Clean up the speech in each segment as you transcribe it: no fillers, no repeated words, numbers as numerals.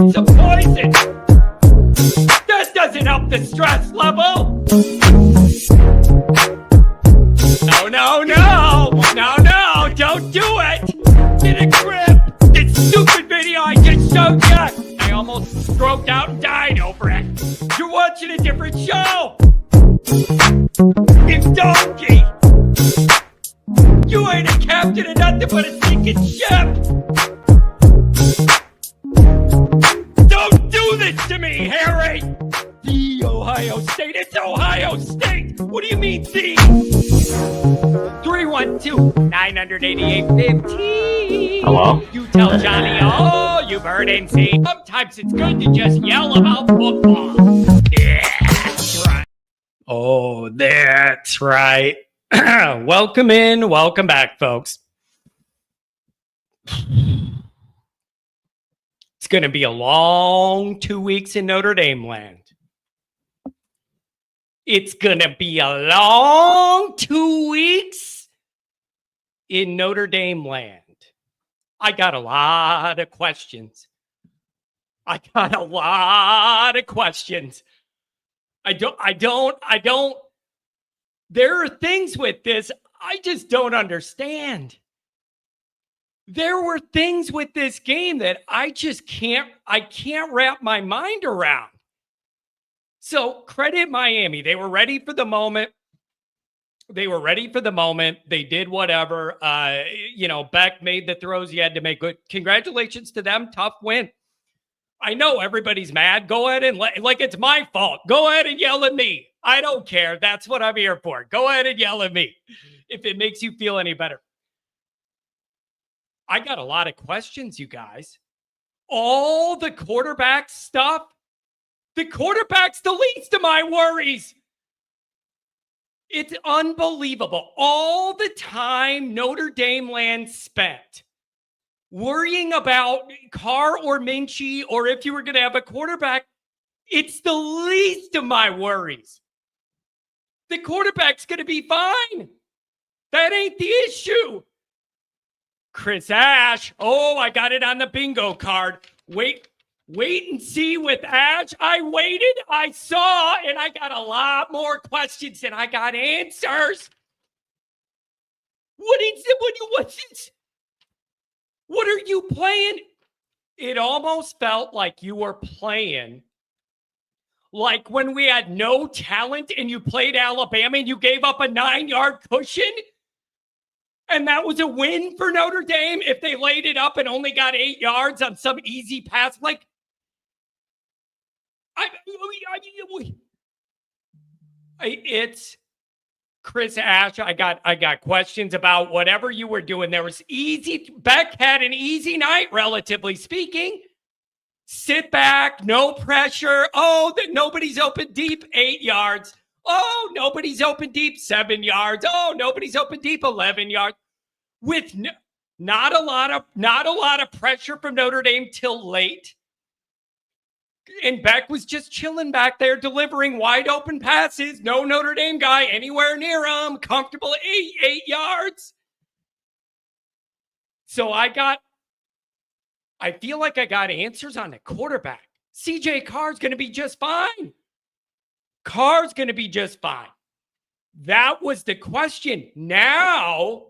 It's a poison. That doesn't help the stress level. No, don't do it. Get a grip. This stupid video I just showed you. I almost stroked out and died over it. You're watching a different show. It's donkey. You ain't a captain of nothing but a sinking ship. Don't do this to me, Harry. The Ohio State. It's Ohio State. What do you mean, the? 312-988-15. Hello? You tell Johnny all you've heard and seen. Sometimes it's good to just yell about football. Yeah, that's right. Oh, that's right. Welcome in. Welcome back, folks. It's going to be a long 2 weeks in Notre Dame land. It's going to be a long 2 weeks in Notre Dame land. I got a lot of questions. I don't. There are things with this I just don't understand. There were things with this game that I can't wrap my mind around. So credit Miami. They were ready for the moment. They did whatever. Beck made the throws he had to make. Good. Congratulations to them. Tough win. I know everybody's mad. Go ahead and like it's my fault. Go ahead and yell at me. I don't care. That's what I'm here for. Go ahead and yell at me if it makes you feel any better. I got a lot of questions, you guys. All the quarterback stuff. The quarterback's the least of my worries. It's unbelievable. All the time Notre Dame land spent worrying about Carr or Minchie, or if you were going to have a quarterback, it's the least of my worries. The quarterback's going to be fine. That ain't the issue. Chris Ash. Oh, I got it on the bingo card. Wait and see with Ash. I waited, I saw, and I got a lot more questions than I got answers. What are you playing? It almost felt like you were playing like when we had no talent and you played Alabama and you gave up a 9-yard cushion. And that was a win for Notre Dame if they laid it up and only got 8 yards on some easy pass. Like, it's Chris Ash. I got questions about whatever you were doing. There was easy. Beck had an easy night, relatively speaking. Sit back, no pressure. Oh, nobody's open deep, 8 yards. Oh, nobody's open deep, 7 yards. Oh, nobody's open deep, 11 yards. With not a lot of pressure from Notre Dame till late. And Beck was just chilling back there, delivering wide open passes. No Notre Dame guy anywhere near him. Comfortable 8 yards. So I feel like I got answers on the quarterback. CJ Carr's going to be just fine. That was the question. Now,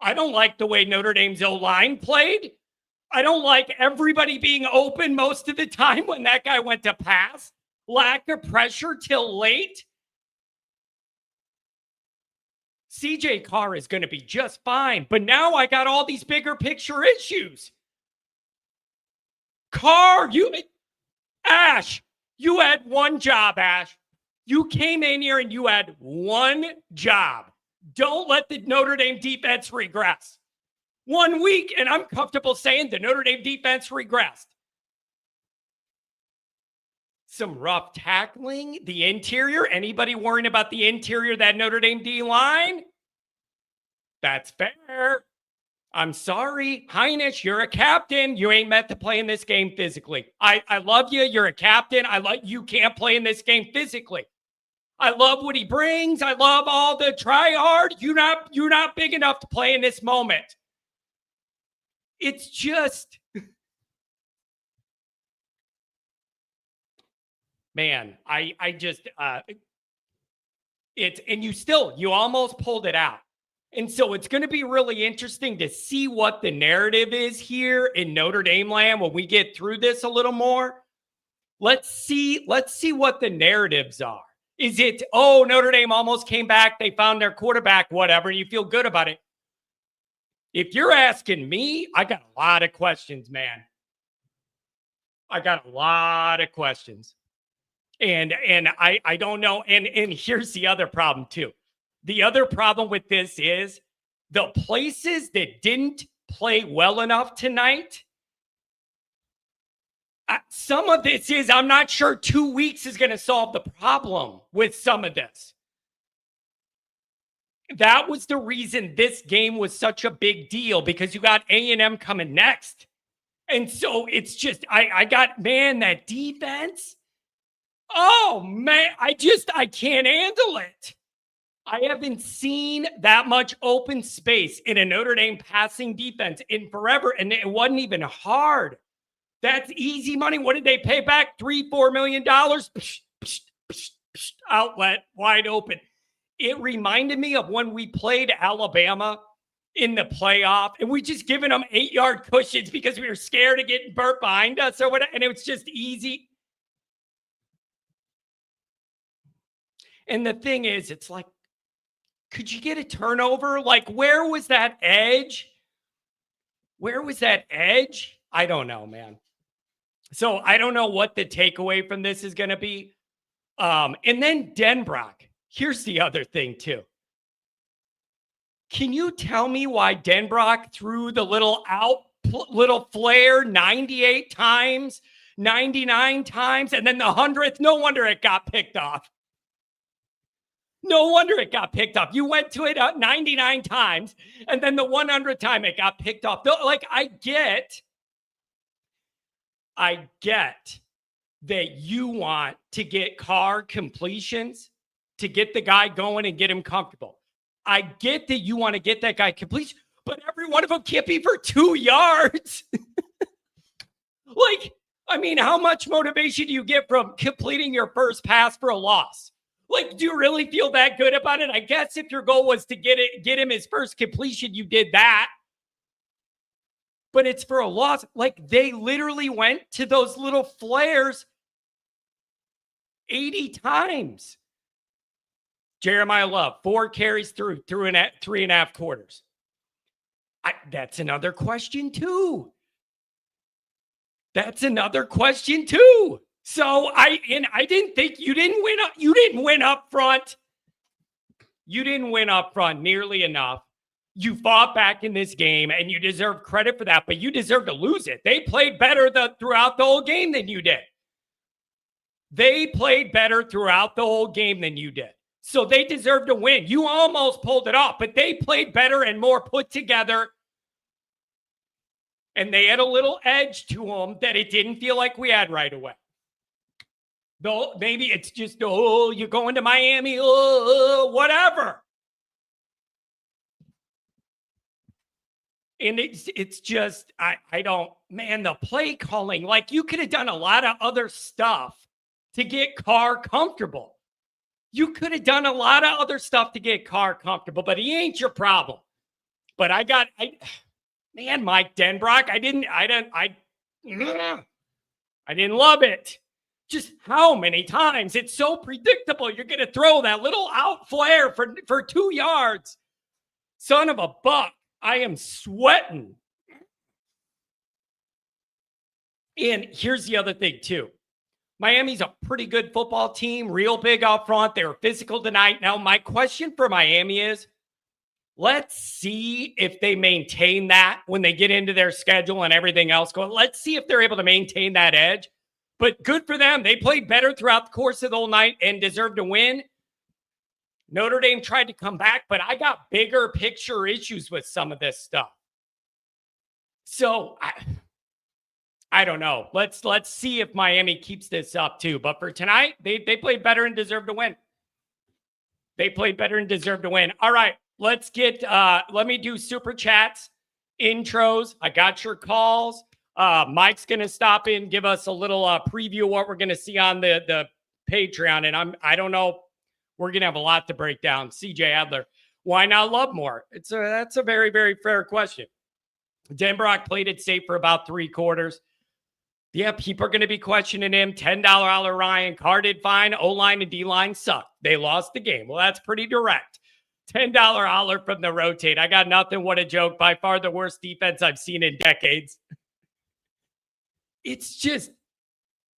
I don't like the way Notre Dame's O-line played. I don't like everybody being open most of the time when that guy went to pass. Lack of pressure till late. CJ Carr is going to be just fine. But now I got all these bigger picture issues. Carr, Ash, you had one job, Ash. You came in here and you had one job. Don't let the Notre Dame defense regress. 1 week, and I'm comfortable saying the Notre Dame defense regressed. Some rough tackling. The interior. Anybody worrying about the interior of that Notre Dame D-line? That's fair. I'm sorry. Heinisch, you're a captain. You ain't meant to play in this game physically. I love you. You're a captain. You can't play in this game physically. I love what he brings. I love all the try hard. You're not big enough to play in this moment. it's just, man, I just, you almost pulled it out. And so it's going to be really interesting to see what the narrative is here in Notre Dame land when we get through this a little more. Let's see what the narratives are. Is it, oh, Notre Dame almost came back, they found their quarterback, whatever, and you feel good about it? If you're asking me, I got a lot of questions, man. I got a lot of questions. And I don't know. And here's the other problem too. The other problem with this is the places that didn't play well enough tonight. Some of this is, I'm not sure 2 weeks is going to solve the problem with some of this. That was the reason this game was such a big deal, because you got A&M coming next. And so it's just, I got, man, that defense. Oh, man, I can't handle it. I haven't seen that much open space in a Notre Dame passing defense in forever, and it wasn't even hard. That's easy money. What did they pay back? $3-4 million? Psh, psh, psh, psh, outlet, wide open. It reminded me of when we played Alabama in the playoff, and we just given them 8-yard cushions because we were scared of getting burnt behind us or whatever, and it was just easy. And the thing is, it's like, could you get a turnover? Like, where was that edge? Where was that edge? I don't know, man. So I don't know what the takeaway from this is going to be. And then Denbrock. Here's the other thing, too. Can you tell me why Denbrock threw the little flare 98 times, 99 times, and then the 100th? No wonder it got picked off. No wonder it got picked up. You went to it 99 times, and then the 100th time it got picked off. Like, I get that you want to get car completions to get the guy going and get him comfortable. I get that you want to get that guy completion, but every one of them can't be for 2 yards. Like, I mean, how much motivation do you get from completing your first pass for a loss? Like, do you really feel that good about it? I guess if your goal was to get him his first completion, you did that. But it's for a loss. Like, they literally went to those little flares 80 times. Jeremiah Love, 4 carries through 3.5 quarters. That's another question too. So I didn't think you didn't win up. You didn't win up front. You didn't win up front nearly enough. You fought back in this game, and you deserve credit for that, but you deserve to lose it. They played better throughout the whole game than you did. So they deserve to win. You almost pulled it off, but they played better and more put together. And they had a little edge to them that it didn't feel like we had right away. Though maybe it's just, oh, you're going to Miami, oh, whatever. And it's just, I don't, man, the play calling, like, you could have done a lot of other stuff to get Carr comfortable. But he ain't your problem. But man, Mike Denbrock, I didn't love it. Just how many times? It's so predictable. You're going to throw that little out flare for 2 yards. Son of a buck. I am sweating. And here's the other thing, too. Miami's a pretty good football team, real big out front. They were physical tonight. Now, my question for Miami is, let's see if they maintain that when they get into their schedule and everything else going. Let's see if they're able to maintain that edge. But good for them. They played better throughout the course of the whole night and deserved to win. Notre Dame tried to come back, but I got bigger picture issues with some of this stuff. So I don't know. Let's see if Miami keeps this up too. But for tonight, they played better and deserved to win. All right, let me do super chats. intros. I got your calls. Mike's going to stop in, give us a little preview of what we're going to see on the Patreon. And I don't know. We're going to have a lot to break down. CJ Adler, why not love more? That's a very, very fair question. Denbrock played it safe for about 3 quarters. Yeah, people are going to be questioning him. $10 Ryan. Carr did fine. O-line and D-line sucked. They lost the game. Well, that's pretty direct. $10 Aller from the rotate. I got nothing. What a joke. By far the worst defense I've seen in decades. It's just,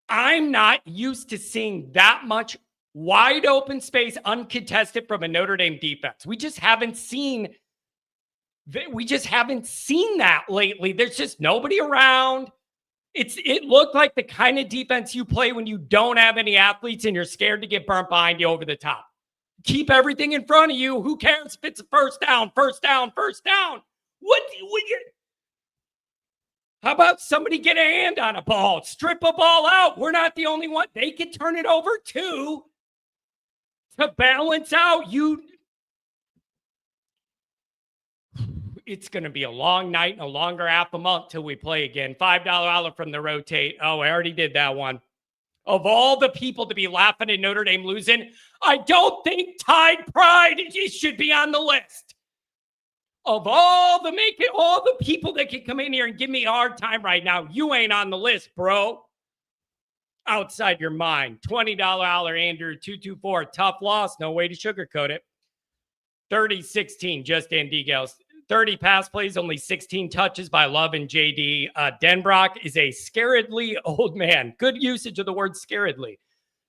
I'm not used to seeing that much wide open space uncontested from a Notre Dame defense. We just haven't seen that lately. There's just nobody around. It looked like the kind of defense you play when you don't have any athletes and you're scared to get burnt behind you over the top. Keep everything in front of you. Who cares if it's a first down? How about somebody get a hand on a ball? Strip a ball out. We're not the only one. They can turn it over too to balance out. It's going to be a long night and a longer half a month till we play again. $5 from the rotate. Oh, I already did that one. Of all the people to be laughing at Notre Dame losing, I don't think Tide Pride should be on the list. Of all the people that can come in here and give me a hard time right now, you ain't on the list, bro. Outside your mind. $20 Andrew 224. Tough loss. No way to sugarcoat it. 30-16. Just Andigos. 30 pass plays, only 16 touches by Love and JD. Denbrock is a scaredly old man. Good usage of the word scaredly.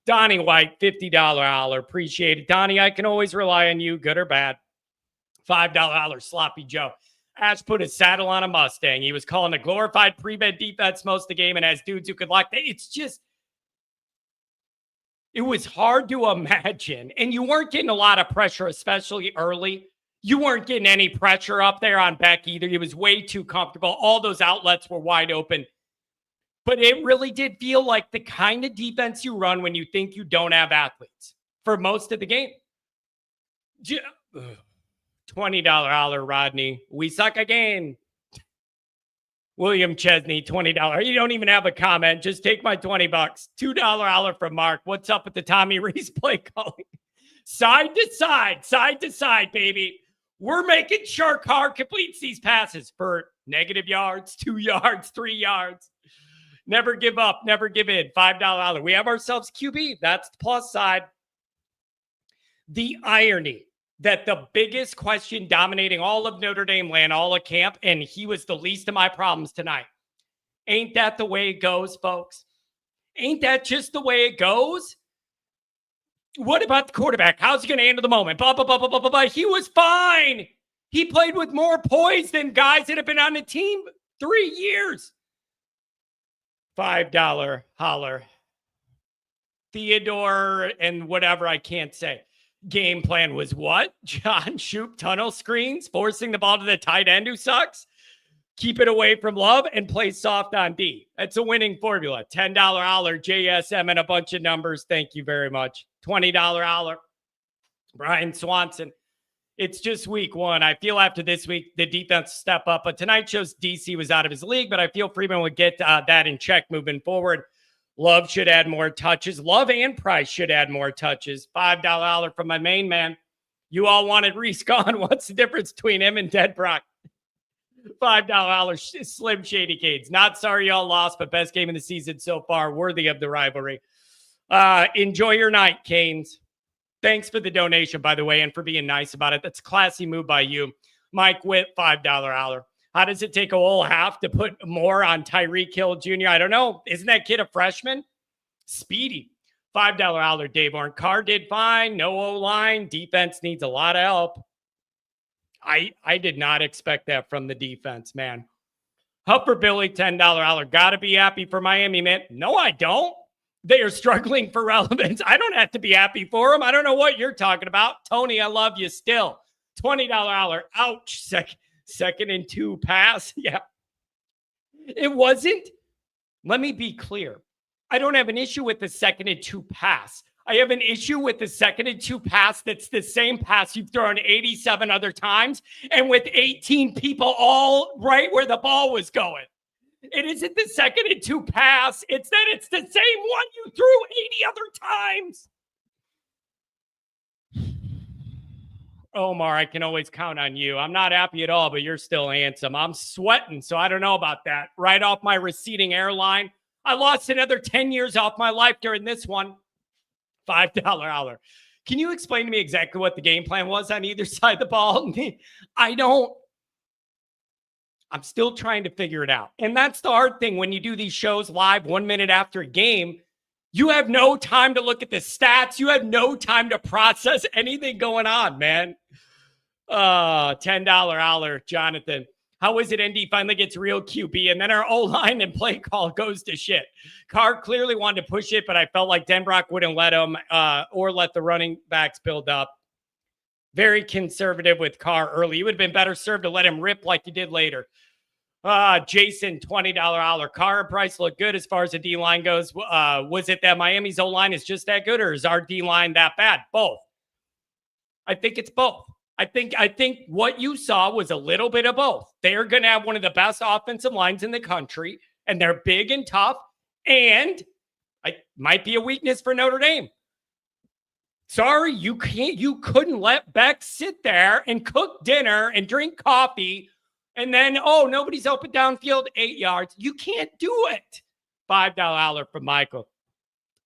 Donnie White, $50 Appreciate it. Donnie, I can always rely on you, good or bad. $5 Sloppy Joe. Ash put his saddle on a Mustang. He was calling a glorified pre-bed defense most of the game and has dudes who could lock. It's just, it was hard to imagine. And you weren't getting a lot of pressure, especially early. You weren't getting any pressure up there on Beck either. He was way too comfortable. All those outlets were wide open. But it really did feel like the kind of defense you run when you think you don't have athletes for most of the game. $20 Rodney. We suck again. William Chesney, $20. You don't even have a comment. Just take my $20. $2 from Mark. What's up with the Tommy Reese play calling? Side to side, baby. We're making sure Carr completes these passes for negative yards, 2 yards, 3 yards. Never give up, never give in. $5. We have ourselves QB. That's the plus side. The irony that the biggest question dominating all of Notre Dame land, all of camp, and he was the least of my problems tonight. Ain't that the way it goes, folks? Ain't that just the way it goes? What about the quarterback? How's he going to handle the moment? He was fine. He played with more poise than guys that have been on the team 3 years. $5 holler. Theodore and whatever I can't say. Game plan was what? John Shoop tunnel screens, forcing the ball to the tight end who sucks. Keep it away from Love and play soft on D. That's a winning formula. $10 holler, JSM, and a bunch of numbers. Thank you very much. $20 holler. Brian Swanson. It's just week 1. I feel after this week, the defense step up. But tonight shows DC was out of his league, but I feel Freeman would get that in check moving forward. Love should add more touches. Love and Price should add more touches. $5 holler from my main man. You all wanted Reese gone. What's the difference between him and Denbrock? $5 Slim Shady Cades. Not sorry y'all lost, but best game of the season so far. Worthy of the rivalry. Enjoy your night, Canes. Thanks for the donation, by the way, and for being nice about it. That's a classy move by you. Mike Witt, $5 hour. How does it take a whole half to put more on Tyreek Hill Jr.? I don't know. Isn't that kid a freshman? Speedy. $5 hour, Dave Orn. Carr did fine. No O-line. Defense needs a lot of help. I did not expect that from the defense, man. Hupper Billy, $10 hour. Gotta be happy for Miami, man. No, I don't. They are struggling for relevance. I don't have to be happy for them. I don't know what you're talking about. Tony, I love you still. $20 hour. Ouch. Second and 2 pass. Yeah. It wasn't. Let me be clear. I don't have an issue with the 2nd and 2 pass. I have an issue with the 2nd and 2 pass that's the same pass you've thrown 87 other times and with 18 people all right where the ball was going. It isn't the 2nd and 2 pass. It's that it's the same one you threw 80 other times. Omar, I can always count on you. I'm not happy at all, but you're still handsome. I'm sweating, so I don't know about that. Right off my receding airline. I lost another 10 years off my life during this one. $5 hour. Can you explain to me exactly what the game plan was on either side of the ball? I'm still trying to figure it out. And that's the hard thing when you do these shows live 1 minute after a game. You have no time to look at the stats. You have no time to process anything going on, man. $10 hour, Jonathan. How is it ND finally gets real QB and then our O-line and play call goes to shit? Carr clearly wanted to push it, but I felt like Denbrock wouldn't let him or let the running backs build up. Very conservative with Carr early. You would have been better served to let him rip like you did later. Jason, $20 hour. Carr and Price look good as far as the D-line goes. Was it that Miami's O-line is just that good, or is our D-line that bad? Both. I think it's both. I think what you saw was a little bit of both. They're going to have one of the best offensive lines in the country, and they're big and tough, and it might be a weakness for Notre Dame. Sorry, you couldn't let Beck sit there and cook dinner and drink coffee and then, nobody's open downfield 8 yards. You can't do it. $5 hour from Michael.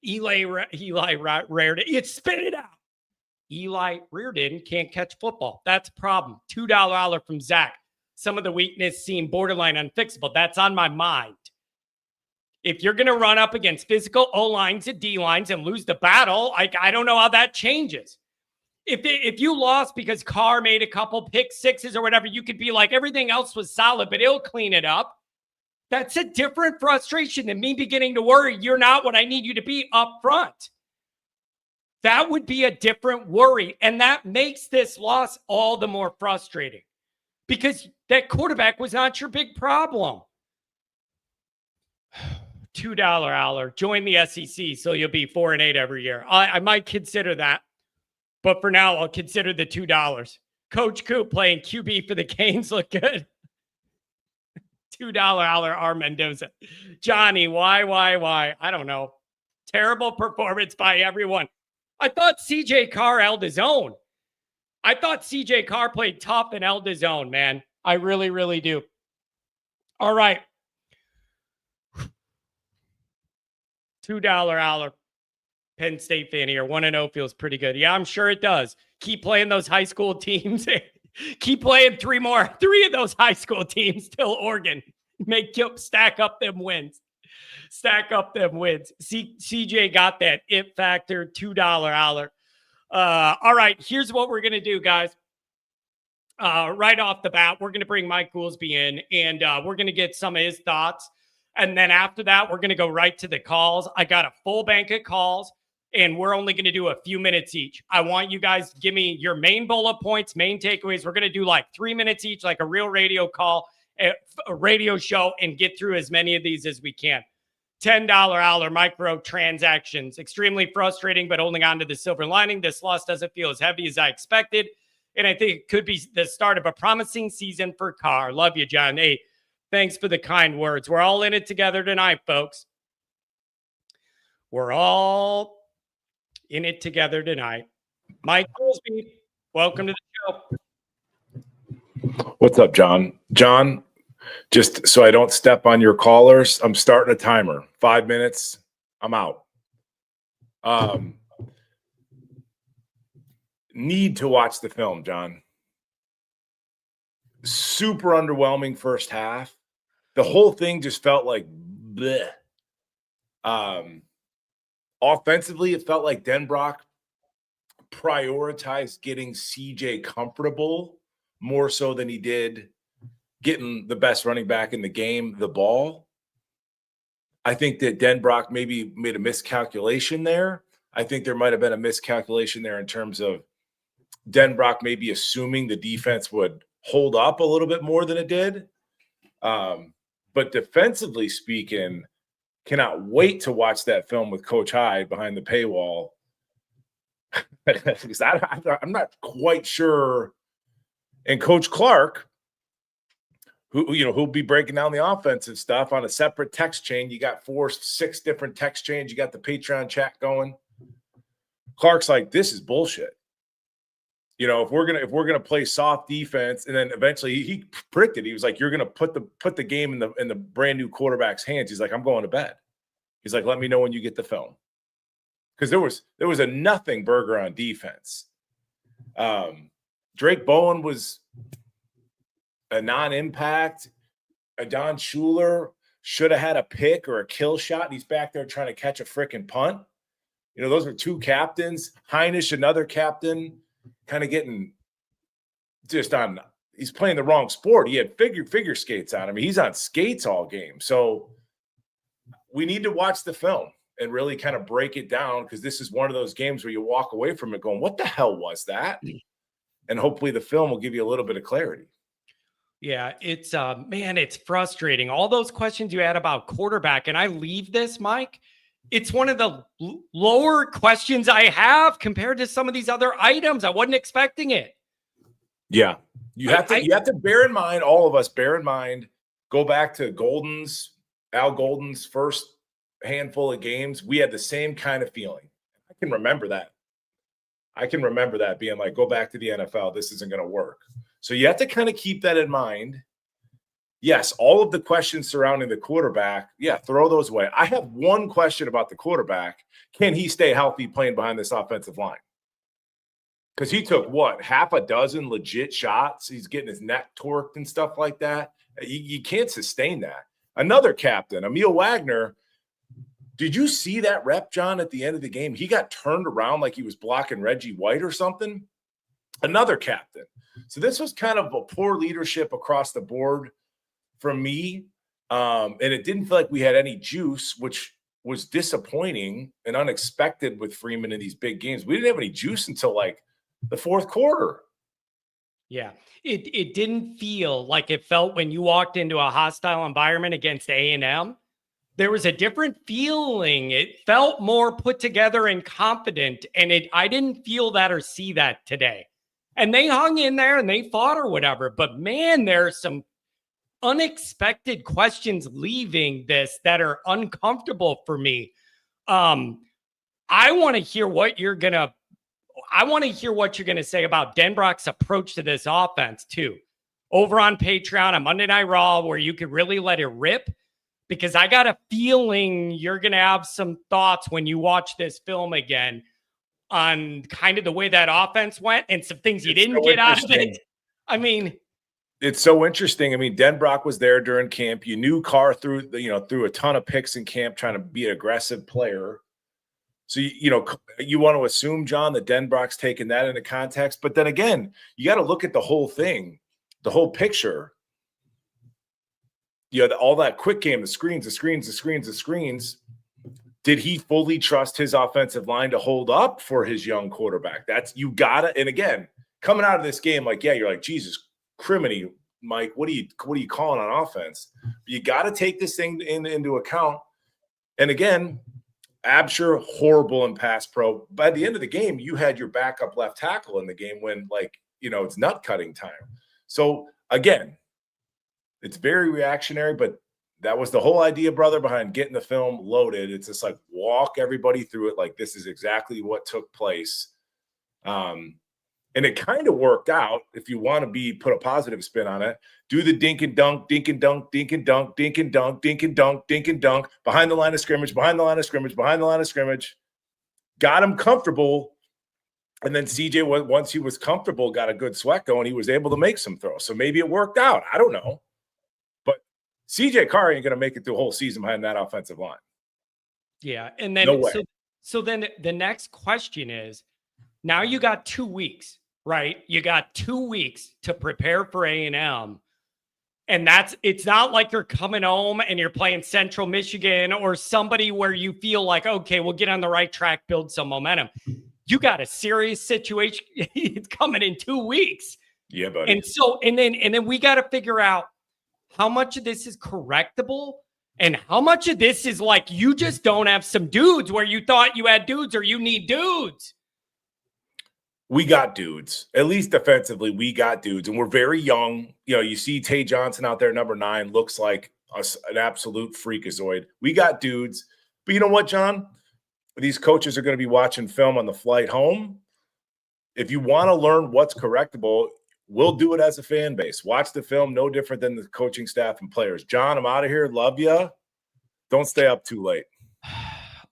Eli Reardon. It's spit it out. Eli Reardon can't catch football. That's a problem. $2 hour from Zach. Some of the weakness seem borderline unfixable. That's on my mind. If you're going to run up against physical O-lines and D-lines and lose the battle, I don't know how that changes. If you lost because Carr made a couple pick sixes or whatever, you could be like, everything else was solid, but he'll clean it up. That's a different frustration than me beginning to worry you're not what I need you to be up front. That would be a different worry, and that makes this loss all the more frustrating because that quarterback was not your big problem. $2 hour. Join the SEC so you'll be 4-8 every year. I might consider that. But for now, I'll consider the $2. Coach Coop playing QB for the Canes look good. $2 hour R. Mendoza. Johnny, why? I don't know. Terrible performance by everyone. I thought CJ Carr held his own. I thought CJ Carr played tough and held his own, man. I really, really do. All right. $2 hour. Penn State fan here. 1-0 feels pretty good. Yeah, I'm sure it does. Keep playing those high school teams. Keep playing three of those high school teams till Oregon. Stack up them wins. CJ got that it factor. $2 hour. All right, here's what we're going to do, guys. Right off the bat, we're going to bring Mike Goolsby in, and we're going to get some of his thoughts. And then after that, we're going to go right to the calls. I got a full bank of calls. And we're only going to do a few minutes each. I want you guys to give me your main bullet points, main takeaways. We're going to do like 3 minutes each, like a real radio call, a radio show, and get through as many of these as we can. $10 hour micro transactions. Extremely frustrating, but holding on to the silver lining. This loss doesn't feel as heavy as I expected. And I think it could be the start of a promising season for Carr. Love you, John. Hey, thanks for the kind words. We're all in it together tonight, folks. We're all in it together tonight. Mike Goolsby, welcome to the show. What's up, John? John, just so I don't step on your callers, I'm starting a timer. 5 minutes, I'm out. Need to watch the film, John. Super underwhelming first half. The whole thing just felt like bleh. Offensively, it felt like Denbrock prioritized getting CJ comfortable more so than he did getting the best running back in the game the ball. I think that Denbrock maybe made a miscalculation there. I think there might have been a miscalculation there in terms of Denbrock maybe assuming the defense would hold up a little bit more than it did. But defensively speaking, cannot wait to watch that film with Coach Hyde behind the paywall because I'm not quite sure. And Coach Clark, who'll be breaking down the offensive stuff on a separate text chain. You got 6 different text chains. You got the Patreon chat going. Clark's like, this is bullshit. If we're gonna play soft defense, and then eventually he predicted, he was like, you're gonna put the game in the brand new quarterback's hands. He's like, I'm going to bed. He's like, let me know when you get the film, because there was a nothing burger on defense. Drake Bowen was a non-impact. Adon Schuler should have had a pick or a kill shot, and he's back there trying to catch a freaking punt. Those are 2 captains. Heinisch, another captain, kind of getting just on. He's playing the wrong sport. He had figure skates on him. He's on skates all game. So we need to watch the film and really kind of break it down, because this is one of those games where you walk away from it going, what the hell was that? And hopefully the film will give you a little bit of clarity. Yeah, it's man, it's frustrating. All those questions you had about quarterback, and I leave this, Mike. It's one of the lower questions I have compared to some of these other items. I wasn't expecting it. Yeah. You have to bear in mind, all of us bear in mind, go back to Al Golden's first handful of games. We had the same kind of feeling. I can remember that being like, go back to the NFL. This isn't going to work. So you have to kind of keep that in mind. Yes, all of the questions surrounding the quarterback, throw those away. I have one question about the quarterback. Can he stay healthy playing behind this offensive line? Because he took, half a dozen legit shots. He's getting his neck torqued and stuff like that. You can't sustain that. Another captain, Emil Wagner, did you see that rep, John, at the end of the game? He got turned around like he was blocking Reggie White or something. Another captain. So this was kind of a poor leadership across the board from me. And it didn't feel like we had any juice, which was disappointing and unexpected with Freeman in these big games. We didn't have any juice until like the 4th quarter. Yeah, it didn't feel like it felt when you walked into a hostile environment against A&M. There was a different feeling. It felt more put together and confident, and I didn't feel that or see that today. And they hung in there and they fought or whatever. But man, there are some unexpected questions leaving this that are uncomfortable for me. I want to hear what you're going to say about Denbrock's approach to this offense too. Over on Patreon on Monday Night Raw, where you could really let it rip, because I got a feeling you're going to have some thoughts when you watch this film again on kind of the way that offense went and some things you didn't get out of it. I mean, it's so interesting. I mean, Denbrock was there during camp. You knew Carr threw a ton of picks in camp trying to be an aggressive player. So, you want to assume, John, that Denbrock's taking that into context. But then again, you got to look at the whole thing, the whole picture. All that quick game, the screens. Did he fully trust his offensive line to hold up for his young quarterback? You gotta. And again, coming out of this game, you're like, Jesus criminy, Mike, what are you calling on offense? You got to take this thing into account. And again, Absher, horrible in pass pro. By the end of the game, you had your backup left tackle in the game when, it's nut cutting time. So again, it's very reactionary, but that was the whole idea, brother, behind getting the film loaded. It's just walk everybody through it. Like, this is exactly what took place. And it kind of worked out. If you want to put a positive spin on it, do the dink and dunk, dink and dunk, dink and dunk, dink and dunk, dink and dunk, dink and dunk, behind the line of scrimmage, behind the line of scrimmage, behind the line of scrimmage. Got him comfortable. And then CJ, once he was comfortable, got a good sweat going, he was able to make some throws. So maybe it worked out. I don't know. But CJ Carr ain't going to make it through a whole season behind that offensive line. Yeah. And then, no way. So then the next question is, now you got 2 weeks, right? You got 2 weeks to prepare for A&M. And it's not like you're coming home and you're playing Central Michigan or somebody where you feel like, okay, we'll get on the right track, build some momentum. You got a serious situation. It's coming in 2 weeks. Yeah, buddy. And then we got to figure out how much of this is correctable and how much of this is like you just don't have some dudes where you thought you had dudes or you need dudes. we got dudes. At least defensively, we got dudes, and we're very young. You know, you see Tay Johnson out there, number 9, looks like an absolute freakazoid. We got dudes. But you know what, John? These coaches are going to be watching film on the flight home. If you want to learn what's correctable, we'll do it as a fan base. Watch the film, no different than the coaching staff and players. John, I'm out of here. Love you. Don't stay up too late.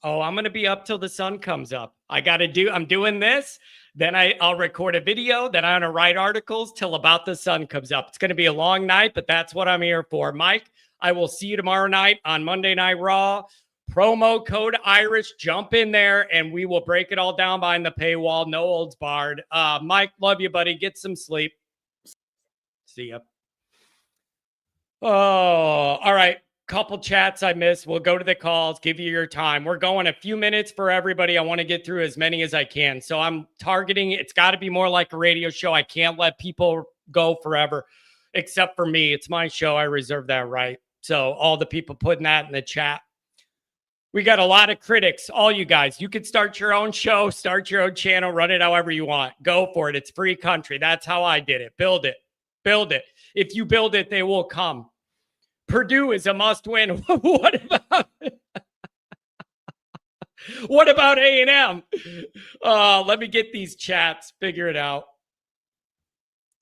Oh, I'm going to be up till the sun comes up. I'm doing this. Then I'll record a video. Then I'm going to write articles till about the sun comes up. It's going to be a long night, but that's what I'm here for. Mike, I will see you tomorrow night on Monday Night Raw. Promo code Irish. Jump in there, and we will break it all down behind the paywall. No holds barred. Mike, love you, buddy. Get some sleep. See ya. Oh, all right. Couple chats I missed. We'll go to the calls, give you your time. We're going a few minutes for everybody. I want to get through as many as I can. So I'm targeting, it's got to be more like a radio show. I can't let people go forever, except for me. It's my show. I reserve that right. So all the people putting that in the chat. We got a lot of critics, all you guys. You could start your own show, start your own channel, run it however you want. Go for it. It's free country. That's how I did it. Build it. Build it. If you build it, they will come. Purdue is a must-win. What about A&M? Let me get these chats. Figure it out.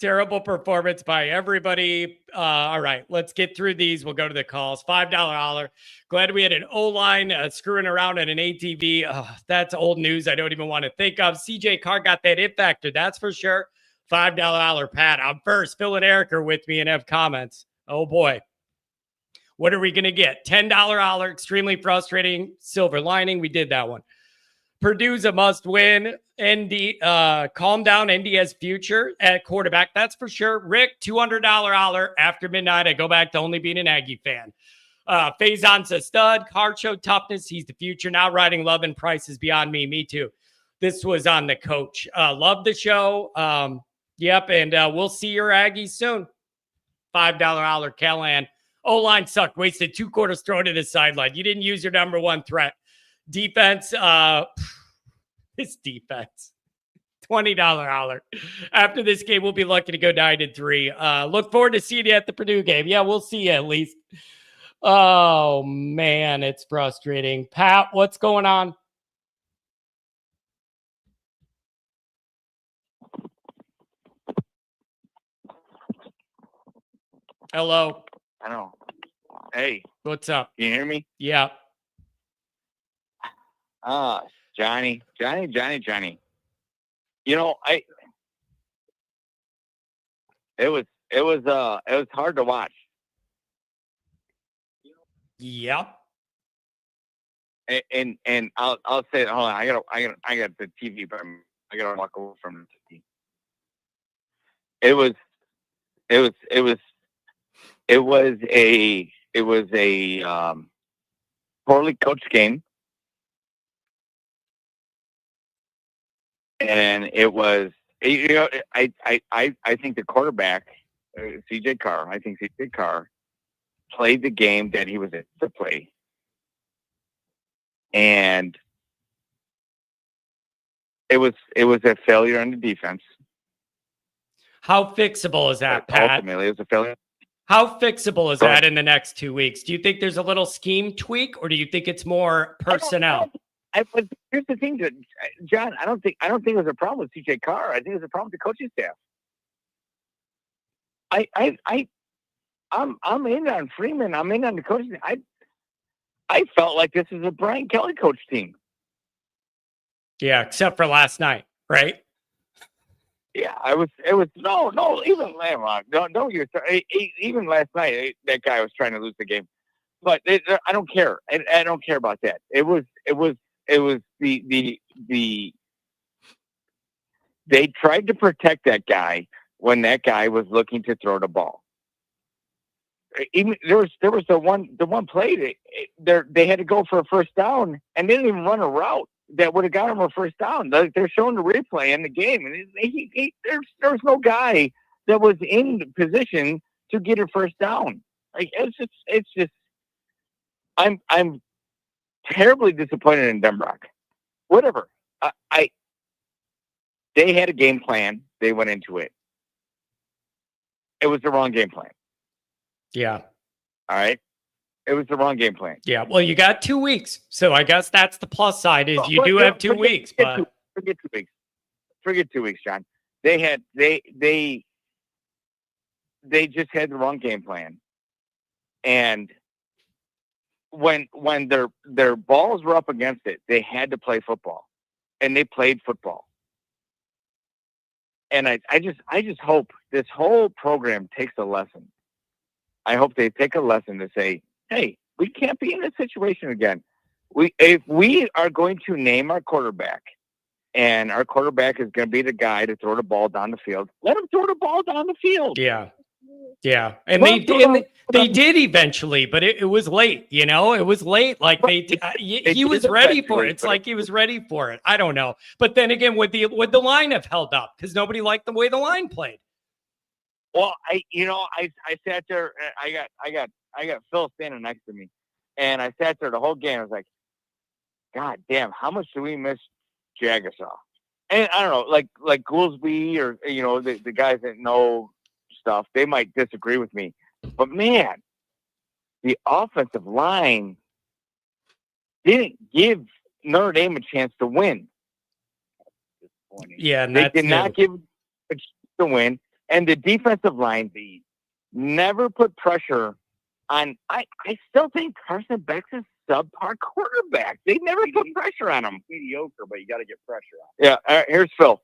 Terrible performance by everybody. All right, let's get through these. We'll go to the calls. $5 holler. Glad we had an O-line screwing around at an ATV. That's old news I don't even want to think of. CJ Carr got that it factor, that's for sure. $5 holler, Pat. I'm first. Phil and Eric are with me and have comments. Oh, boy. What are we going to get? $10 holler, extremely frustrating. Silver lining, we did that one. Purdue's a must-win. ND, calm down. ND has future at quarterback. That's for sure. Rick, $200 holler. After midnight, I go back to only being an Aggie fan. Faison's a stud. Card show toughness. He's the future. Now riding Love and Price is beyond me. Me too. This was on the coach. Love the show. Yep, and we'll see your Aggies soon. $5 holler, Callahan. O-line sucked. Wasted 2 quarters thrown to the sideline. You didn't use your number 1 threat. Defense, this defense. $20 holler. After this game, we'll be lucky to go 9-3. Look forward to seeing you at the Purdue game. Yeah, we'll see you at least. Oh, man, it's frustrating. Pat, what's going on? Hello. I know. Hey. What's up? Can you hear me? Yeah. Johnny. You know, it was hard to watch. Yep. And I'll say, hold on, I got the TV, but I gotta walk away from the TV. It was a poorly coached game. And it was, you know, I think the quarterback, CJ Carr, played the game that he was in to play. And it was a failure on the defense. How fixable is that, Pat? Ultimately, it was a failure. How fixable is that in the next 2 weeks? Do you think there's a little scheme tweak, or do you think it's more personnel? Here's the thing, John. I don't think it was a problem with CJ Carr. I think it was a problem with the coaching staff. I'm in on Freeman. I'm in on the coaching. I felt like this is a Brian Kelly coach team. Yeah, except for last night, right? Yeah, it was no. Even last night, that guy was trying to lose the game. But I don't care. I don't care about that. It was the they tried to protect that guy when that guy was looking to throw the ball. Even there was the one play they had to go for a first down and they didn't even run a route that would have got him a first down. They're showing the replay in the game, and there's no guy that was in position to get a first down. Like it's just I'm terribly disappointed in Denbrock. Whatever. They had a game plan. They went into it. It was the wrong game plan. Yeah. All right. It was the wrong game plan. Yeah. Well, you got 2 weeks. So I guess that's the plus side is you do have 2 weeks. But Forget 2 weeks. Forget 2 weeks, John. They just had the wrong game plan. And when their balls were up against it, they had to play football. And they played football. And I just hope this whole program takes a lesson. I hope they take a lesson to say, hey, we can't be in this situation again. If we are going to name our quarterback, and our quarterback is going to be the guy to throw the ball down the field, let him throw the ball down the field. Yeah. Yeah. And they did eventually, but it was late, you know, it was late. Like he was ready for it. It's like he was ready for it. I don't know. But then again, would the line have held up? Because nobody liked the way the line played. Well, I sat there, I got Phil standing next to me, and I sat there the whole game. I was like, God damn, how much do we miss Jagasaw? And I don't know, like Goolsby or, you know, the guys that know stuff, they might disagree with me. But man, the offensive line didn't give Notre Dame a chance to win. Yeah, and they did not give a chance to win. And the defensive line, they never put pressure on. I still think Carson Beck's a subpar quarterback. They never put pressure on him. Mediocre, but you got to get pressure on. Yeah. All right, here's Phil.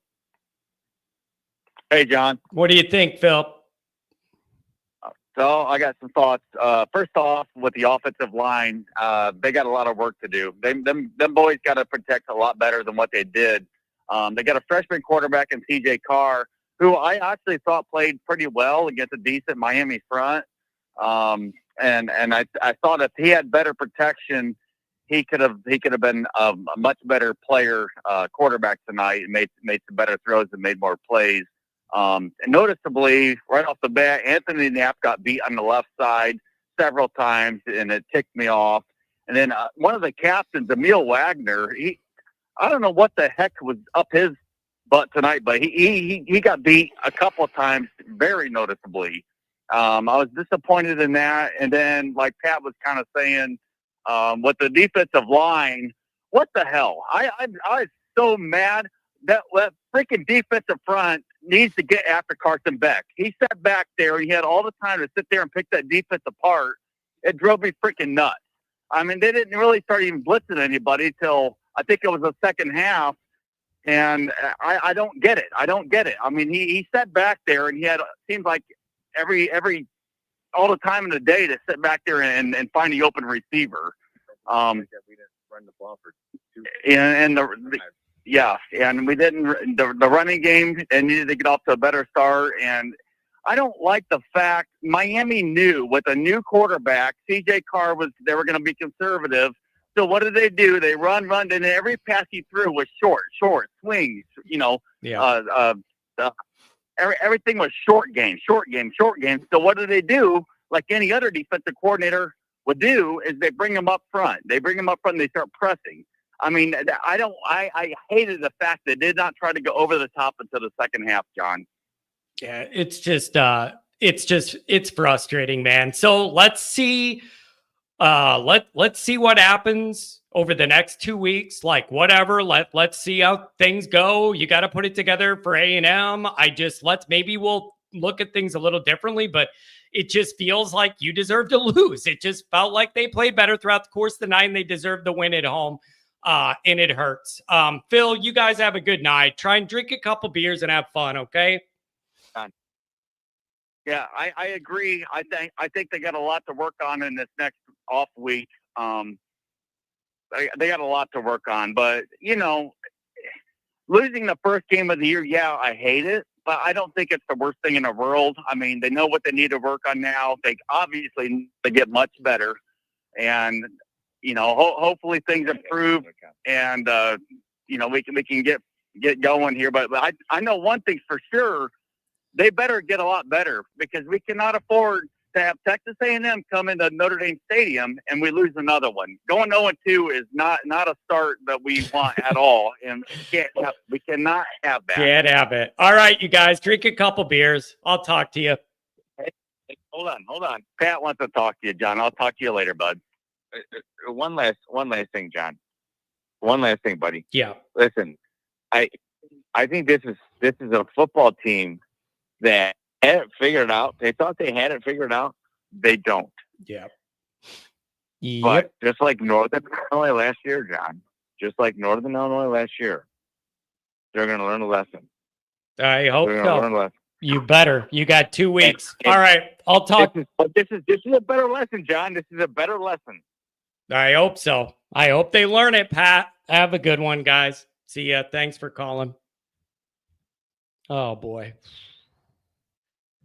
Hey, John. What do you think, Phil? So I got some thoughts. First off, with the offensive line, they got a lot of work to do. Them boys got to protect a lot better than what they did. They got a freshman quarterback in C.J. Carr, who I actually thought played pretty well against a decent Miami front. And I thought if he had better protection, he could have been a much better player, quarterback tonight, and made some better throws and made more plays. And noticeably, right off the bat, Anthony Knapp got beat on the left side several times, and it ticked me off. And then one of the captains, Emil Wagner, I don't know what the heck was up his butt tonight, but he got beat a couple of times very noticeably. I was disappointed in that. And then, like Pat was kind of saying, with the defensive line, what the hell? I was so mad that freaking defensive front needs to get after Carson Beck. He sat back there. He had all the time to sit there and pick that defense apart. It drove me freaking nuts. I mean, they didn't really start even blitzing anybody till I think it was the second half. And I don't get it. I don't get it. I mean, he sat back there and he had, seems like all the time in the day to sit back there and find the open receiver. We didn't run the ball for 2. And we didn't. The running game and needed to get off to a better start. And I don't like the fact Miami knew with a new quarterback, C.J. Carr they were going to be conservative. So what did they do? They run, and every pass he threw was short swings. You know, everything was short game. So what do they do? Like any other defensive coordinator would do, is they bring them up front. They start pressing. I mean, I hated the fact they did not try to go over the top until the second half, John. Yeah, it's frustrating, man. So let's see. Let's see what happens over the next 2 weeks. Like whatever, let's see how things go. You got to put it together for A&M. Maybe we'll look at things a little differently, but it just feels like you deserve to lose. It just felt like they played better throughout the course of the night, and they deserve the win at home. And it hurts. Phil, you guys have a good night. Try and drink a couple beers and have fun. Okay. Yeah, I agree. I think they got a lot to work on in this next off week. They got a lot to work on, but you know, losing the first game of the year, yeah, I hate it, but I don't think it's the worst thing in the world. I mean, they know what they need to work on now. They obviously get much better, and you know, hopefully things improve, and you know, we can get going here. But I know one thing for sure. They better get a lot better, because we cannot afford to have Texas A&M come into Notre Dame Stadium and we lose another one. Going 0-2 is not a start that we want at all, and we cannot have that. Can't have it. All right, you guys, drink a couple beers. I'll talk to you. Hey, hold on. Pat wants to talk to you, John. I'll talk to you later, bud. One last thing, John. One last thing, buddy. Yeah. Listen, I think this is a football team that had it figured out. They thought they had it figured out. They don't. Yeah. But just like Northern Illinois last year, John, they're going to learn a lesson. I hope They're going to learn a so. lesson. You better. You got 2 weeks. All right. I'll talk. This is a better lesson, John. This is a better lesson. I hope so. I hope they learn it, Pat. Have a good one, guys. See ya. Thanks for calling. Oh, boy.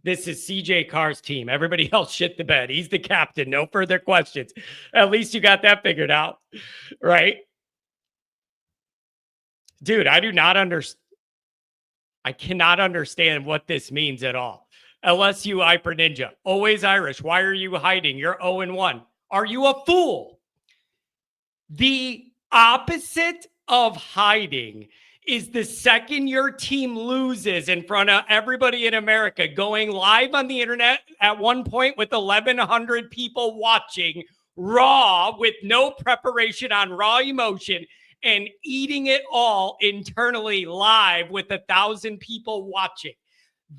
This is CJ Carr's team. Everybody else shit the bed. He's the captain. No further questions. At least you got that figured out, right? Dude, I do not understand. I cannot understand what this means at all. LSU Hyper Ninja. Always Irish. Why are you hiding? You're 0-1. Are you a fool? The opposite of hiding is the second your team loses in front of everybody in America, going live on the internet at one point with 1,100 people watching raw with no preparation on raw emotion and eating it all internally live with 1,000 people watching.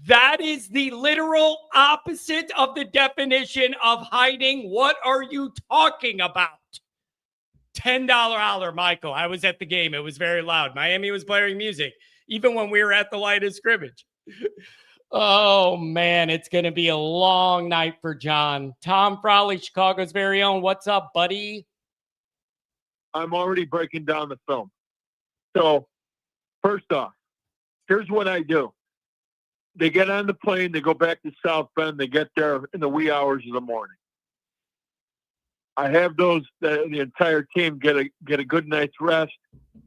That is the literal opposite of the definition of hiding. What are you talking about? $10 holler, Michael. I was at the game. It was very loud. Miami was blaring music, even when we were at the line of scrimmage. Oh, man, it's going to be a long night for John. Tom Frolley, Chicago's very own. What's up, buddy? I'm already breaking down the film. So, first off, here's what I do. They get on the plane, they go back to South Bend, they get there in the wee hours of the morning. I have the entire team get a good night's rest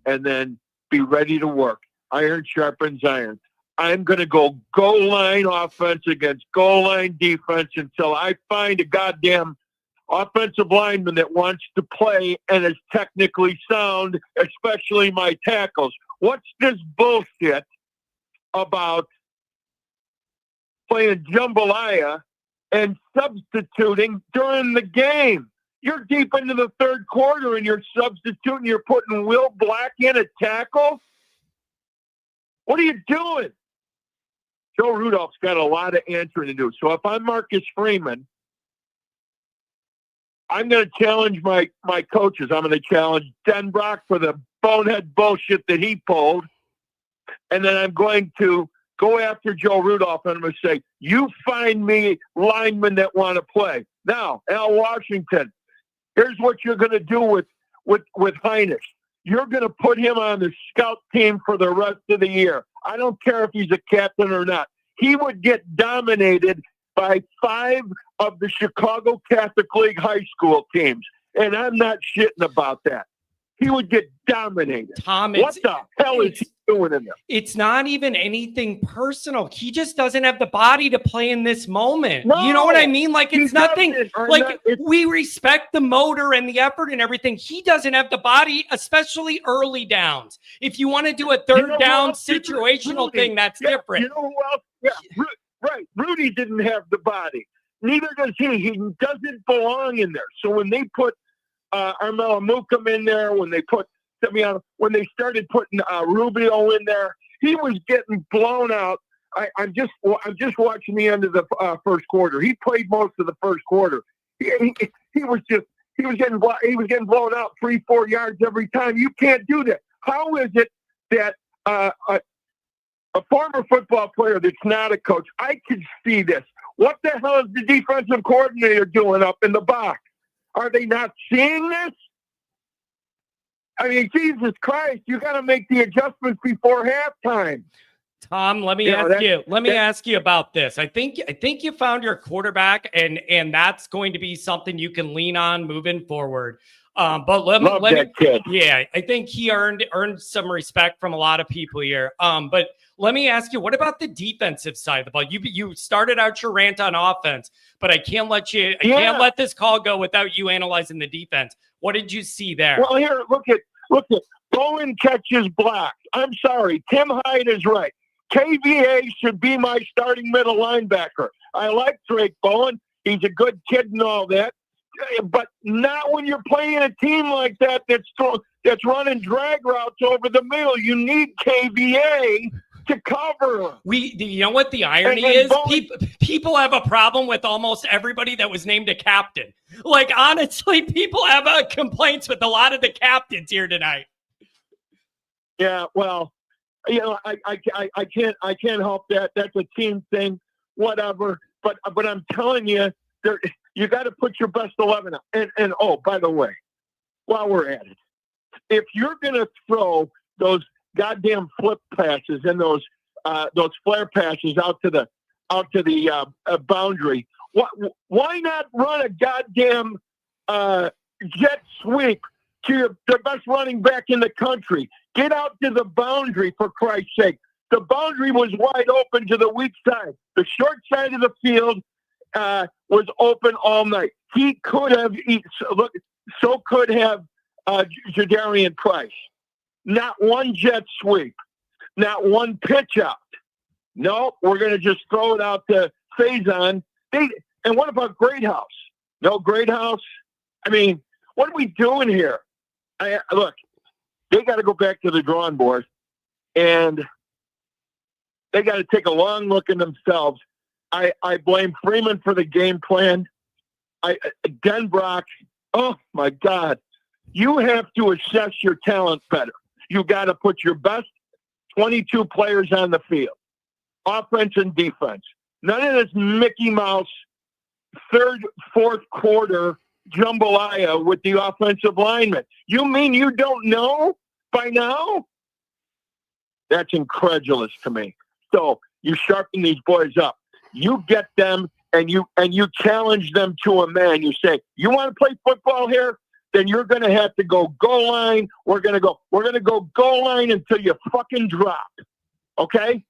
and then be ready to work. Iron sharpens iron. I'm going to go goal line offense against goal line defense until I find a goddamn offensive lineman that wants to play and is technically sound, especially my tackles. What's this bullshit about playing jambalaya and substituting during the game? You're deep into the third quarter and you're substituting. You're putting Will Black in at tackle. What are you doing? Joe Rudolph's got a lot of answering to do. So if I'm Marcus Freeman, I'm going to challenge my coaches. I'm going to challenge Denbrock for the bonehead bullshit that he pulled. And then I'm going to go after Joe Rudolph and I'm going to say, you find me linemen that want to play. Now, Al Washington, here's what you're going to do with Heinrich. You're going to put him on the scout team for the rest of the year. I don't care if he's a captain or not. He would get dominated by 5 of the Chicago Catholic League high school teams. And I'm not shitting about that. He would get dominated. Tom, what the hell is he doing in there? It's not even anything personal. He just doesn't have the body to play in this moment. No, you know what I mean? Like, it's nothing. Like, it's, we respect the motor and the effort and everything. He doesn't have the body, especially early downs. If you want to do a third down situational thing, that's different. You know who else? Yeah, right. Rudy didn't have the body. Neither does he. He doesn't belong in there. So when they put Armella Mukum in there, when they started putting Rubio in there, he was getting blown out. I'm just watching the end of the first quarter. He played most of the first quarter. He was getting blown out 3-4 yards every time. You can't do that. How is it that a former football player that's not a coach, I can see this. What the hell is the defensive coordinator doing up in the box? Are they not seeing this? I mean, Jesus Christ, you got to make the adjustments before halftime. Tom, let me You know, ask you. Let me ask you about this. I think you found your quarterback, and that's going to be something you can lean on moving forward. But let me, kid. yeah, I think he earned some respect from a lot of people here. But let me ask you, what about the defensive side of the ball? You started out your rant on offense, but I can't let this call go without you analyzing the defense. What did you see there? Well, here, look at Bowen catches blocks. I'm sorry, Tim Hyde is right. KVA should be my starting middle linebacker. I like Drake Bowen. He's a good kid and all that. But not when you're playing a team like that that's running drag routes over the middle. You need KVA to cover. You know what the irony is? People have a problem with almost everybody that was named a captain. Like, honestly, people have complaints with a lot of the captains here tonight. Yeah, well, you know, I can't help that. That's a team thing, whatever. But I'm telling you, you got to put your best 11 out. And oh, by the way, while we're at it, if you're gonna throw those goddamn flip passes and those flare passes out to the boundary, why not run a goddamn jet sweep to the best running back in the country? Get out to the boundary, for Christ's sake. The boundary was wide open to the weak side. The short side of the field was open all night. He could have so could have Jadarian Price. Not one jet sweep. Not one pitch out. No, we're going to just throw it out to Faison. And what about Greathouse? No Greathouse? I mean, what are we doing here? Look, they got to go back to the drawing board, and they got to take a long look at themselves. I blame Freeman for the game plan. Denbrock, oh my God, you have to assess your talent better. You got to put your best 22 players on the field, offense and defense. None of this Mickey Mouse third, fourth quarter jambalaya with the offensive linemen. You mean you don't know by now? That's incredulous to me. So you sharpen these boys up. You get them and you challenge them to a man. You say, you want to play football here? Then you're going to have to go goal line. We're going to go goal line until you fucking drop. Okay?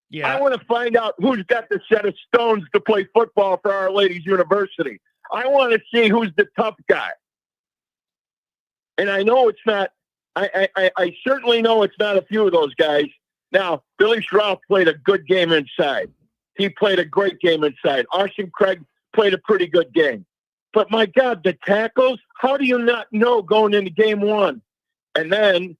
Yeah. I want to find out who's got the set of stones to play football for Our Lady's University. I want to see who's the tough guy. And I know it's not, I certainly know it's not a few of those guys. Now, Billy Schroff played a good game inside. He played a great game inside. Arson Craig played a pretty good game. But my God, the tackles, how do you not know going into game one? And then,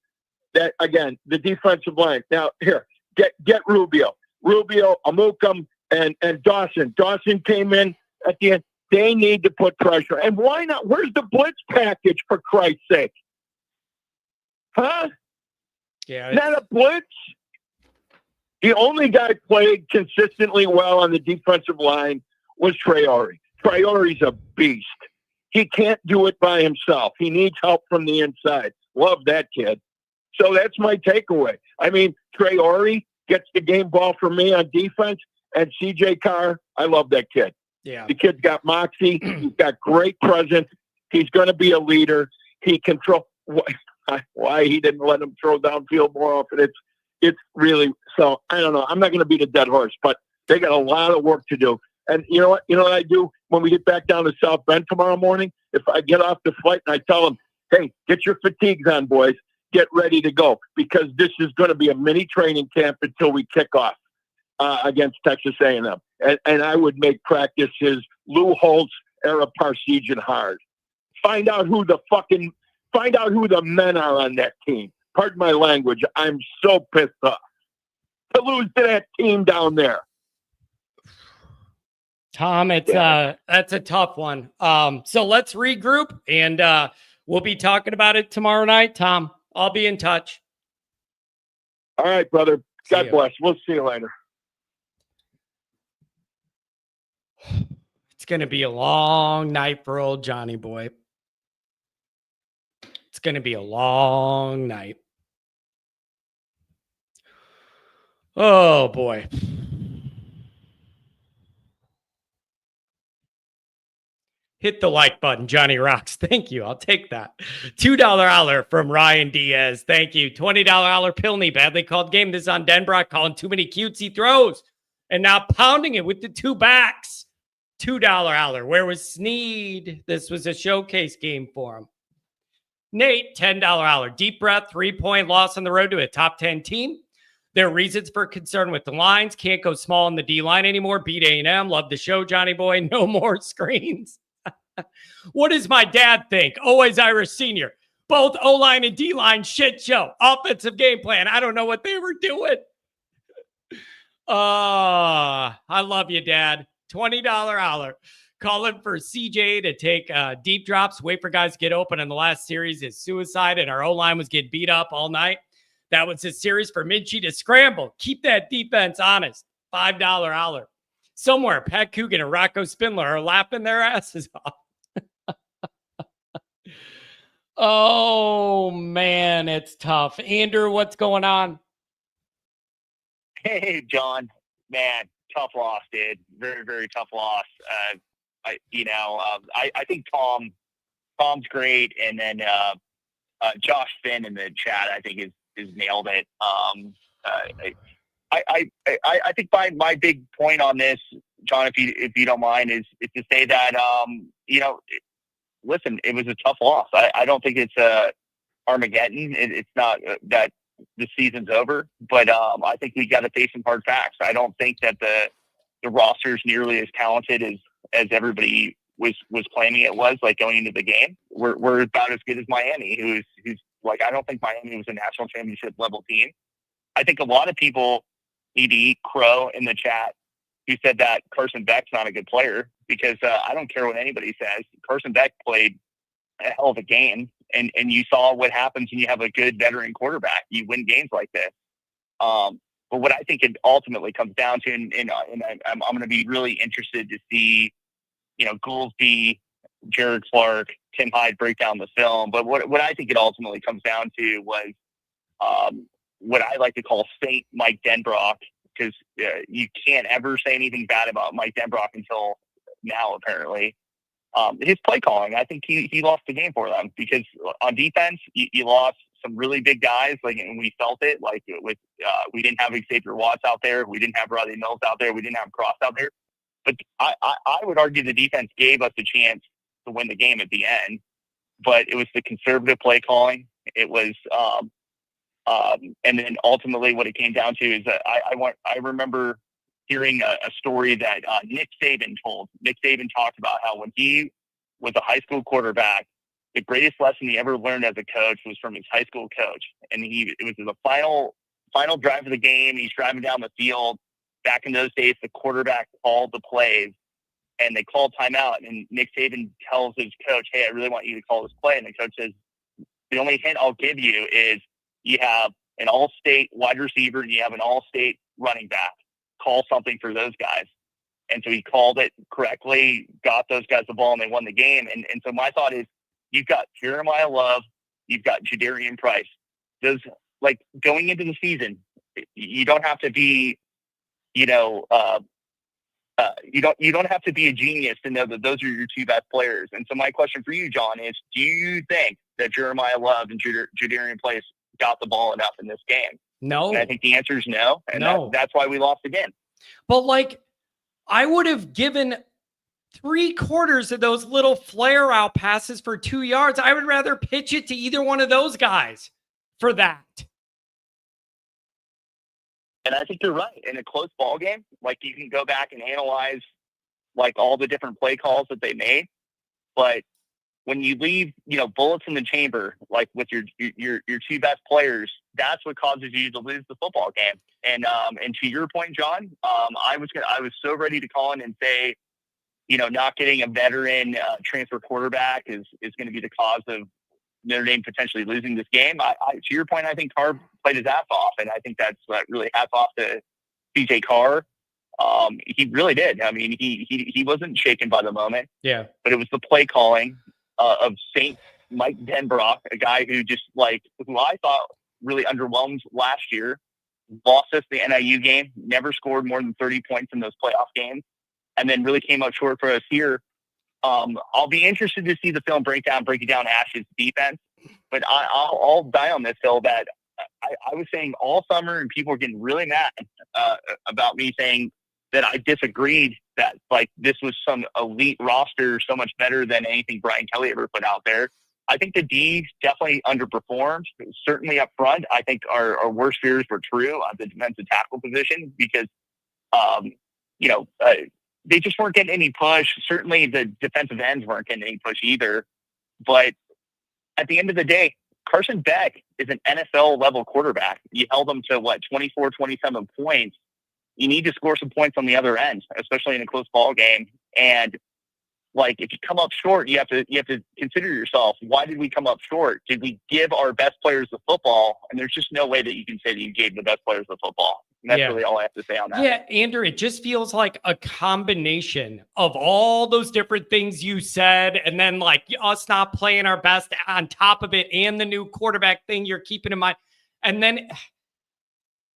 that again, the defensive line. Now, here, get Rubio, Amukum, and Dawson. Dawson came in at the end. They need to put pressure. And why not? Where's the blitz package, for Christ's sake? Huh? Yeah. Not a blitz? The only guy played consistently well on the defensive line was Traore. Traore's a beast. He can't do it by himself. He needs help from the inside. Love that kid. So that's my takeaway. I mean, Traore gets the game ball for me on defense, and CJ Carr, I love that kid. Yeah. The kid's got moxie. He's got great presence. He's going to be a leader. He can throw. Why he didn't let him throw downfield more often? It's really, so I don't know. I'm not going to beat a dead horse, but they got a lot of work to do. And you know what? You know what I do when we get back down to South Bend tomorrow morning? If I get off the flight and I tell them, hey, get your fatigues on, boys. Get ready to go, because this is going to be a mini training camp until we kick off against Texas A&M. And I would make practices Lou Holtz era Parsegian hard. Find out who the men are on that team. Pardon my language. I'm so pissed off to lose to that team down there. Tom, that's a tough one. So let's regroup, and we'll be talking about it tomorrow night. Tom, I'll be in touch. All right, brother. God bless. We'll see you later. It's going to be a long night for old Johnny boy. It's going to be a long night. Oh, boy. Hit the like button, Johnny Rocks. Thank you. I'll take that. $2 holler from Ryan Diaz. Thank you. $20 holler Pilney. Badly called game. This is on Denbrock calling too many cutesy throws and now pounding it with the two backs. $2 holler. Where was Sneed? This was a showcase game for him. Nate, $10 holler. Deep breath, 3-point loss on the road to a top 10 team. There are reasons for concern with the lines. Can't go small in the D line anymore. Beat A&M. Love the show, Johnny boy. No more screens. What does my dad think? Always Irish Senior. Both O-line and D-line shit show. Offensive game plan. I don't know what they were doing. I love you, Dad. $20 holler. Calling for CJ to take deep drops. Wait for guys to get open in the last series is suicide, and our O-line was getting beat up all night. That was a series for Minchie to scramble. Keep that defense honest. $5 holler. Somewhere, Pat Coogan and Rocco Spindler are laughing their asses off. Oh, man, it's tough. Andrew, what's going on? Hey, John, man, tough loss, dude. Very, very tough loss. I think Tom's great, and then Josh Finn in the chat, I think is nailed it. I think my big point on this, John, if you don't mind, is to say that listen, it was a tough loss. I don't think it's Armageddon. It's not that the season's over, but I think we got to face some hard facts. I don't think that the roster is nearly as talented as everybody was claiming it was, like, going into the game. We're about as good as Miami, who's like, I don't think Miami was a national championship level team. I think a lot of people need to eat crow in the chat who said that Carson Beck's not a good player, because I don't care what anybody says. Carson Beck played a hell of a game, and you saw what happens when you have a good veteran quarterback. You win games like this. But what I think it ultimately comes down to, and I'm going to be really interested to see, Goolsby, Jared Clark, Tim Hyde break down the film. But what I think it ultimately comes down to was what I like to call Saint Mike Denbrock, because you can't ever say anything bad about Mike Denbrock until now, apparently. His play calling, I think he lost the game for them, because on defense, you lost some really big guys, and we felt it. We didn't have Xavier Watts out there, we didn't have Rodney Mills out there, we didn't have Cross out there. But I would argue the defense gave us a chance to win the game at the end. But it was the conservative play calling. It was, and then ultimately what it came down to is that I remember hearing a story that Nick Saban told. Nick Saban talked about how when he was a high school quarterback, the greatest lesson he ever learned as a coach was from his high school coach. And it was the final drive of the game. He's driving down the field. Back in those days, the quarterback called the plays, and they called timeout. And Nick Saban tells his coach, "Hey, I really want you to call this play." And the coach says, "The only hint I'll give you is you have an all-state wide receiver and you have an all-state running back. Call something for those guys." And so he called it correctly, got those guys the ball, and they won the game. And so my thought is, you've got Jeremiah Love, you've got Jadarian Price. Those, going into the season, you don't have to be, you don't have to be a genius to know that those are your two best players. And so my question for you, John, is, do you think that Jeremiah Love and Jadarian Price got the ball enough in this game? No. And I think the answer is no. And no. That's why we lost again. But I would have given 3/4 of those little flare out passes for 2 yards. I would rather pitch it to either one of those guys for that. And I think you're right. In a close ball game, you can go back and analyze all the different play calls that they made. But when you leave, bullets in the chamber, with your two best players, that's what causes you to lose the football game. And to your point, John, I was so ready to call in and say, not getting a veteran transfer quarterback is going to be the cause of Notre Dame potentially losing this game. To your point, I think Carr played his ass off, and I think that's really hats off to CJ Carr. He really did. I mean, he wasn't shaken by the moment. Yeah. But it was the play calling of Saint Mike Denbrock, a guy who just who I thought really underwhelmed last year, lost us the NIU game, never scored more than 30 points in those playoff games, and then really came up short for us here. I'll be interested to see the film breaking down Ash's defense, but I'll die on this hill that I was saying all summer, and people were getting really mad about me saying that I disagreed that like this was some elite roster, so much better than anything Brian Kelly ever put out there. I think the D definitely underperformed. Certainly up front, I think our worst fears were true on the defensive tackle position because, they just weren't getting any push. Certainly the defensive ends weren't getting any push either. But at the end of the day, Carson Beck is an NFL level quarterback. You held him to 24, 27 points. You need to score some points on the other end, especially in a close ball game. And like, if you come up short, you have to consider yourself. Why did we come up short? Did we give our best players the football? And there's just no way that you can say that you gave the best players the football. And that's really all I have to say on that. Yeah, Andrew, it just feels like a combination of all those different things you said, and then like us not playing our best on top of it, and the new quarterback thing you're keeping in mind. And then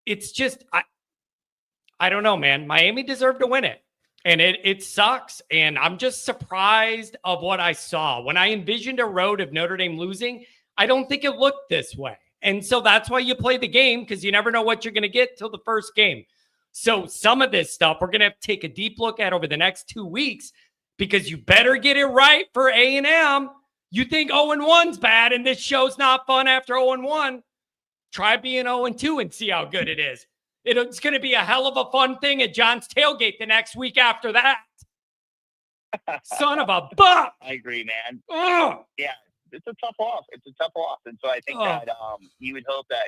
it's just, I don't know, man. Miami deserved to win it. And it sucks. And I'm just surprised of what I saw. When I envisioned a road of Notre Dame losing, I don't think it looked this way. And so that's why you play the game, because you never know what you're going to get till the first game. So some of this stuff we're going to have to take a deep look at over the next 2 weeks, because you better get it right for A&M. You think 0-1's bad and this show's not fun after 0-1. Try being 0-2 and see how good it is. It's going to be a hell of a fun thing at John's Tailgate the next week after that. Son of a buck. I agree, man. Ugh. Yeah, it's a tough loss. And so I think that you would hope that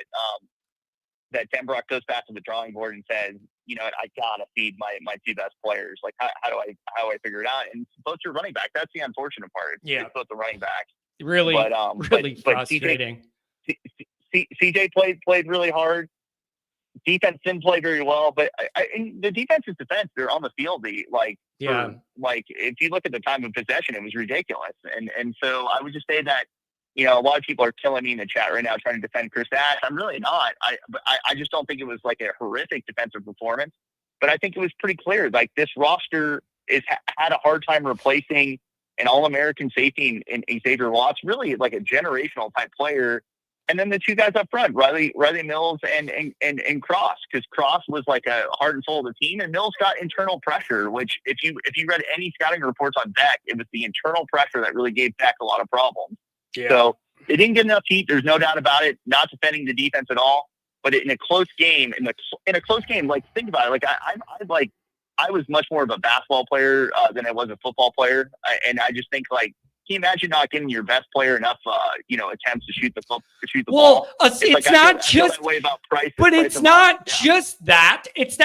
that Tim Brock goes back to the drawing board and says, you know what, I gotta feed my two best players. Like, how do I figure it out? And both your running back, that's the unfortunate part. Yeah, it's both the running back. Really, really frustrating. CJ played really hard. Defense didn't play very well, but the defense's defense, they're on the field. Like if you look at the time of possession, it was ridiculous. And so I would just say that, you know, a lot of people are killing me in the chat right now trying to defend Chris Ash. I'm really not. I just don't think it was like a horrific defensive performance, but I think it was pretty clear. Like, this roster had a hard time replacing an All-American safety in Xavier Watts, really like a generational type player. And then the two guys up front, Riley Mills and Cross, because Cross was like a heart and soul of the team, and Mills got internal pressure, which if you read any scouting reports on Beck, it was the internal pressure that really gave Beck a lot of problems. Yeah. So they didn't get enough heat. There's no doubt about it. Not defending the defense at all, but in a close game, like, think about it. Like, I was much more of a basketball player than I was a football player, and I just think, like, can you imagine not giving your best player enough, attempts to shoot the ball? Well, it's not just that. It's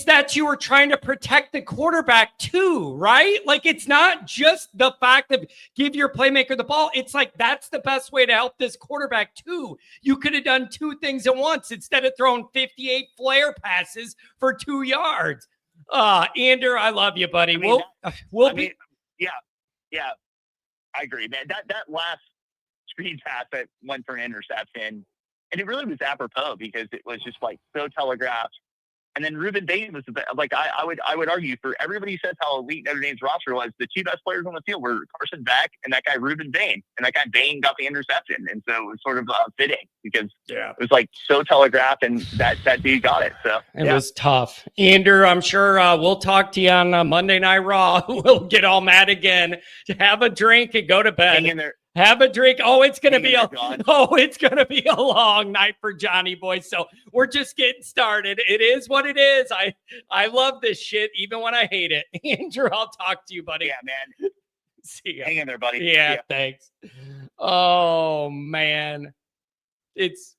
that you were trying to protect the quarterback too, right? Like, it's not just the fact of give your playmaker the ball. It's like, that's the best way to help this quarterback too. You could have done two things at once instead of throwing 58 flare passes for 2 yards. Andrew, I love you, buddy. Yeah, I agree, man. That last screen pass that went for an interception, and it really was apropos because it was just like so telegraphed. And then Ruben Bain was like, I would argue, for everybody who says how elite Notre Dame's roster was, the two best players on the field were Carson Beck and that guy Ruben Bain, and that guy Bain got the interception, and so it was sort of fitting because it was like so telegraphed, and that dude got it. So it was tough. Andrew, I'm sure we'll talk to you on Monday Night Raw. We'll get all mad again. Have a drink and go to bed. Hang in there. Have a drink. It's gonna be a long night for Johnny boy. So we're just getting started. It is what it is. I love this shit, even when I hate it. Andrew, I'll talk to you, buddy. Yeah, man. See ya. Hang in there, buddy. Yeah, thanks. Oh man, these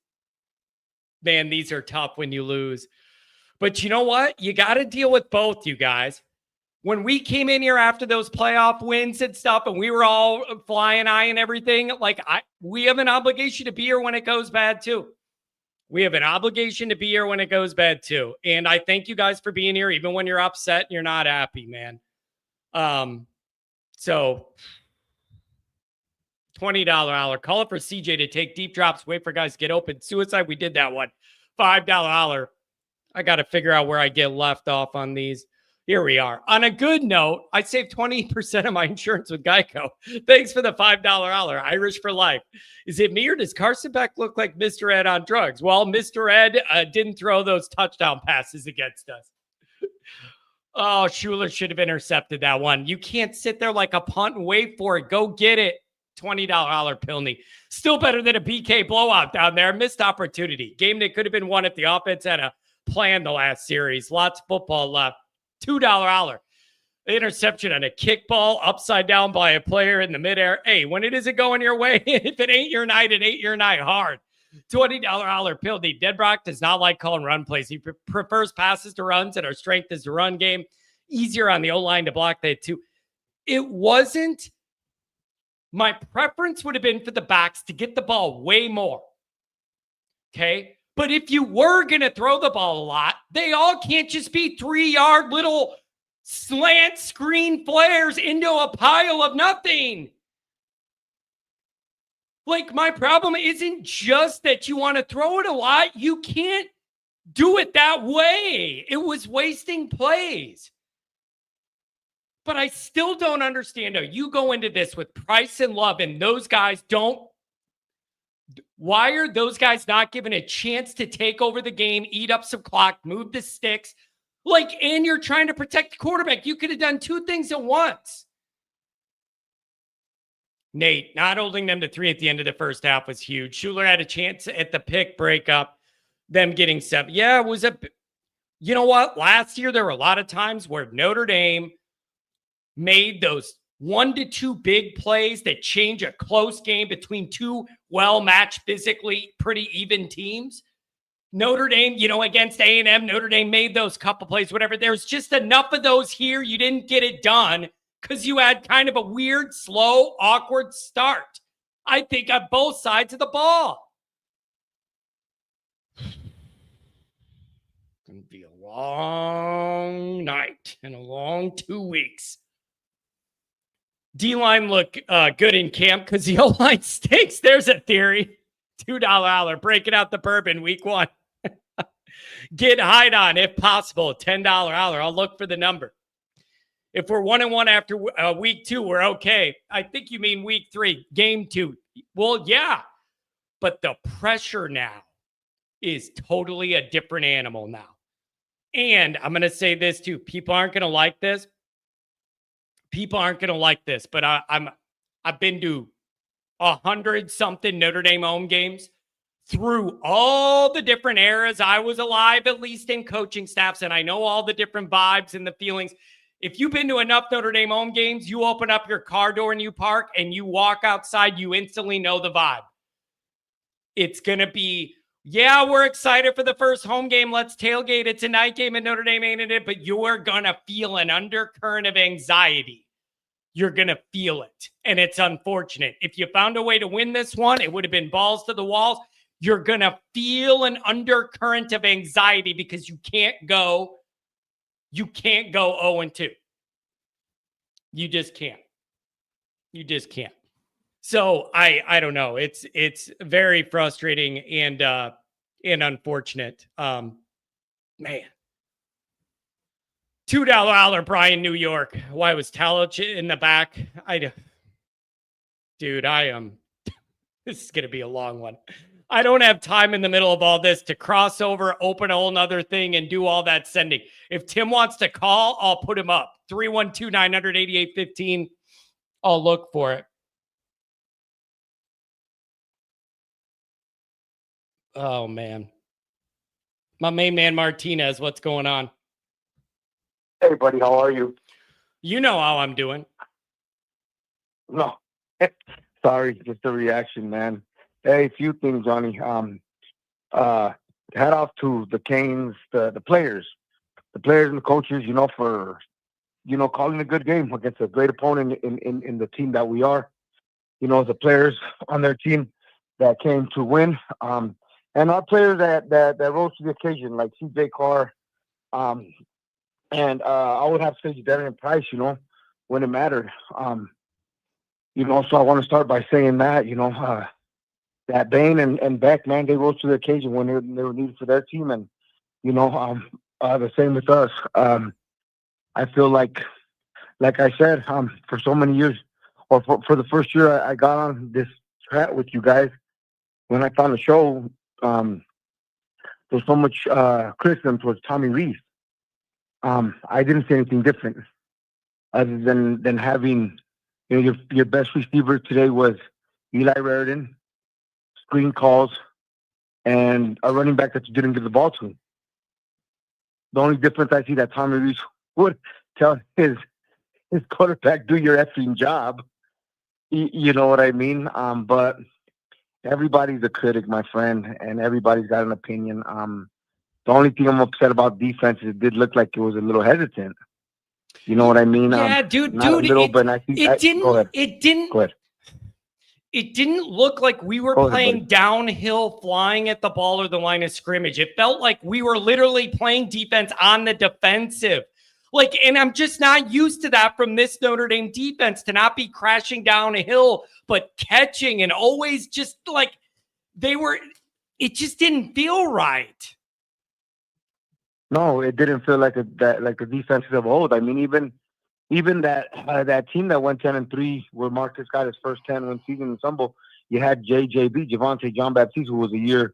are tough when you lose. But you know what? You got to deal with both, you guys. When we came in here after those playoff wins and stuff, and we were all flying high and everything, we have an obligation to be here when it goes bad too. We have an obligation to be here when it goes bad too. And I thank you guys for being here, even when you're upset and you're not happy, man. So $20 hour. Call it for CJ to take deep drops. Wait for guys to get open. Suicide, we did that one. $5 holler. I got to figure out where I get left off on these. Here we are. On a good note, I saved 20% of my insurance with Geico. Thanks for the $5 holler. Irish for life. Is it me or does Carson Beck look like Mr. Ed on drugs? Well, Mr. Ed didn't throw those touchdown passes against us. Oh, Schuler should have intercepted that one. You can't sit there like a punt and wait for it. Go get it. $20 holler Pilney. Still better than a BK blowout down there. Missed opportunity. Game that could have been won if the offense had a plan the last series. Lots of football left. $2 holler. Interception on a kickball upside down by a player in the midair. Hey, when it isn't going your way, if it ain't your night, it ain't your night hard. $20 holler Pilney. Denbrock does not like calling run plays. He prefers passes to runs, and our strength is the run game. Easier on the O-line to block that too. It wasn't. My preference would have been for the backs to get the ball way more. Okay? But if you were going to throw the ball a lot, they all can't just be 3-yard little slant screen flares into a pile of nothing. Like, my problem isn't just that you want to throw it a lot. You can't do it that way. It was wasting plays. But I still don't understand how you go into this with Price and Love and those guys don't. Why are those guys not given a chance to take over the game, eat up some clock, move the sticks? Like, and you're trying to protect the quarterback. You could have done two things at once. Nate, not holding them to 3 at the end of the first half was huge. Schuler had a chance at the pick breakup, them getting 7. Yeah, it was you know what? Last year, there were a lot of times where Notre Dame made those 1 to 2 big plays that change a close game between two well-matched, physically pretty even teams. Notre Dame, against A&M, Notre Dame made those couple plays, whatever. There's just enough of those here. You didn't get it done because you had kind of a weird, slow, awkward start. I think on both sides of the ball. It's going to be a long night and a long 2 weeks. D-line look good in camp because the O-line stinks. There's a theory. $2 holler. Breaking out the bourbon week 1. Get Hyde on if possible. $10 holler. I'll look for the number. If we're 1-1 after week 2, we're okay. I think you mean week 3, game 2. Well, yeah. But the pressure now is totally a different animal now. And I'm going to say this too. People aren't going to like this. But I've been to 100-something Notre Dame home games through all the different eras. I was alive, at least in coaching staffs, and I know all the different vibes and the feelings. If you've been to enough Notre Dame home games, you open up your car door and you park and you walk outside, you instantly know the vibe. It's going to be, yeah, we're excited for the first home game. Let's tailgate. It's a night game and Notre Dame ain't in it, but you're going to feel an undercurrent of anxiety. You're going to feel it. And it's unfortunate. If you found a way to win this one, it would have been balls to the walls. You're going to feel an undercurrent of anxiety because you can't go 0-2. You just can't. So I don't know. It's very frustrating and unfortunate. Man. $2 holler, Brian, New York. Why was Talich in the back? This is going to be a long one. I don't have time in the middle of all this to cross over, open a whole nother thing, and do all that sending. If Tim wants to call, I'll put him up. 312-900-8815. I'll look for it. Oh, man. My main man, Martinez, what's going on? Hey, buddy, how are you? You know how I'm doing. No, sorry, just a reaction, man. Hey, a few things, Johnny. Hat off to the Canes, the players and the coaches, for, calling a good game against a great opponent in the team that we are. The players on their team that came to win, and our players that rose to the occasion, like CJ Carr, and I would have to say Darren Price, when it mattered. So I want to start by saying that, that Bain and Beck, man, they rose to the occasion when they were needed for their team. And, the same with us. I feel like I said, for so many years, or for the first year I got on this chat with you guys, when I found the show, there's so much criticism towards Tommy Reese. I didn't say anything different, other than having, your best receiver today was Eli Raridan, screen calls, and a running back that you didn't give the ball to. The only difference I see that Tommy Reese would tell his quarterback, do your effing job. You know what I mean? But everybody's a critic, my friend, and everybody's got an opinion. The only thing I'm upset about defense is it did look like it was a little hesitant. You know what I mean? Yeah, dude, not a little, but I think go ahead. Go ahead. It didn't look like we were playing downhill, flying at the ball or the line of scrimmage. It felt like we were literally playing defense on the defensive. And I'm just not used to that from this Notre Dame defense, to not be crashing down a hill, but catching, and always just it just didn't feel right. No, it didn't feel like the defenses of old. I mean, even that team that went 10-3, where Marcus got his first 10-win season in Stumble, you had JJB, Javante John Baptiste, who was a year,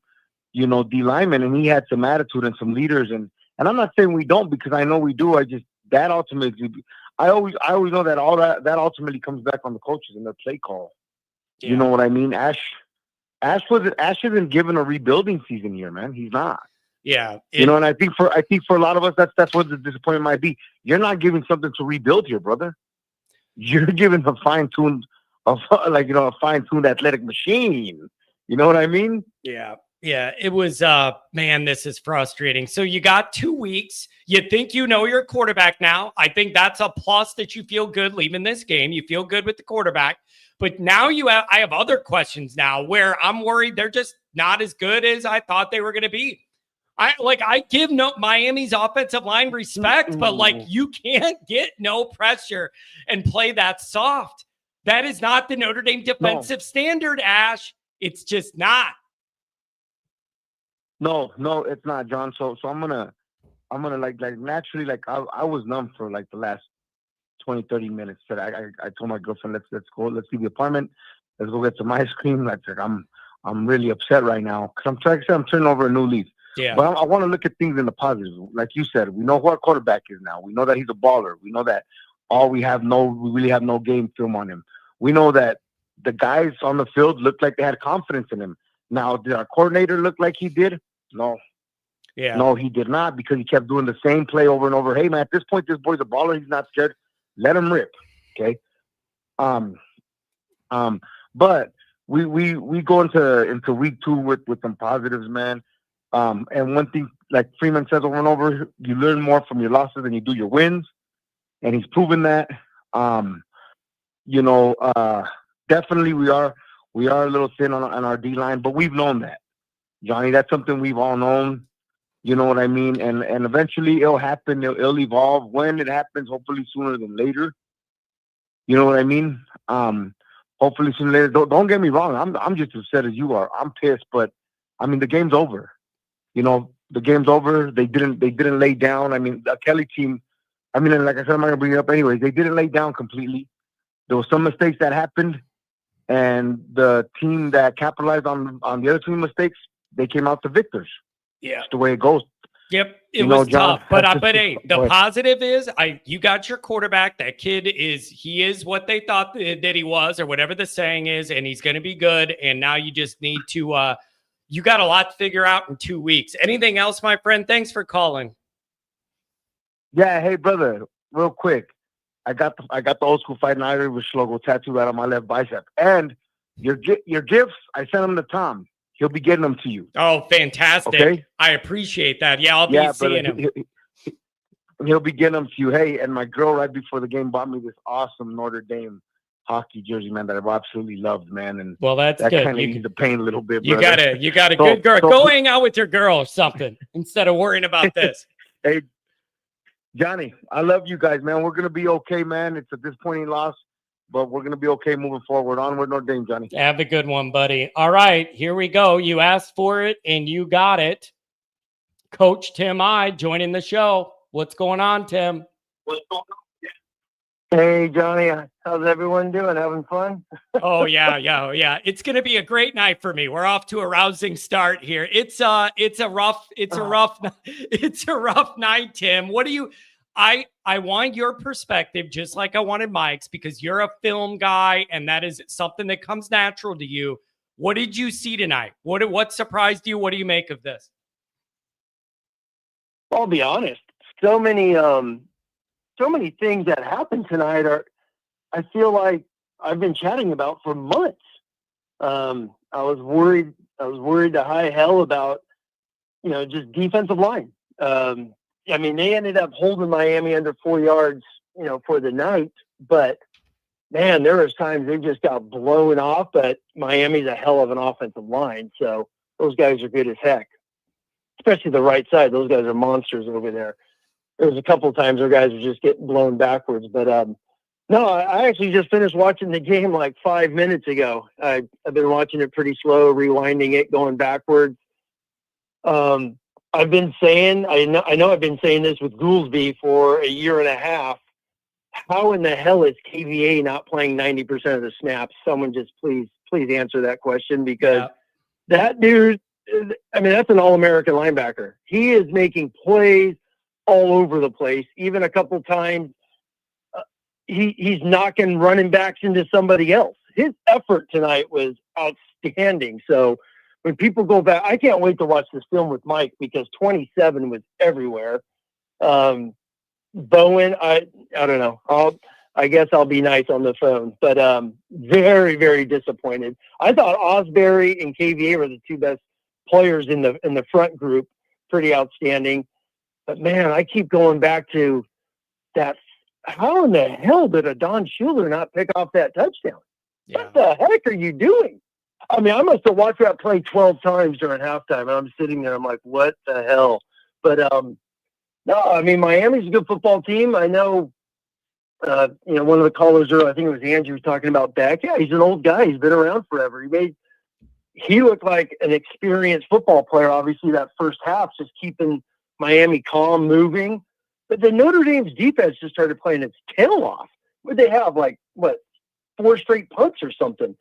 D lineman, and he had some attitude and some leaders. And I'm not saying we don't, because I know we do. That ultimately, I always know that that ultimately comes back on the coaches and their play call. Yeah. You know what I mean? Ash isn't given a rebuilding season here, man. He's not. Yeah. And I think for a lot of us, that's what the disappointment might be. You're not giving something to rebuild here, brother. You're giving a fine-tuned athletic machine. You know what I mean? Yeah. Yeah, it was, man, this is frustrating. So you got 2 weeks. You think your quarterback now. I think that's a plus, that you feel good leaving this game. You feel good with the quarterback. But now I have other questions now where I'm worried they're just not as good as I thought they were going to be. I give Miami's offensive line respect, but you can't get no pressure and play that soft. That is not the Notre Dame defensive standard, Ash. It's just not. No, it's not, John. So I'm gonna naturally, I was numb for the last 20, 30 minutes. That I told my girlfriend, let's go, let's leave the apartment, let's go get some ice cream. I'm really upset right now, because I'm turning over a new leaf. Yeah. But I want to look at things in the positive. Like you said, we know who our quarterback is now. We know that he's a baller. We know that we really have no game film on him. We know that the guys on the field looked like they had confidence in him. Now, did our coordinator look like he did? No. Yeah. No, he did not, because he kept doing the same play over and over. Hey, man, at this point, this boy's a baller. He's not scared. Let him rip. Okay. But we go into week 2 with some positives, man. And one thing, like Freeman says over and over, you learn more from your losses than you do your wins. And he's proven that. Definitely we are a little thin on our D-line, but we've known that, Johnny. That's something we've all known. You know what I mean? And eventually it'll happen. It'll evolve. When it happens, hopefully sooner than later. You know what I mean? Hopefully sooner than later. Don't get me wrong. I'm just as upset as you are. I'm pissed, but I mean, the game's over. The game's over. They didn't lay down. I mean, the Kelly team, and like I said, I'm not going to bring it up anyways. They didn't lay down completely. There were some mistakes that happened, and the team that capitalized on the other team mistakes, they came out the victors. Yeah. That's the way it goes. Yep. It was tough. But hey, the positive is you got your quarterback. That kid is what they thought that he was, or whatever the saying is, and he's going to be good. And now you just need to you got a lot to figure out in 2 weeks. Anything else, my friend? Thanks for calling. Yeah. Hey, brother, real quick. I got the old school Fighting Irish logo tattooed right on my left bicep. And your gifts, I sent them to Tom. He'll be getting them to you. Oh, fantastic. Okay? I appreciate that. Yeah, I'll be seeing him. He'll be getting them to you. Hey, and my girl right before the game bought me this awesome Notre Dame hockey jersey, man, that I've absolutely loved, man. And well, that's that good. Kind of eased the pain a little bit. You got a good girl. Go hang out with your girl or something instead of worrying about this. Hey, Johnny, I love you guys, man. We're gonna be okay, man. It's a disappointing loss. but we're going to be okay moving forward. Onward, Notre Dame, Johnny. Have a good one, buddy. All right, here we go. You asked for it, and you got it. Coach Tim Hyde joining the show. What's going on, Tim? Hey, Johnny. How's everyone doing? Having fun? Oh yeah. It's gonna be a great night for me. We're off to a rousing start here. It's a rough night, Tim. What do you? I want your perspective, just like I wanted Mike's, because you're a film guy, and that is something that comes natural to you. What did you see tonight? What surprised you? What do you make of this? I'll be honest. So many things that happened tonight I feel like I've been chatting about for months. I was worried to high hell about, just defensive line. They ended up holding Miami under 4 yards, for the night, but man, there was times they just got blown off, but Miami's a hell of an offensive line. So those guys are good as heck, especially the right side. Those guys are monsters over there. There was a couple of times where guys were just getting blown backwards, but no, I actually just finished watching the game like 5 minutes ago. I've been watching it pretty slow, rewinding it, going backwards. I've been saying, I know I've been saying this with Goolsby for a year and a half. How in the hell is KVA not playing 90% of the snaps? Someone just please answer that question, because that dude, that's an All-American linebacker. He is making plays all over the place. Even a couple times, he's knocking running backs into somebody else. His effort tonight was outstanding. So when people go back, I can't wait to watch this film with Mike, because 27 was everywhere. Bowen, I don't know. I guess I'll be nice on the phone, but very, very disappointed. I thought Osbury and KVA were the two best players in the front group. Pretty outstanding. But man, I keep going back to that. How in the hell did a Don Schuler not pick off that touchdown? Yeah. What the heck are you doing? I must have watched that play 12 times during halftime, and I'm sitting there, I'm like, what the hell? But no, Miami's a good football team. I know, one of the callers earlier, I think it was Andrew, was talking about Beck. Yeah, he's an old guy. He's been around forever. He looked like an experienced football player. Obviously, that first half, just keeping Miami calm, moving. But then Notre Dame's defense just started playing its tail off. Would they have 4 straight punts or something?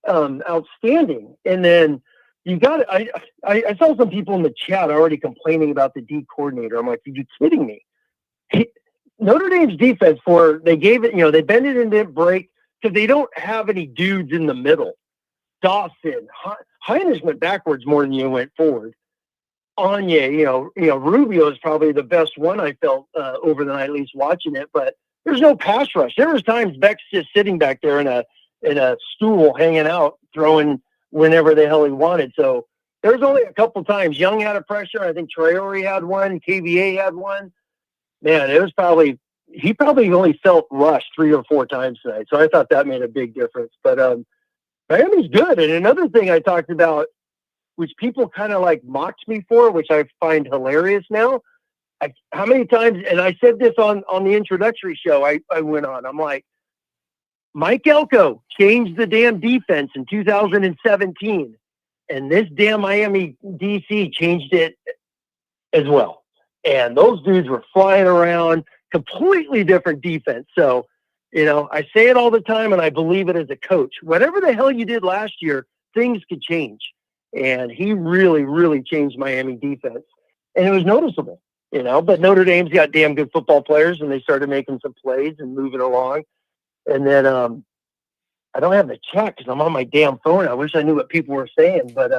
Outstanding. And then you got it. I saw some people in the chat already complaining about the D coordinator. I'm like, are you kidding me? Notre Dame's defense, they gave it, they bend it and didn't break, because they don't have any dudes in the middle. Dawson, Heinrich went backwards more than you went forward. Anya, Rubio is probably the best one I felt over the night, at least watching it. But there's no pass rush. There was times Beck's just sitting back there in a stool, hanging out, throwing whenever the hell he wanted. So there's only a couple times Young had a pressure. I think Traore had one. KVA had one. Man, he probably only felt rushed 3 or 4 times tonight. So I thought that made a big difference. But Miami's good. And another thing I talked about, which people kind of mocked me for, which I find hilarious now. How many times, and I said this on the introductory show I went on, I'm like, Mike Elko changed the damn defense in 2017, and this damn Miami DC changed it as well. And those dudes were flying around, completely different defense. So, I say it all the time, and I believe it as a coach. Whatever the hell you did last year, things could change. And he really, really changed Miami defense. And it was noticeable, but Notre Dame's got damn good football players, and they started making some plays and moving along. And then I don't have the chat because I'm on my damn phone. I wish I knew what people were saying, but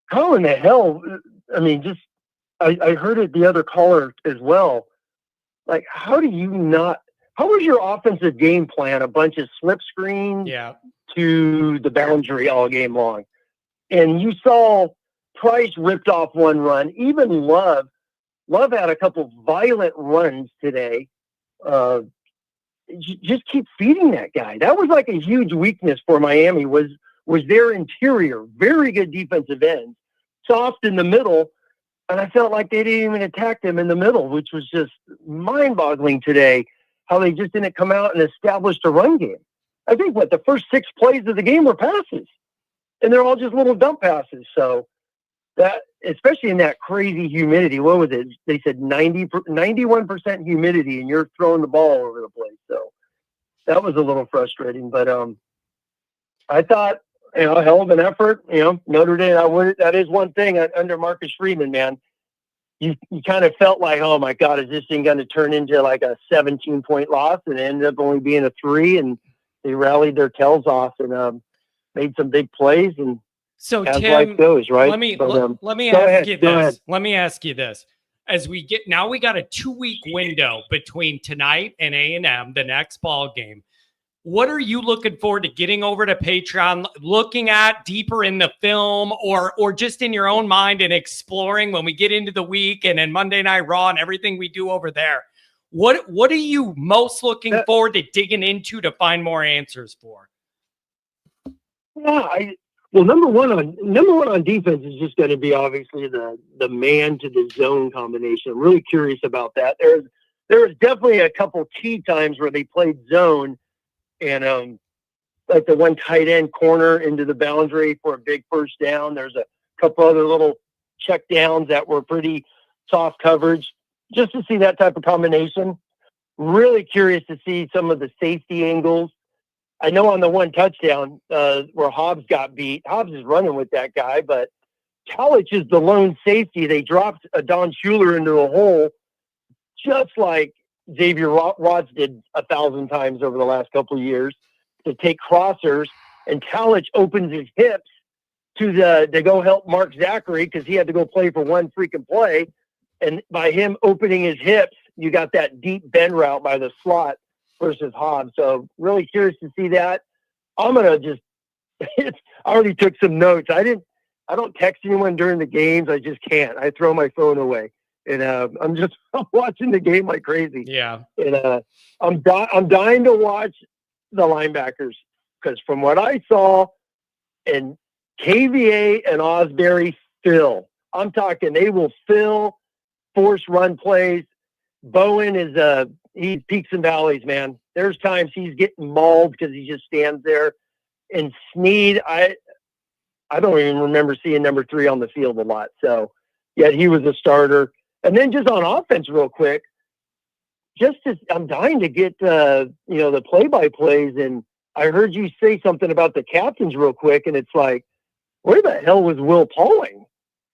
how in the hell, I heard it the other caller as well. How was your offensive game plan? A bunch of slip screens to the boundary all game long. And you saw Price ripped off one run. Even Love had a couple violent runs today. Just keep feeding that guy. That was a huge weakness for Miami was their interior. Very good defensive ends. Soft in the middle. And I felt like they didn't even attack them in the middle, which was just mind-boggling today. how they just didn't come out and establish a run game. I think the first 6 plays of the game were passes, and they're all just little dump passes. So that, especially in that crazy humidity, what was it? They said 91% humidity, and you're throwing the ball over the place. So that was a little frustrating, but I thought, hell of an effort. Notre Dame. That is one thing under Marcus Freeman, man. You kind of felt like, oh my God, is this thing going to turn into like a 17-point loss? And it ended up only being a 3, and they rallied their tails off and made some big plays. And so as Tim, life goes, right? Let me ask you this. Let me ask you this. As we get now, we got a 2-week window between tonight and A&M, the next ball game. What are you looking forward to getting over to Patreon, looking at deeper in the film, or just in your own mind and exploring when we get into the week and then Monday Night Raw and everything we do over there? What are you most looking forward to digging into to find more answers for? Yeah, number one on defense is just going to be obviously the man to the zone combination. I'm really curious about that. There was definitely a couple key times where they played zone. And like the one tight end corner into the boundary for a big first down. There's a couple other little check downs that were pretty soft coverage. Just to see that type of combination. Really curious to see some of the safety angles. I know on the one touchdown where Hobbs got beat, Hobbs is running with that guy, but Kalich is the lone safety. They dropped a Don Schuler into a hole just like Xavier Watts did 1,000 times over the last couple of years to take crossers, and Kalich opens his hips to go help Mark Zachary because he had to go play for one freaking play. And by him opening his hips, you got that deep bend route by the slot versus Hobbs. So really curious to see that. I'm going to I already took some notes. I don't text anyone during the games. I just can't. I throw my phone away. And I'm watching the game like crazy. Yeah. And I'm dying to watch the linebackers because from what I saw, and KVA and Osbury fill. I'm talking they will fill, force run plays. Bowen is he peaks and valleys, man. There's times he's getting mauled because he just stands there. And Snead, I don't even remember seeing number 3 on the field a lot. So yet he was a starter. And then just on offense real quick, I'm dying to get, the play-by-plays. And I heard you say something about the captains real quick. And it's like, where the hell was Will Pauling?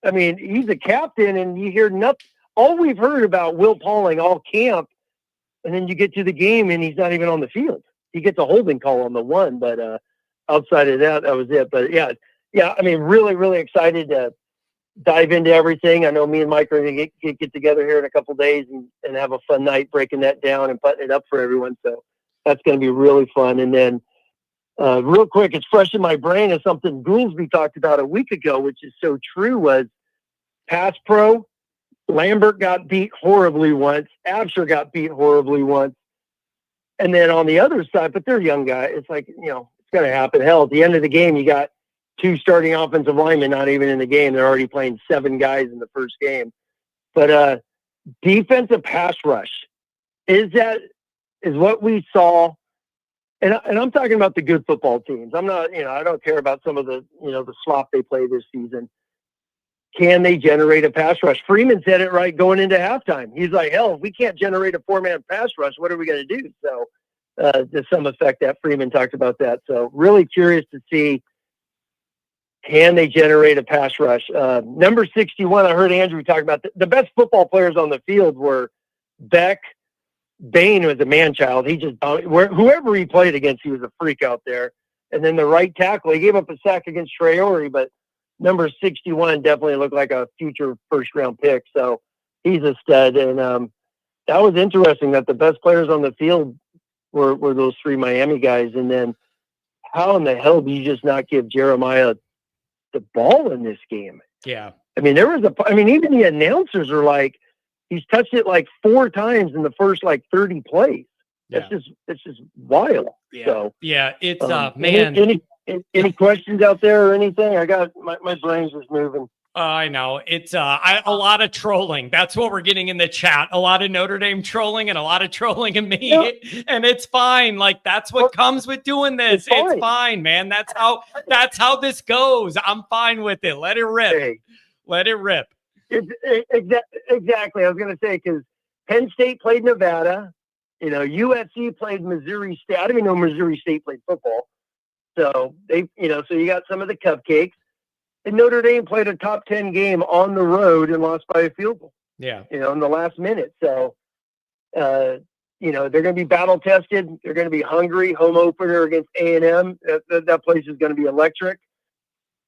I mean, he's a captain and you hear nothing. All we've heard about Will Pauling all camp. And then you get to the game and he's not even on the field. He gets a holding call on the one, but outside of that, that was it. But yeah. I mean, really, really excited to dive into everything. I know me and Mike are going to get together here in a couple of days and have a fun night breaking that down and putting it up for everyone. So that's going to be really fun. And then real quick, it's fresh in my brain is something Goolsby talked about a week ago, which is so true, was pass pro. Lambert got beat horribly once. Absher got beat horribly once. And then on the other side, but they're young guys. It's like, it's going to happen. Hell, at the end of the game, you got 2 starting offensive linemen not even in the game. They're already playing 7 guys in the first game. But defensive pass rush is what we saw. And I'm talking about the good football teams. I'm not, I don't care about some of the, the slop they play this season. Can they generate a pass rush? Freeman said it right going into halftime. He's like, hell, if we can't generate a 4-man pass rush, what are we going to do? So to some effect that Freeman talked about that. So really curious to see, can they generate a pass rush? Number 61, I heard Andrew talk about the best football players on the field were Beck. Bain was a man-child. He just, whoever he played against, he was a freak out there. And then the right tackle, he gave up a sack against Traore, but number 61 definitely looked like a future first-round pick. So he's a stud. And that was interesting that the best players on the field were those 3 Miami guys. And then how in the hell do you just not give Jeremiah the ball in this game? Yeah. I mean, even the announcers are like, he's touched it like 4 times in the first 30 plays. That's just wild. Yeah. So yeah, it's man. Any questions out there or anything? I got my brain's just moving. I know it's a lot of trolling. That's what we're getting in the chat. A lot of Notre Dame trolling and a lot of trolling in me, Yeah. and it's fine. Like that's what comes with doing this. It's fine, man. That's how this goes. I'm fine with it. Let it rip. Hey, Let it rip. Exactly. I was going to say, because Penn State played Nevada, USC played Missouri State. I don't even know Missouri State played football. So so you got some of the cupcakes. And Notre Dame played a top 10 game on the road and lost by a field goal. Yeah. In the last minute. So, they're going to be battle tested. They're going to be hungry. Home opener against A&M. That place is going to be electric.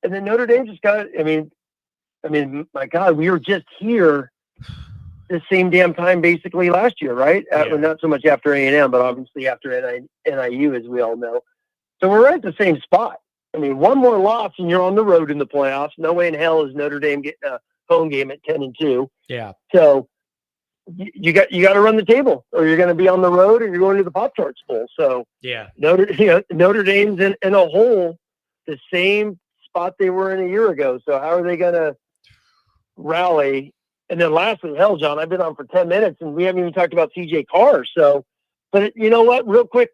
And then Notre Dame just got, I mean, my God, we were just here the same damn time basically last year, right? Yeah. Not so much after A&M, but obviously after NIU, as we all know. So we're right at the same spot. I mean, one more loss and you're on the road in the playoffs. No way in hell is Notre Dame getting a home game at 10-2. Yeah. So you got to run the table, or you're going to be on the road, or you're going to the Pop-Tarts Bowl. So yeah, Notre Dame's in a hole, the same spot they were in a year ago. So how are they going to rally? And then lastly, hell, John, I've been on for 10 minutes and we haven't even talked about CJ Carr. So, but you know what? Real quick,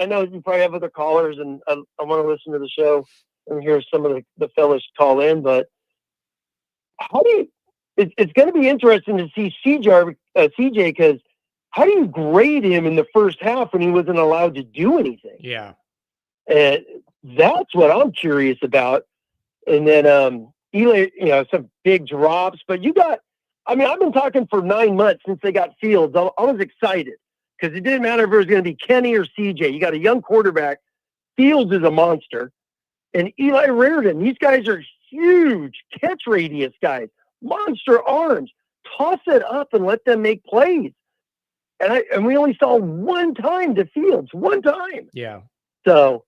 I know you probably have other callers, and I want to listen to the show and hear some of the fellas call in. But it's going to be interesting to see CJ, because how do you grade him in the first half when he wasn't allowed to do anything? Yeah. And that's what I'm curious about. And then Eli, some big drops. But I've been talking for 9 months since they got Fields. I was excited, because it didn't matter if it was going to be Kenny or CJ. You got a young quarterback. Fields is a monster. And Eli Reardon, these guys are huge catch radius guys, monster arms. Toss it up and let them make plays. And we only saw one time to Fields, one time. Yeah. So,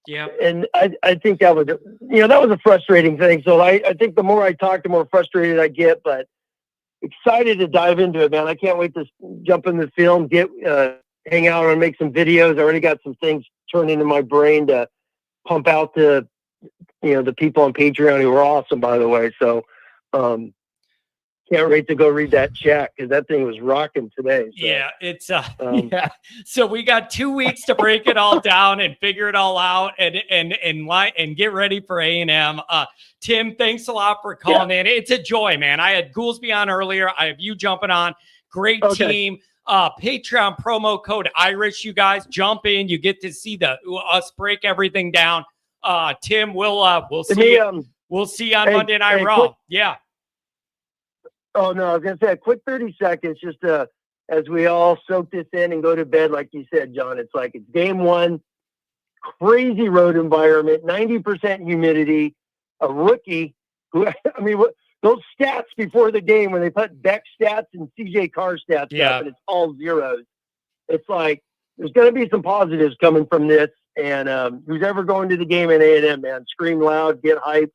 yeah. And I think that was a frustrating thing. So I think the more I talk, the more frustrated I get, but excited to dive into it, man. I can't wait to jump in the film, hang out and make some videos. I already got some things turned into my brain to pump out to, the people on Patreon who are awesome, by the way. So, can't wait to go read that chat, because that thing was rocking today. So, yeah, it's yeah. So we got 2 weeks to break it all down and figure it all out, and get ready for A&M. Tim, thanks a lot for calling in. It's a joy, man. I had Goolsby on earlier. I have you jumping on. Great team. Patreon promo code Irish. You guys jump in. You get to see us break everything down. Tim, we'll see. We'll see you on Monday Night Raw. Yeah. Oh, no, I was going to say a quick 30 seconds just as we all soak this in and go to bed, like you said, John. It's like it's game one, crazy road environment, 90% humidity, a rookie who, those stats before the game when they put Beck stats and CJ Carr stats up, and it's all zeros. It's like there's going to be some positives coming from this. And who's ever going to the game at A&M, man, scream loud, get hyped.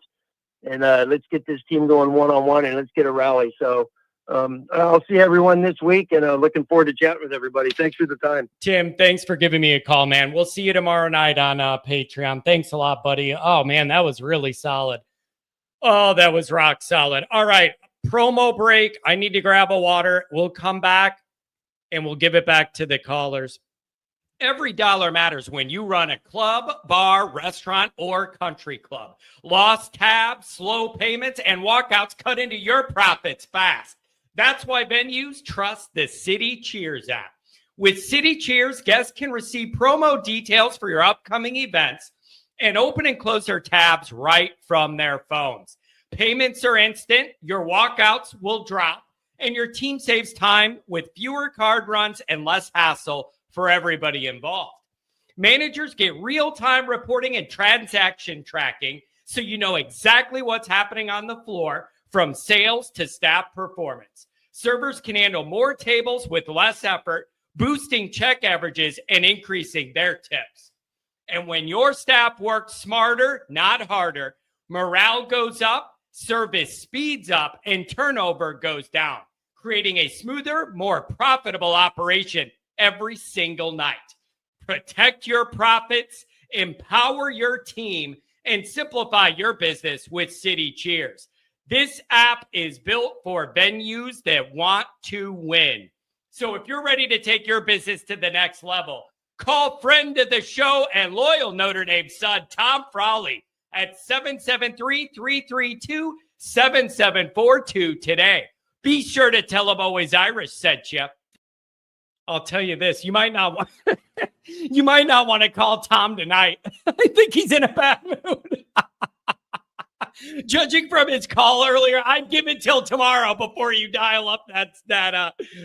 And let's get this team going one-on-one, and let's get a rally. So I'll see everyone this week, and looking forward to chatting with everybody. Thanks for the time. Tim, thanks for giving me a call, man. We'll see you tomorrow night on Patreon. Thanks a lot, buddy. Oh, man, that was really solid. Oh, that was rock solid. All right, promo break. I need to grab a water. We'll come back, and we'll give it back to the callers. Every dollar matters when you run a club, bar, restaurant, or country club. Lost tabs, slow payments, and walkouts cut into your profits fast. That's why venues trust the City Cheers app. With City Cheers, guests can receive promo details for your upcoming events and open and close their tabs right from their phones. Payments are instant, your walkouts will drop, and your team saves time with fewer card runs and less hassle for everybody involved. Managers get real-time reporting and transaction tracking, so you know exactly what's happening on the floor, from sales to staff performance. Servers can handle more tables with less effort, boosting check averages and increasing their tips. And when your staff works smarter, not harder, morale goes up, service speeds up, and turnover goes down, creating a smoother, more profitable operation every single night. Protect your profits, empower your team, and simplify your business with City Cheers. This app is built for venues that want to win. So if you're ready to take your business to the next level, call friend of the show and loyal Notre Dame son, Tom Frolley, at 773-332-7742 today. Be sure to tell him Always Irish sent you. I'll tell you this, you might not want to call Tom tonight. I think he's in a bad mood. Judging from his call earlier, I'd give it till tomorrow before you dial up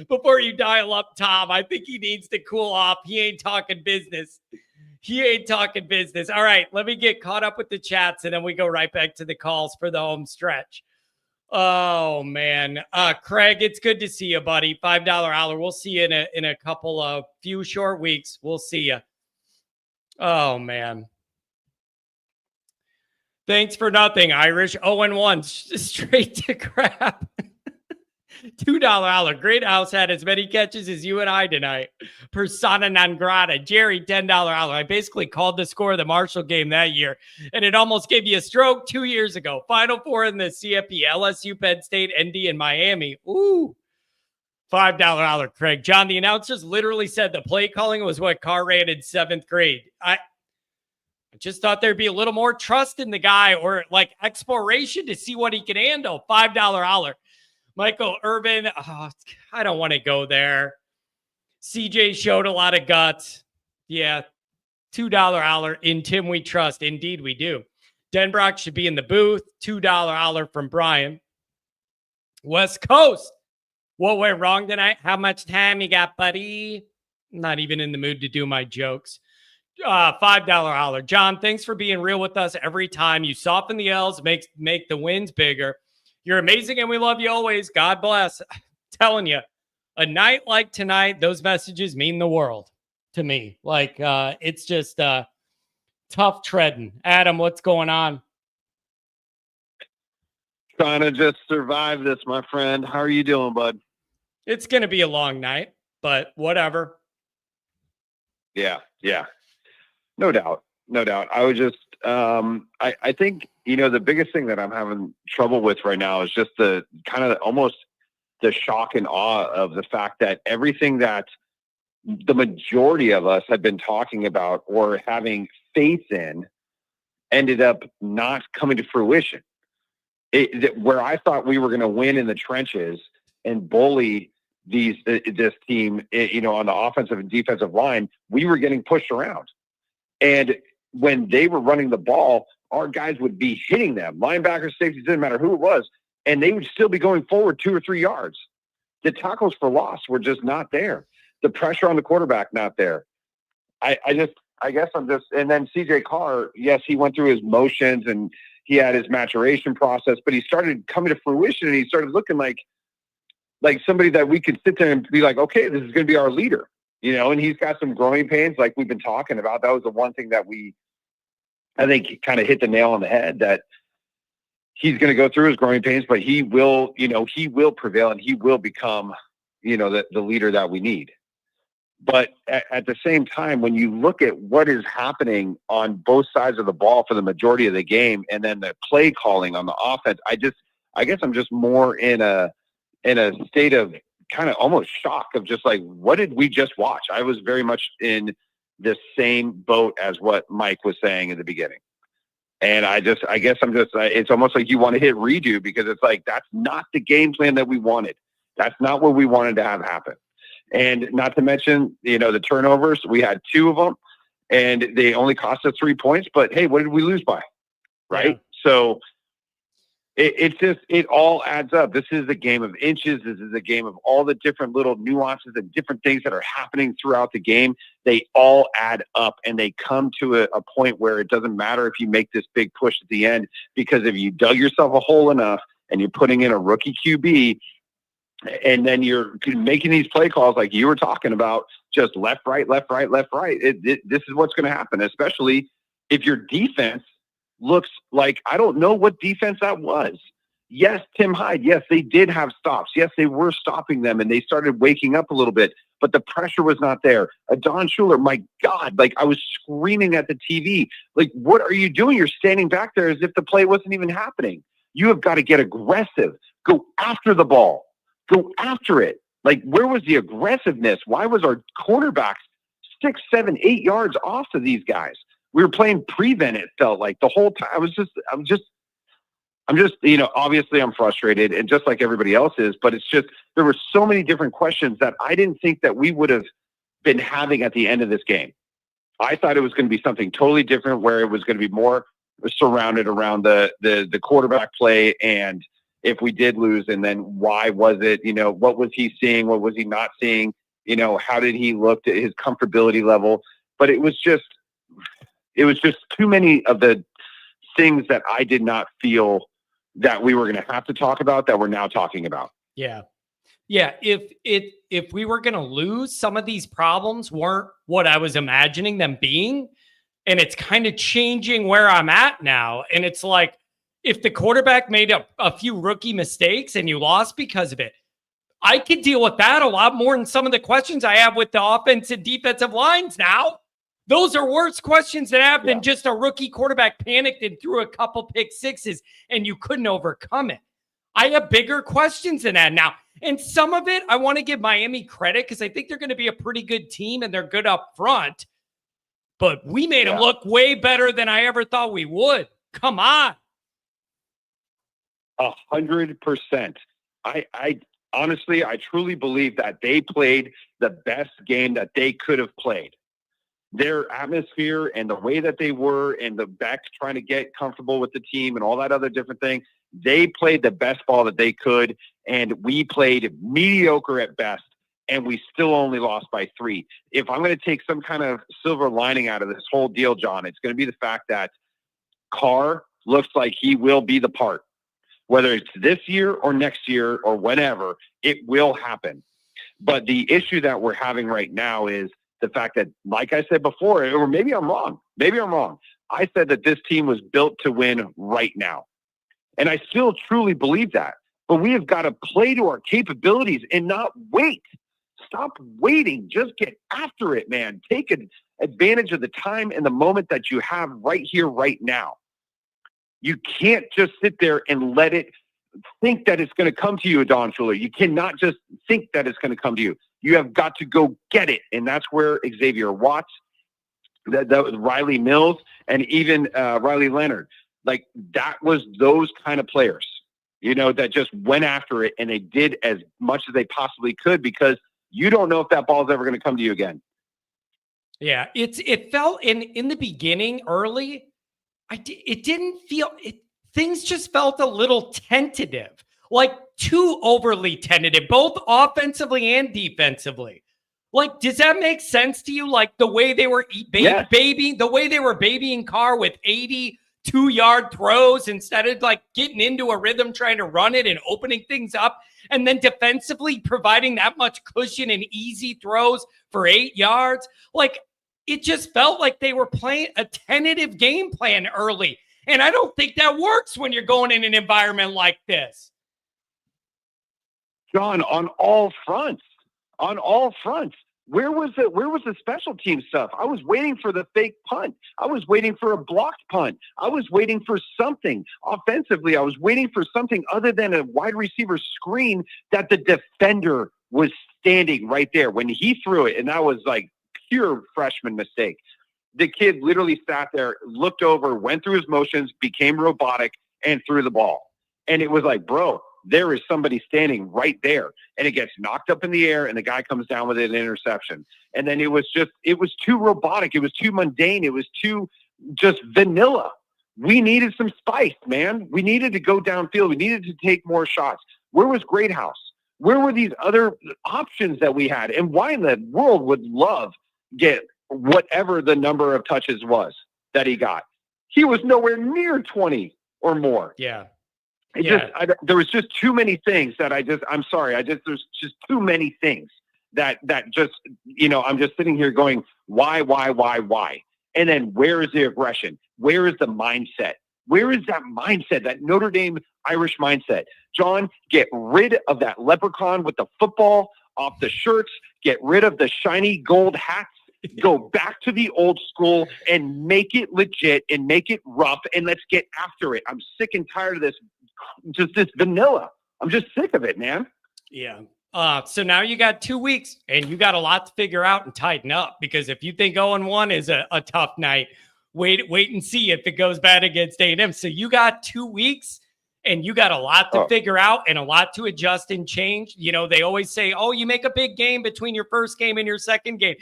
before you dial up Tom. I think he needs to cool off. He ain't talking business. All right, let me get caught up with the chats, and then we go right back to the calls for the home stretch. Oh, man. Craig, it's good to see you, buddy. $5 hour. We'll see you in a couple of few short weeks. We'll see you. Oh, man. Thanks for nothing, Irish. 0-1, straight to crap. $2 hour. Great house had as many catches as you and I tonight. Persona non grata. Jerry, $10 hour. I basically called the score of the Marshall game that year, and it almost gave you a stroke 2 years ago. Final four in the CFP, LSU, Penn State, ND, and Miami. Ooh. $5 hour, Craig. John, the announcers literally said the play calling was what Carr ran in 7th grade. I just thought there'd be a little more trust in the guy, or like exploration to see what he can handle. $5 hour. Michael Irvin, I don't want to go there. CJ showed a lot of guts. Yeah, $2 hour. In Tim we trust. Indeed we do. Denbrock should be in the booth. $2 hour from Brian. West Coast. What went wrong tonight? How much time you got, buddy? I'm not even in the mood to do my jokes. $5 hour. John, thanks for being real with us every time. You soften the L's, make the wins bigger. You're amazing, and we love you always. God bless. I'm telling you, a night like tonight, those messages mean the world to me. Like, it's just tough treading. Adam, what's going on? Trying to just survive this, my friend. How are you doing, bud? It's going to be a long night, but whatever. Yeah. No doubt. I was just, I think, the biggest thing that I'm having trouble with right now is just the kind of almost the shock and awe of the fact that everything that the majority of us had been talking about or having faith in ended up not coming to fruition. Where I thought we were going to win in the trenches and bully this team, on the offensive and defensive line, we were getting pushed around. And when they were running the ball, our guys would be hitting them. Linebackers, safeties, didn't matter who it was, and they would still be going forward 2 or 3 yards. The tackles for loss were just not there. The pressure on the quarterback, not there. I guess I'm just, and then CJ Carr, yes, he went through his motions and he had his maturation process, but he started coming to fruition and he started looking like somebody that we could sit there and be like, okay, this is going to be our leader, and he's got some growing pains like we've been talking about. That was the one thing that I think kind of hit the nail on the head, that he's going to go through his growing pains, but he will prevail and he will become, the leader that we need. But at the same time, when you look at what is happening on both sides of the ball for the majority of the game, and then the play calling on the offense, I guess I'm just more in a state of kind of almost shock of just like, what did we just watch? I was very much in the same boat as what Mike was saying in the beginning. And I guess I'm just, it's almost like you want to hit redo, because it's like, that's not the game plan that we wanted. That's not what we wanted to have happen. And not to mention, the turnovers, we had 2 of them and they only cost us 3 points, but hey, what did we lose by? Right. Yeah. So it all adds up. This is a game of inches. This is a game of all the different little nuances and different things that are happening throughout the game. They all add up and they come to a point where it doesn't matter if you make this big push at the end, because if you dug yourself a hole enough and you're putting in a rookie QB, and then you're making these play calls like you were talking about, just left, right. This is what's going to happen, especially if your defense looks like, I don't know what defense that was. Yes, Tim Hyde. Yes, they did have stops. Yes, they were stopping them and they started waking up a little bit, but the pressure was not there. Don Schuler, my God, like I was screaming at the TV. Like, what are you doing? You're standing back there as if the play wasn't even happening. You have got to get aggressive. Go after the ball. Go after it. Like, where was the aggressiveness? Why was our cornerbacks 6, 7, 8 yards off of these guys? We were playing prevent, it felt like the whole time. I'm just, obviously I'm frustrated, and just like everybody else is, but it's just, there were so many different questions that I didn't think that we would have been having at the end of this game. I thought it was going to be something totally different, where it was going to be more surrounded around the quarterback play, and if we did lose, and then why was it, what was he seeing? What was he not seeing? How did he look at his comfortability level? But it was just too many of the things that I did not feel that we were going to have to talk about that we're now talking about. Yeah. Yeah. If we were going to lose, some of these problems weren't what I was imagining them being. And it's kind of changing where I'm at now. And it's like, if the quarterback made a few rookie mistakes and you lost because of it, I could deal with that a lot more than some of the questions I have with the offensive defensive lines now. Those are worse questions to have than just a rookie quarterback panicked and threw a couple pick sixes and you couldn't overcome it. I have bigger questions than that now. And some of it, I want to give Miami credit because I think they're going to be a pretty good team and they're good up front. But we made them look way better than I ever thought we would. Come on. 100%. I honestly, I truly believe that they played the best game that they could have played. Their atmosphere and the way that they were, and the backs trying to get comfortable with the team and all that other different thing, they played the best ball that they could, and we played mediocre at best, and we still only lost by 3. If I'm going to take some kind of silver lining out of this whole deal, John, it's going to be the fact that Carr looks like he will be the part. Whether it's this year or next year or whenever, it will happen. But the issue that we're having right now is the fact that, like I said before, or maybe I'm wrong. I said that this team was built to win right now. And I still truly believe that. But we have got to play to our capabilities and not wait. Stop waiting. Just get after it, man. Take advantage of the time and the moment that you have right here, right now. You can't just sit there and let it think that it's going to come to you, Don Fuller. You cannot just think that it's going to come to you. You have got to go get it. And that's where Xavier Watts, that was Riley Mills, and even Riley Leonard. Like, that was those kind of players, that just went after it, and they did as much as they possibly could, because you don't know if that ball is ever going to come to you again. Yeah, it felt in the beginning early. It didn't feel it. Things just felt a little tentative, like too overly tentative, both offensively and defensively. Like, does that make sense to you? Like the way they were babying Carr with 82-yard throws instead of like getting into a rhythm, trying to run it and opening things up, and then defensively providing that much cushion and easy throws for 8 yards. Like, it just felt like they were playing a tentative game plan early. And I don't think that works when you're going in an environment like this. John, on all fronts. Where was the special team stuff? I was waiting for the fake punt. I was waiting for a blocked punt. I was waiting for something. Offensively, I was waiting for something other than a wide receiver screen that the defender was standing right there when he threw it. And that was like pure freshman mistake. The kid literally sat there, looked over, went through his motions, became robotic, and threw the ball. And it was like, bro, there is somebody standing right there. And it gets knocked up in the air, and the guy comes down with an interception. And then it was too robotic. It was too mundane. It was too just vanilla. We needed some spice, man. We needed to go downfield. We needed to take more shots. Where was Greathouse? Where were these other options that we had? And why in the world would Love get whatever the number of touches was that he got? He was nowhere near 20 or more. Yeah. There was just too many things that there's just too many things that just, I'm just sitting here going, why? And then where is the aggression? Where is the mindset? Where is that mindset, that Notre Dame Irish mindset? John, get rid of that leprechaun with the football off the shirts. Get rid of the shiny gold hats. Go back to the old school and make it legit and make it rough, and let's get after it. I'm sick and tired of this just this vanilla. I'm just sick of it, man. Yeah. So now you got 2 weeks and you got a lot to figure out and tighten up, because if you think 0-1 is a tough night, wait and see if it goes bad against A&M. So you got 2 weeks and you got a lot to figure out and a lot to adjust and change. You know, they always say, oh, you make a big game between your first game and your second game.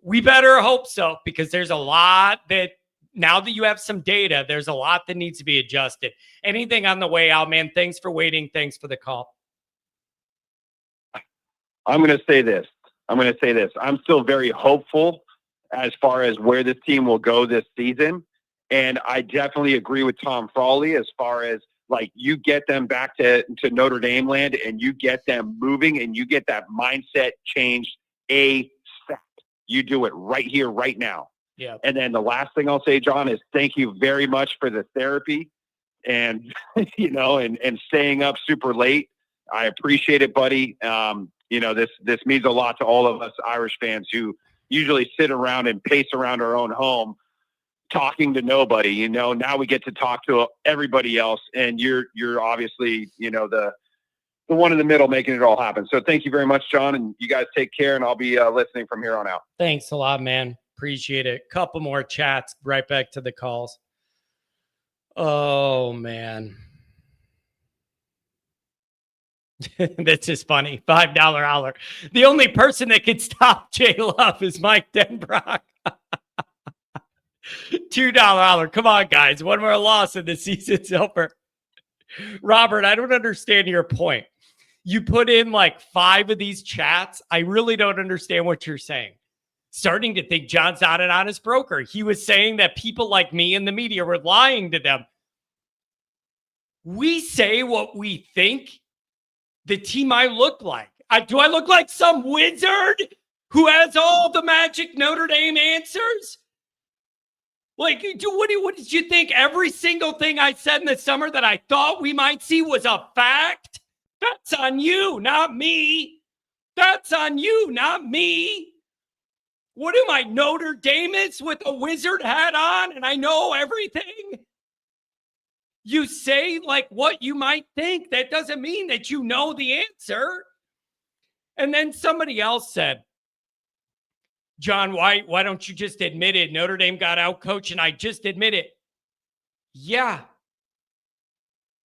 We better hope so, because there's a lot that, now that you have some data, there's a lot that needs to be adjusted. Anything on the way out, man? Thanks for waiting. Thanks for the call. I'm going to say this. I'm still very hopeful as far as where this team will go this season. And I definitely agree with Tom Frolley as far as, like, you get them back to Notre Dame land and you get them moving and you get that mindset changed ASAP. You do it right here, right now. Yeah. And then the last thing I'll say, John, is thank you very much for the therapy and, and staying up super late. I appreciate it, buddy. This means a lot to all of us Irish fans who usually sit around and pace around our own home talking to nobody. Now we get to talk to everybody else, and you're obviously, the one in the middle making it all happen. So thank you very much, John, and you guys take care, and I'll be listening from here on out. Thanks a lot, man. Appreciate it. Couple more chats, right back to the calls. Oh, man. That's just funny. $5 hour. The only person that can stop Jay Love is Mike Denbrock. $2 hour. Come on, guys. One more loss and the season's over. Robert, I don't understand your point. You put in like 5 of these chats. I really don't understand what you're saying. Starting to think John's not an honest broker. He was saying that people like me in the media were lying to them. We say what we think the team might look like. Do I look like some wizard who has all the magic Notre Dame answers? Like, what did you think? Every single thing I said in the summer that I thought we might see was a fact? That's on you, not me. That's on you, not me. What am I, Notre Dameist with a wizard hat on and I know everything? You say like what you might think. That doesn't mean that you know the answer. And then somebody else said, John, why don't you just admit it? Notre Dame got outcoached and I just admit it. Yeah.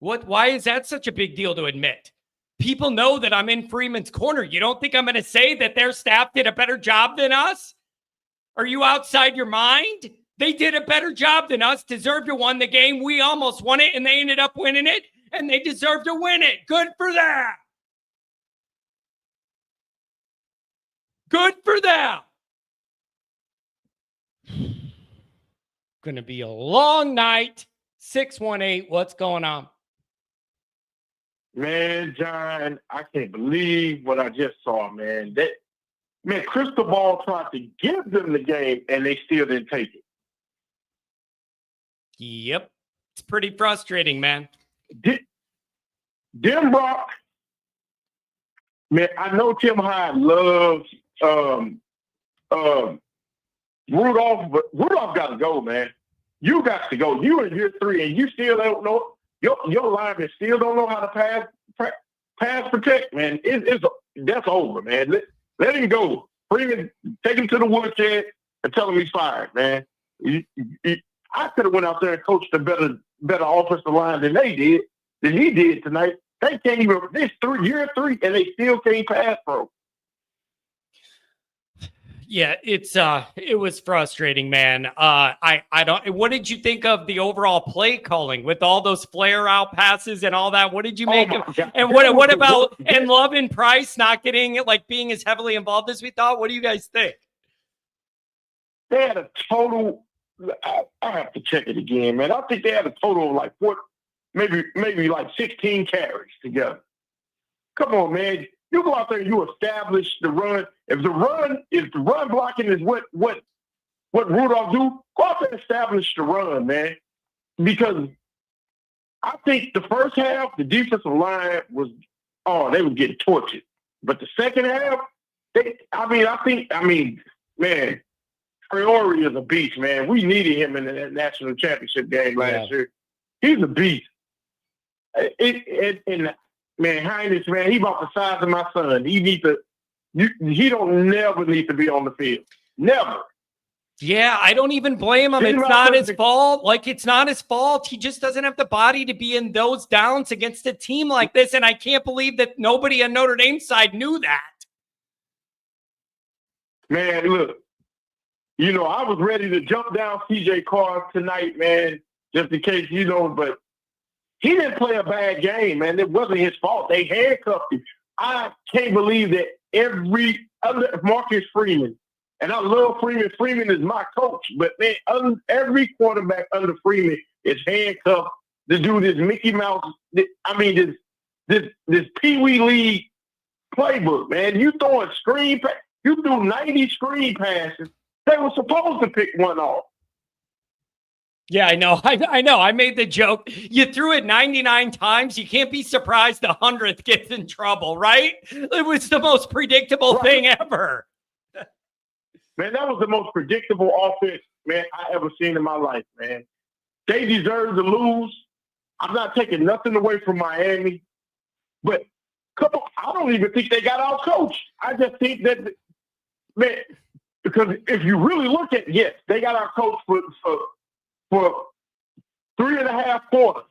Why is that such a big deal to admit? People know that I'm in Freeman's corner. You don't think I'm going to say that their staff did a better job than us? Are you outside your mind? They did a better job than us, deserved to win the game. We almost won it, and they ended up winning it, and they deserve to win it. Good for them. Good for them. Going to be a long night. 618, what's going on? Man, John, I can't believe what I just saw, man. Crystal Ball tried to give them the game, and they still didn't take it. Yep. It's pretty frustrating, man. Denbrock, man, I know Tim Hyde loves Rudolph, but Rudolph got to go, man. You got to go. You in year 3, and you still don't know. Your linemen still don't know how to pass protect, man. That's over, man. Let him go. Freeman, take him to the woodshed and tell him he's fired, man. I could have went out there and coached a better offensive line than he did tonight. They can't even. This year 3, and they still can't pass, bro. Yeah, it was frustrating, man. I don't. What did you think of the overall play calling with all those flare out passes and all that? What did you make of? And what about and Love and Price not getting being as heavily involved as we thought? What do you guys think? They had a total. I have to check it again, man. I think they had a total of maybe 16 carries together. Come on, man. You go out there and you establish the run. If the run blocking is what Rudolph do, go out there and establish the run, man. Because I think the first half, the defensive line they were getting tortured. But the second half, man, Priori is a beast, man. We needed him in that national championship game last year. He's a beast. And man, Heinrich, man, he about the size of my son. He don't never need to be on the field. Never. Yeah, I don't even blame him. It's not his fault. Like, it's not his fault. He just doesn't have the body to be in those downs against a team like this. And I can't believe that nobody on Notre Dame side knew that. Man, look, I was ready to jump down CJ Carr tonight, man, just in case, but he didn't play a bad game, man. It wasn't his fault. They handcuffed him. I can't believe that every other Marcus Freeman, and I love Freeman. Freeman is my coach, but man, every quarterback under Freeman is handcuffed to do this Mickey Mouse. This Pee Wee League playbook, man. You throwing you threw 90 screen passes. They were supposed to pick one off. Yeah, I know. I know. I made the joke. You threw it 99 times. You can't be surprised the 100th gets in trouble, right? It was the most predictable thing ever. Man, that was the most predictable offense, man, I ever seen in my life, man. They deserve to lose. I'm not taking nothing away from Miami, but I don't even think they got out-coached. I just think that, man, because if you really look at, yes, they got out-coached for 3.5 quarters.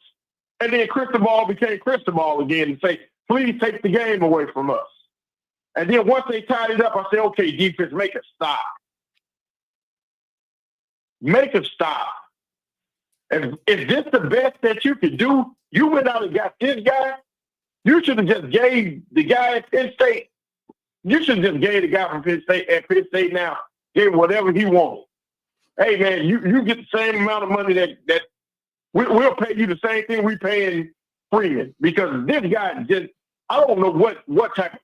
And then Cristobal became Cristobal again and say, please take the game away from us. And then once they tied it up, I said, okay, defense, make a stop. Make a stop. And is this the best that you could do? You went out and got this guy. You should have just gave the guy at Penn State. You should have just gave the guy from Penn State at Penn State now, gave him whatever he wanted. Hey, man, you get the same amount of money that we'll pay you the same thing we paying Freeman, because this guy just, I don't know what type.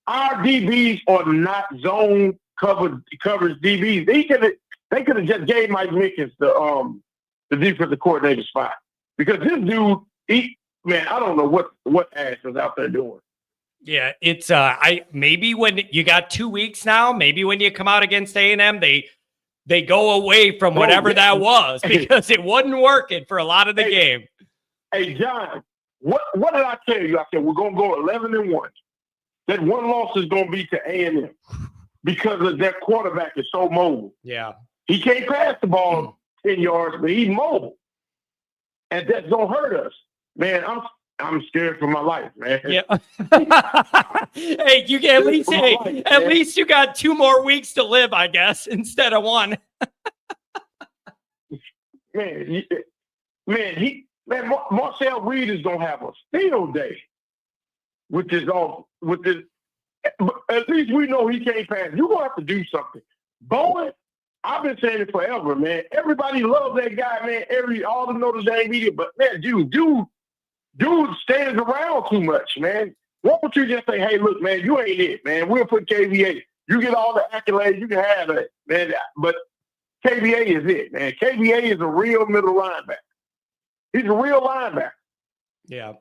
Our DBs are not zone coverage DBs. They could have just gave Mike Mickens the defensive coordinator spot, because this dude, I don't know what ass is out there doing. Yeah, it's maybe when you got 2 weeks now, maybe when you come out against A&M, they go away from whatever that was, because it wasn't working for a lot of the game. Hey, John, what did I tell you? I said we're gonna go 11-1. That one loss is gonna be to A&M because of their quarterback is so mobile. Yeah, he can't pass the ball 10 yards, but he's mobile, and that's gonna hurt us, man. I'm scared for my life, man. Yeah. Hey, you get at least you got 2 more weeks to live, I guess, instead of 1. Marcel Reed is gonna have a field day with this. At least we know he can't pass. You're gonna have to do something. Bowen, I've been saying it forever, man. Everybody loves that guy, man. All the Notre Dame media, but man, dude stands around too much, man. Why don't you just say, hey, look, man, you ain't it, man. We'll put KVA. You get all the accolades, you can have it, man. But KVA is it, man. KVA is a real middle linebacker. He's a real linebacker. Yeah.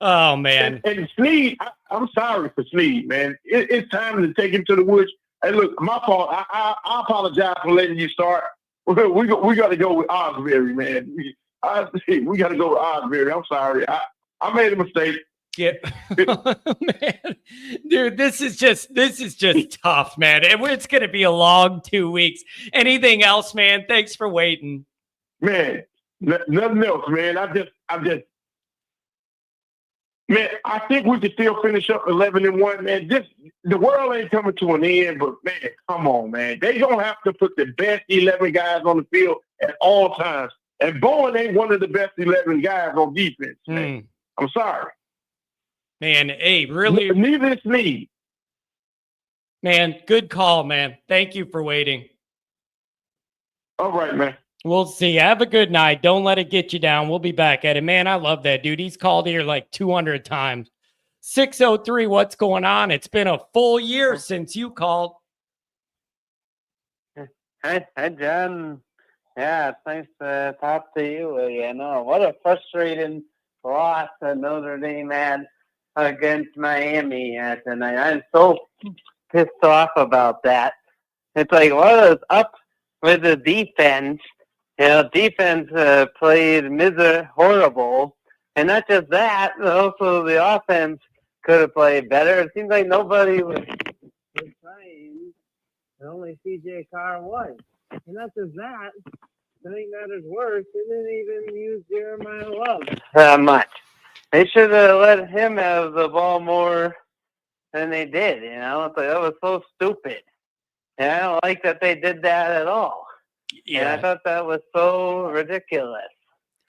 Oh, man. And Sneed, I'm sorry for Sneed, man. It's time to take him to the woods. Hey, look, my fault. I apologize for letting you start. We got to go with Osbury, man. We got to go with Osbury. I'm sorry. I made a mistake. Yeah. Man, dude, this is just tough, man. It's going to be a long 2 weeks. Anything else, man? Thanks for waiting. Man, nothing else, man. Man, I think we can still finish up 11-1, man. The world ain't coming to an end, but man, come on, man. They don't have to put the best 11 guys on the field at all times. And Bowen ain't one of the best 11 guys on defense, man. I'm sorry. Man, hey, really? Neither is me. Man, good call, man. Thank you for waiting. All right, man. We'll see. Have a good night. Don't let it get you down. We'll be back at it. Man, I love that dude. He's called here like 200 times. 603, what's going on? It's been a full year since you called. Hi, John. Yeah, it's nice to talk to you. What a frustrating loss that Notre Dame had against Miami tonight. I'm so pissed off about that. It's like, what is up with the defense defense played horrible. And not just that, but also the offense could have played better. It seems like nobody was trying, and only C.J. Carr was. And not just that, to make matters worse, they didn't even use Jeremiah Love much. They should have let him have the ball more than they did. It's like, that was so stupid. And I don't like that they did that at all. Yeah. And I thought that was so ridiculous.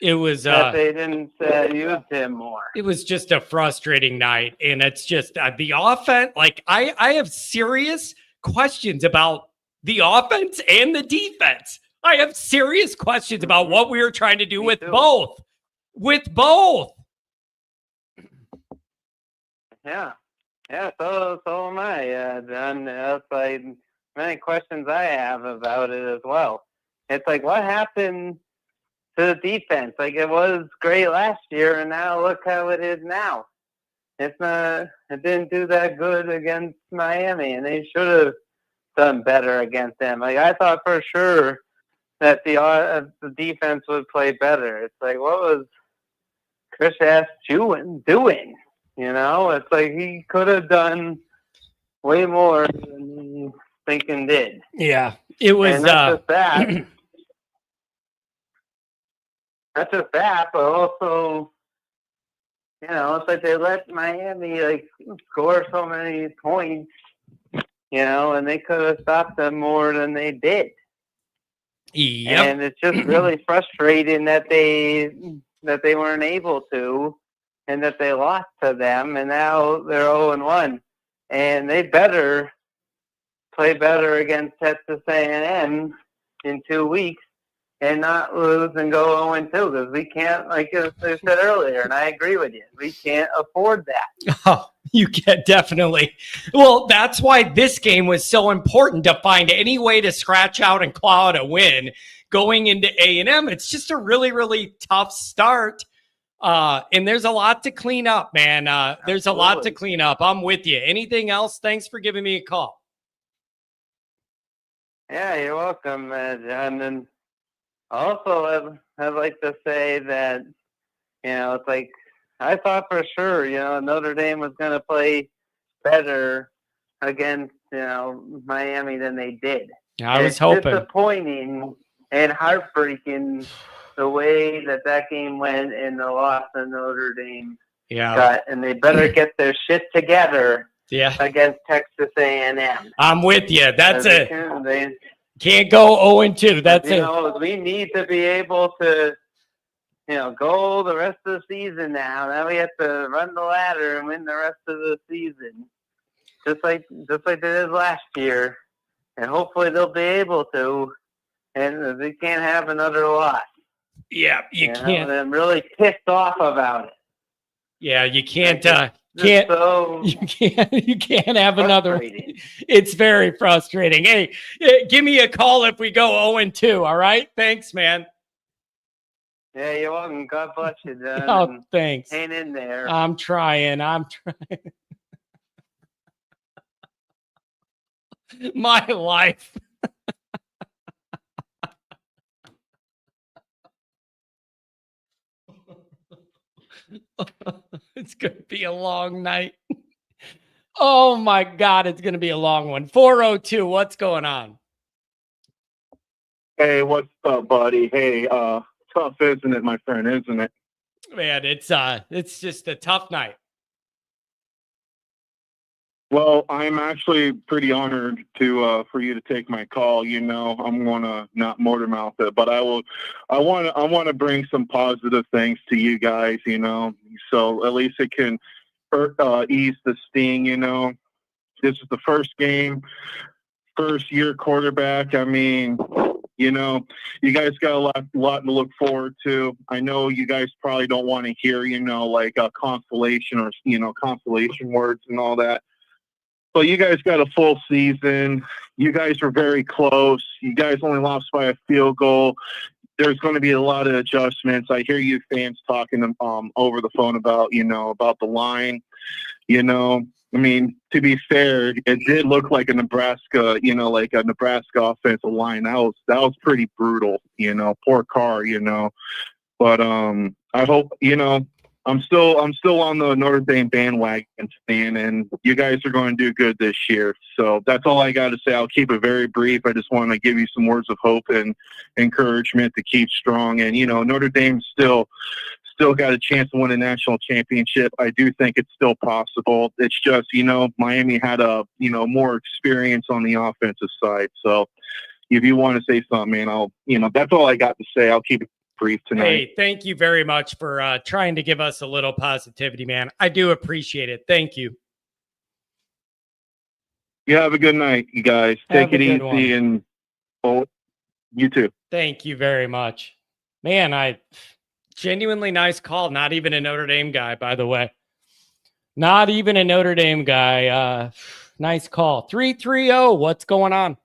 It was that they didn't use him more. It was just a frustrating night, and it's just the offense. Like I have serious questions about the offense and the defense. I have serious questions about what we were trying to do with both. With both. Yeah, so am I, John. That's like many questions I have about it as well. It's like, what happened to the defense? Like, it was great last year, and now look how it is now. It didn't do that good against Miami, and they should have done better against them. Like, I thought for sure that the defense would play better. It's like, what was Chris Ash doing? It's like he could have done way more than he thinking did. Yeah, it was. And not just that. Not just that, but also, it's like they let Miami score so many points, and they could have stopped them more than they did. Yep. And it's just really frustrating that they weren't able to, and that they lost to them, and now they're 0-1, and they better play better against Texas A&M in 2 weeks and not lose and go 0-2, because we can't, like I said earlier, and I agree with you, we can't afford that. Oh, you can definitely. Well, that's why this game was so important, to find any way to scratch out and claw out a win going into A&M. It's just a really, really tough start. And there's a lot to clean up, man. There's a lot to clean up. I'm with you. Anything else? Thanks for giving me a call. Yeah, you're welcome, John. And also, I'd like to say that, it's like, I thought for sure, Notre Dame was going to play better against, Miami than they did. I was hoping. It's disappointing and heartbreaking the way that game went in the loss of Notre Dame. Yeah. And they better get their shit together. Yeah. Against Texas A&M. I'm with you. That's it. Can't go 0-2. That's it. We need to be able to, go the rest of the season now. Now we have to run the ladder and win the rest of the season, just like they did last year, and hopefully they'll be able to. And they can't have another loss. Yeah, you can't. I'm really pissed off about it. Yeah, you can't. You can't have another. It's very frustrating. Hey, give me a call if we go 0-2. All right. Thanks, man. Yeah, you're welcome. God bless you, John. Oh, thanks. Hang in there. I'm trying. My life. It's going to be a long night. Oh my God, it's going to be a long one. 402, what's going on? Hey, what's up, buddy? Hey, tough, isn't it, my friend, isn't it? Man, it's just a tough night. Well, I'm actually pretty honored for you to take my call. I'm gonna not motor mouth it, but I want to bring some positive things to you guys. So at least it can ease the sting. This is the first game, first year quarterback. I mean, you guys got a lot to look forward to. I know you guys probably don't want to hear, like consolation or consolation words and all that. But you guys got a full season. You guys were very close. You guys only lost by a field goal. There's going to be a lot of adjustments. I hear you fans talking over the phone about, about the line. I mean, to be fair, it did look like a Nebraska, like a Nebraska offensive line. That was pretty brutal, poor Carr, But I hope, I'm still on the Notre Dame bandwagon fan, and you guys are going to do good this year. So that's all I got to say. I'll keep it very brief. I just want to give you some words of hope and encouragement to keep strong. And Notre Dame's still got a chance to win a national championship. I do think it's still possible. It's just Miami had a more experience on the offensive side. So if you want to say something, man, that's all I got to say. I'll keep it brief tonight. Hey, thank you very much for trying to give us a little positivity, man. I do appreciate it. Thank you. You have a good night, you guys. Take it easy, and you too. Thank you very much, man. Genuinely nice call. Not even a Notre Dame guy, by the way. Not even a Notre Dame guy. Nice call. 330. What's going on?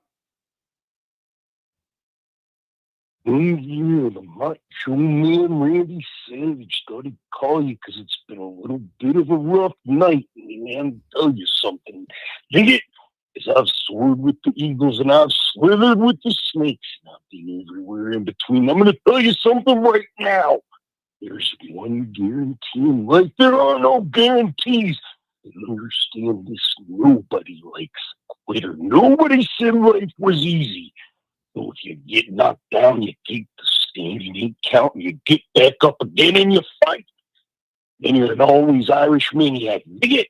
Yeah, the Macho Man Randy Savage thought he'd call you because it's been a little bit of a rough night. Man, tell you something. Dig it? Because I've soared with the Eagles and I've slithered with the Snakes, and I've been everywhere in between. I'm going to tell you something right now. There's one guarantee in life. There are no guarantees. And understand this, nobody likes a quitter. Nobody said life was easy. So if you get knocked down, you keep the stand, you ain't counting, you get back up again and you fight. Then you're an always Irish maniac. Dig it?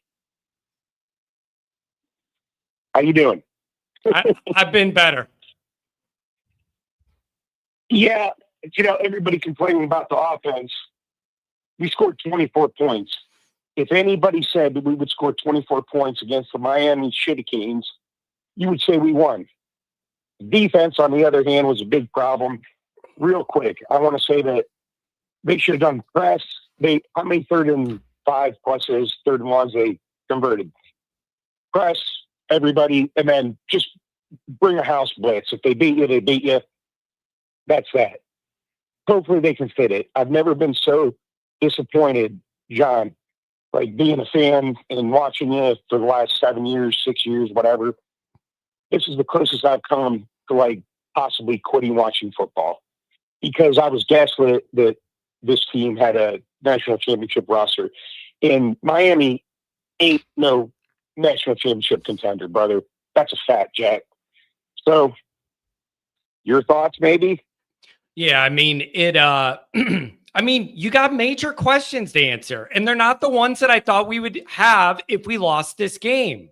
How you doing? I've been better. Yeah, everybody complaining about the offense. We scored 24 points. If anybody said that we would score 24 points against the Miami Shitty you would say we won. Defense, on the other hand, was a big problem. Real quick, I want to say that they should have done press. How many 3rd and 5 pluses, 3rd and 1s they converted? Press everybody, and then just bring a house blitz. If they beat you, they beat you. That's that. Hopefully they can fit it. I've never been so disappointed, John, like being a fan and watching you for the last 7 years, 6 years, whatever. This is the closest I've come to like possibly quitting watching football because I was gaslit that this team had a national championship roster, and Miami ain't no national championship contender, brother. That's a fact, Jack. So your thoughts, maybe? Yeah, I mean, you got major questions to answer, and they're not the ones that I thought we would have if we lost this game.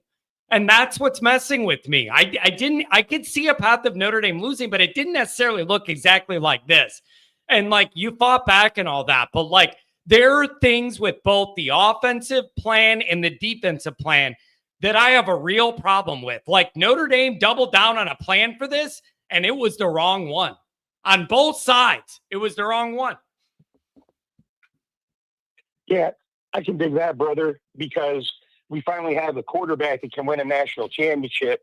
And that's what's messing with me. I could see a path of Notre Dame losing, but it didn't necessarily look exactly like this. And like you fought back and all that, but like there are things with both the offensive plan and the defensive plan that I have a real problem with. Like Notre Dame doubled down on a plan for this, and it was the wrong one. On both sides, it was the wrong one. Yeah, I can dig that, brother, because we finally have a quarterback that can win a national championship.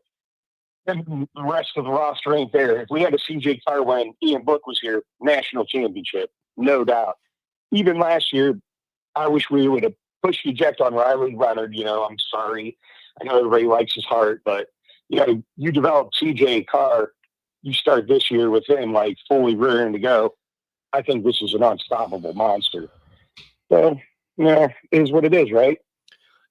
And the rest of the roster ain't there. If we had a CJ Carr when Ian Book was here, national championship, no doubt. Even last year, I wish we would have pushed eject on Riley Leonard. I'm sorry. I know everybody likes his heart, but you develop CJ Carr, you start this year with him like fully rearing to go. I think this is an unstoppable monster. So, it is what it is, right?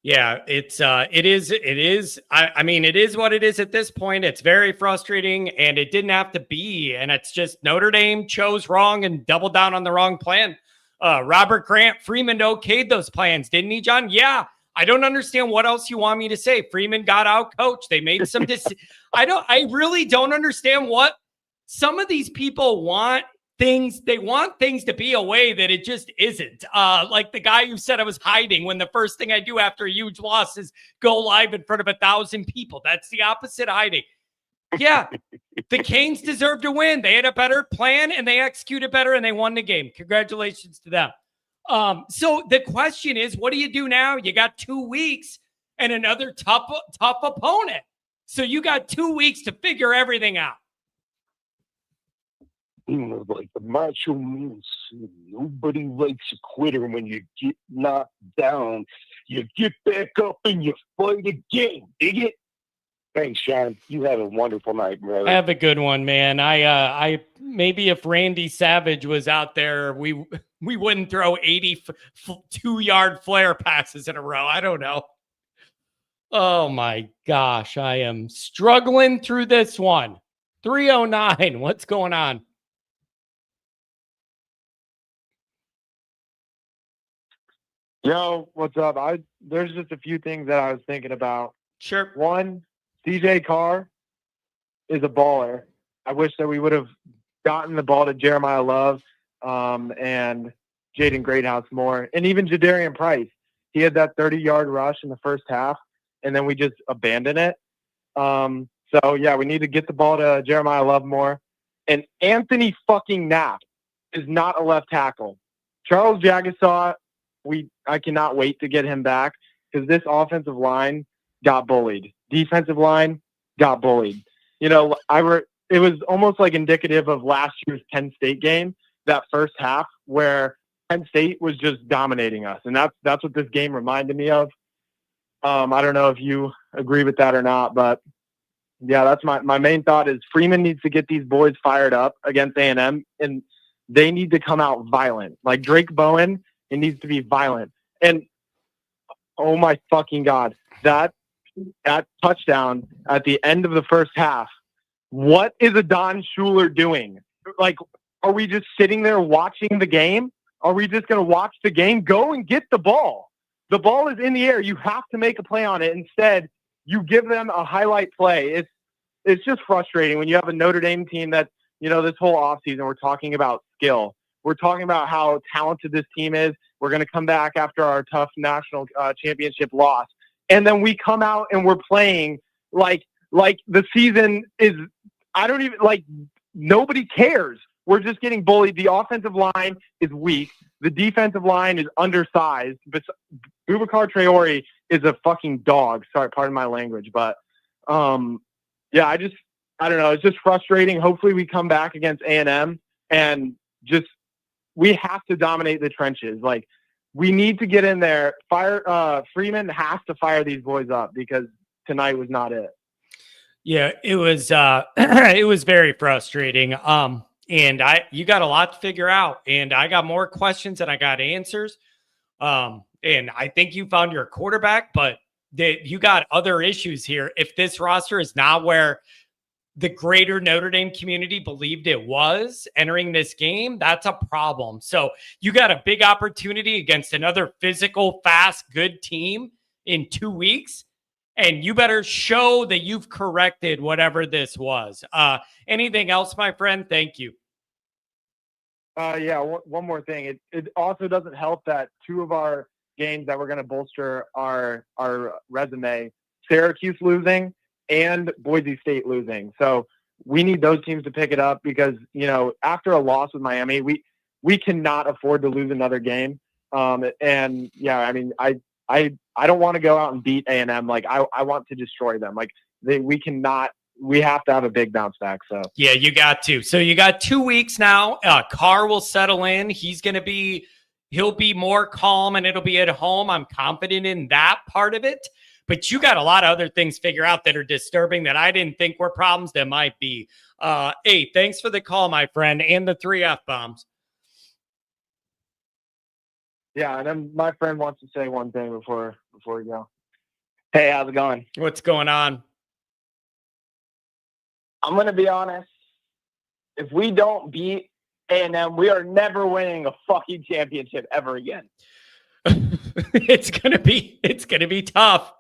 Yeah, it is. I mean, it is what it is at this point. It's very frustrating, and it didn't have to be. And it's just Notre Dame chose wrong and doubled down on the wrong plan. Robert Grant Freeman okayed those plans, didn't he, John? Yeah. I don't understand what else you want me to say. Freeman got out coached. They made some I really don't understand what some of these people want. They want things to be a way that it just isn't. Like the guy who said I was hiding when the first thing I do after a huge loss is go live in front of 1,000 people. That's the opposite of hiding. Yeah, the Canes deserve to win. They had a better plan and they executed better and they won the game. Congratulations to them. So the question is, what do you do now? You got 2 weeks and another tough opponent. So you got 2 weeks to figure everything out. Like the macho man said, nobody likes a quitter. When you get knocked down, you get back up and you fight again. Dig it? Thanks, Sean. You have a wonderful night, brother. Have a good one, man. I maybe if Randy Savage was out there, we wouldn't throw 82-yard flare passes in a row. I don't know. Oh my gosh, I am struggling through this one. 309. What's going on? Yo, what's up? There's just a few things that I was thinking about. Sure. One, CJ Carr is a baller. I wish that we would have gotten the ball to Jeremiah Love and Jaden Greathouse more, and even Jadarian Price. He had that 30-yard rush in the first half, and then we just abandoned it. So yeah, we need to get the ball to Jeremiah Love more. And Anthony fucking Knapp is not a left tackle. Charles Jagasaw, I cannot wait to get him back because this offensive line got bullied. Defensive line got bullied. You know, it was almost like indicative of last year's Penn State game, that first half where Penn State was just dominating us. And that's what this game reminded me of. I don't know if you agree with that or not, but yeah, that's my main thought is Freeman needs to get these boys fired up against A&M, and they need to come out violent. Like Drake Bowen, it needs to be violent. And oh my fucking God, that touchdown at the end of the first half, what is Adon Schuler doing? Like, are we just sitting there watching the game? Are we just going to watch the game? Go and get the ball. The ball is in the air. You have to make a play on it. Instead, you give them a highlight play. It's just frustrating when you have a Notre Dame team that, you know, this whole offseason we're talking about skill. We're talking about how talented this team is. We're going to come back after our tough national championship loss. And then we come out and we're playing like the season is, I don't even, like, nobody cares. We're just getting bullied. The offensive line is weak. The defensive line is undersized. But Boubacar Traore is a fucking dog. Sorry, pardon my language. But, yeah, I don't know. It's just frustrating. Hopefully we come back against A&M and just we have to dominate the trenches. Like, we need to get in there. Freeman has to fire these boys up because tonight was not it. Yeah, it was it was very frustrating. And you got a lot to figure out, and I got more questions than I got answers. And I think you found your quarterback, but you got other issues here. If this roster is not where the greater Notre Dame community believed it was entering this game, that's a problem. So you got a big opportunity against another physical, fast, good team in 2 weeks. And you better show that you've corrected whatever this was. Anything else, my friend? Thank you. Yeah, one more thing. It also doesn't help that two of our games that we're going to bolster our resume, Syracuse losing and Boise State losing. So we need those teams to pick it up because, you know, after a loss with Miami, we cannot afford to lose another game. And yeah, I mean, I don't want to go out and beat A&M. Like I want to destroy them. Like we have to have a big bounce back. So yeah, you got to. So you got 2 weeks now. Carr will settle in. He'll be more calm and it'll be at home. I'm confident in that part of it. But you got a lot of other things figure out that are disturbing that I didn't think were problems that might be. Hey, thanks for the call, my friend, and the 3 F-bombs. Yeah, and then my friend wants to say one thing before we go. Hey, how's it going? What's going on? I'm going to be honest. If we don't beat A&M, we are never winning a fucking championship ever again. It's gonna be tough.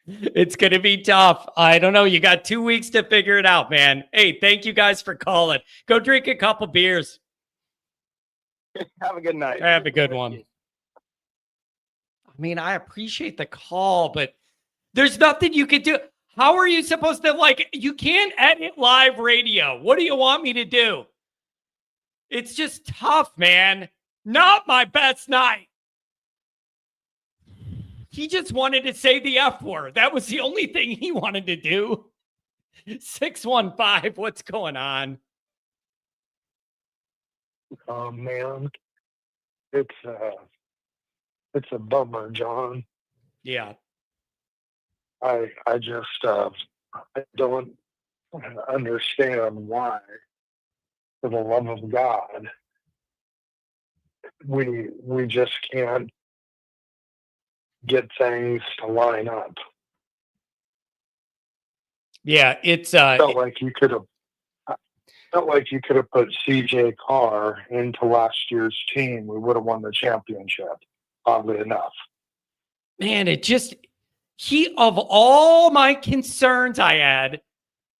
It's going to be tough. I don't know. You got 2 weeks to figure it out, man. Hey, thank you guys for calling. Go drink a couple beers. Have a good night. Have a good one. I mean, I appreciate the call, but there's nothing you can do. How are you supposed to, you can't edit live radio. What do you want me to do? It's just tough, man. Not my best night. He just wanted to say the F word. That was the only thing he wanted to do. 615, what's going on? Man, it's a bummer, John. Yeah. I just I don't understand why, for the love of God, we just can't get things to line up. Yeah, it's Felt like you could have put CJ Carr into last year's team. We would have won the championship, oddly enough. man, it just of all my concerns I had,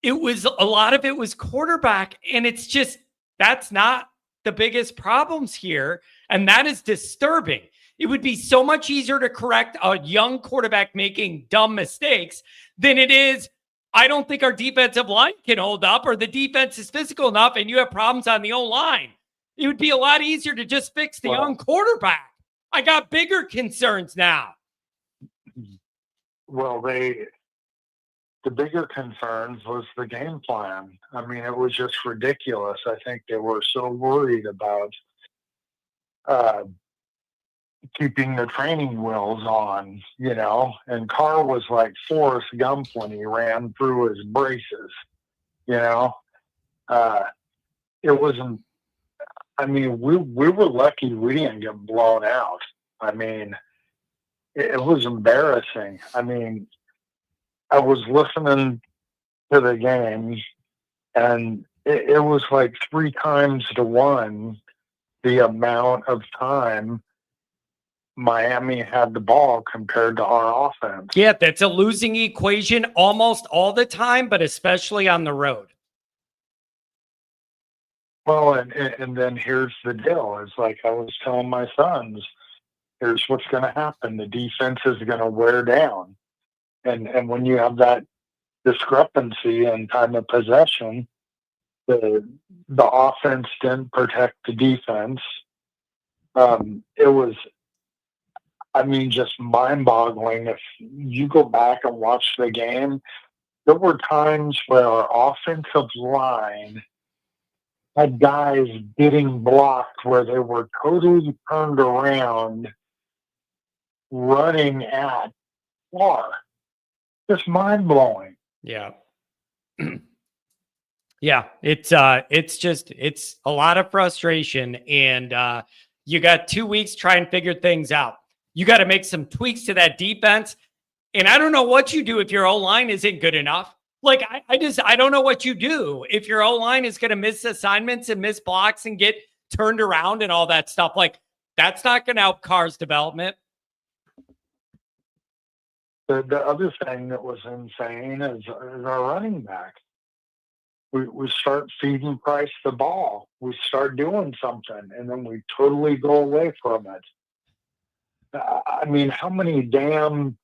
it was a lot of it was quarterback, and it's just that's not the biggest problems here, and that is disturbing. It would be so much easier to correct a young quarterback making dumb mistakes than it is. I don't think our defensive line can hold up, or the defense is physical enough, and you have problems on the O-line. It would be a lot easier to just fix the young quarterback. I got bigger concerns now. Well, the bigger concerns was the game plan. I mean, it was just ridiculous. I think they were so worried about keeping the training wheels on, and Carr was like Forrest Gump when he ran through his braces, it wasn't, I mean, we were lucky we didn't get blown out. I mean, it was embarrassing. I mean, I was listening to the game, and it was like 3 times to 1 the amount of time Miami had the ball compared to our offense. Yeah, that's a losing equation almost all the time, but especially on the road. Well, and then here's the deal. It's like I was telling my sons, here's what's going to happen. The defense is going to wear down. And when you have that discrepancy in time of possession, the offense didn't protect the defense. It was, I mean, just mind-boggling. If you go back and watch the game, there were times where our offensive line had guys getting blocked where they were totally turned around, running at Carr. Just mind-blowing. Yeah. Yeah, it's a lot of frustration, and you got 2 weeks to try and figure things out. You got to make some tweaks to that defense. And I don't know what you do if your O-line isn't good enough. Like, I don't know what you do if your O-line is going to miss assignments and miss blocks and get turned around and all that stuff. Like, that's not going to help Carr's development. The other thing that was insane is our running back. We start feeding Price the ball. We start doing something, and then we totally go away from it. I mean, how many damn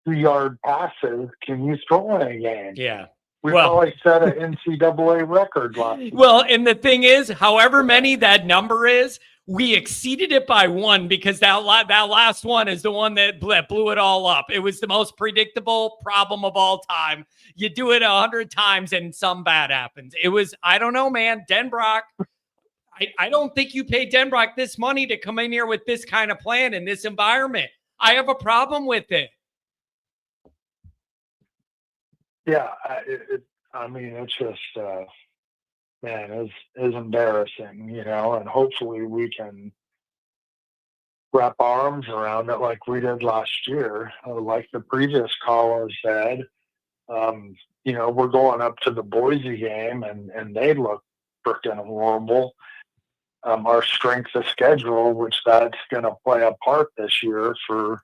2-yard passes can you throw in a game? Yeah. We probably set an NCAA record last year. Well, and the thing is, however many that number is, we exceeded it by 1 because that last one is the one that blew it all up. It was the most predictable problem of all time. You do it 100 times and some bad happens. It was, I don't know, man. Denbrock, I don't think you pay Denbrock this money to come in here with this kind of plan in this environment. I have a problem with it. Yeah, I mean, it's just, man, it's embarrassing, and hopefully we can wrap our arms around it like we did last year. Like the previous caller said, we're going up to the Boise game, and they look freaking horrible. Our strength of schedule, which that's going to play a part this year for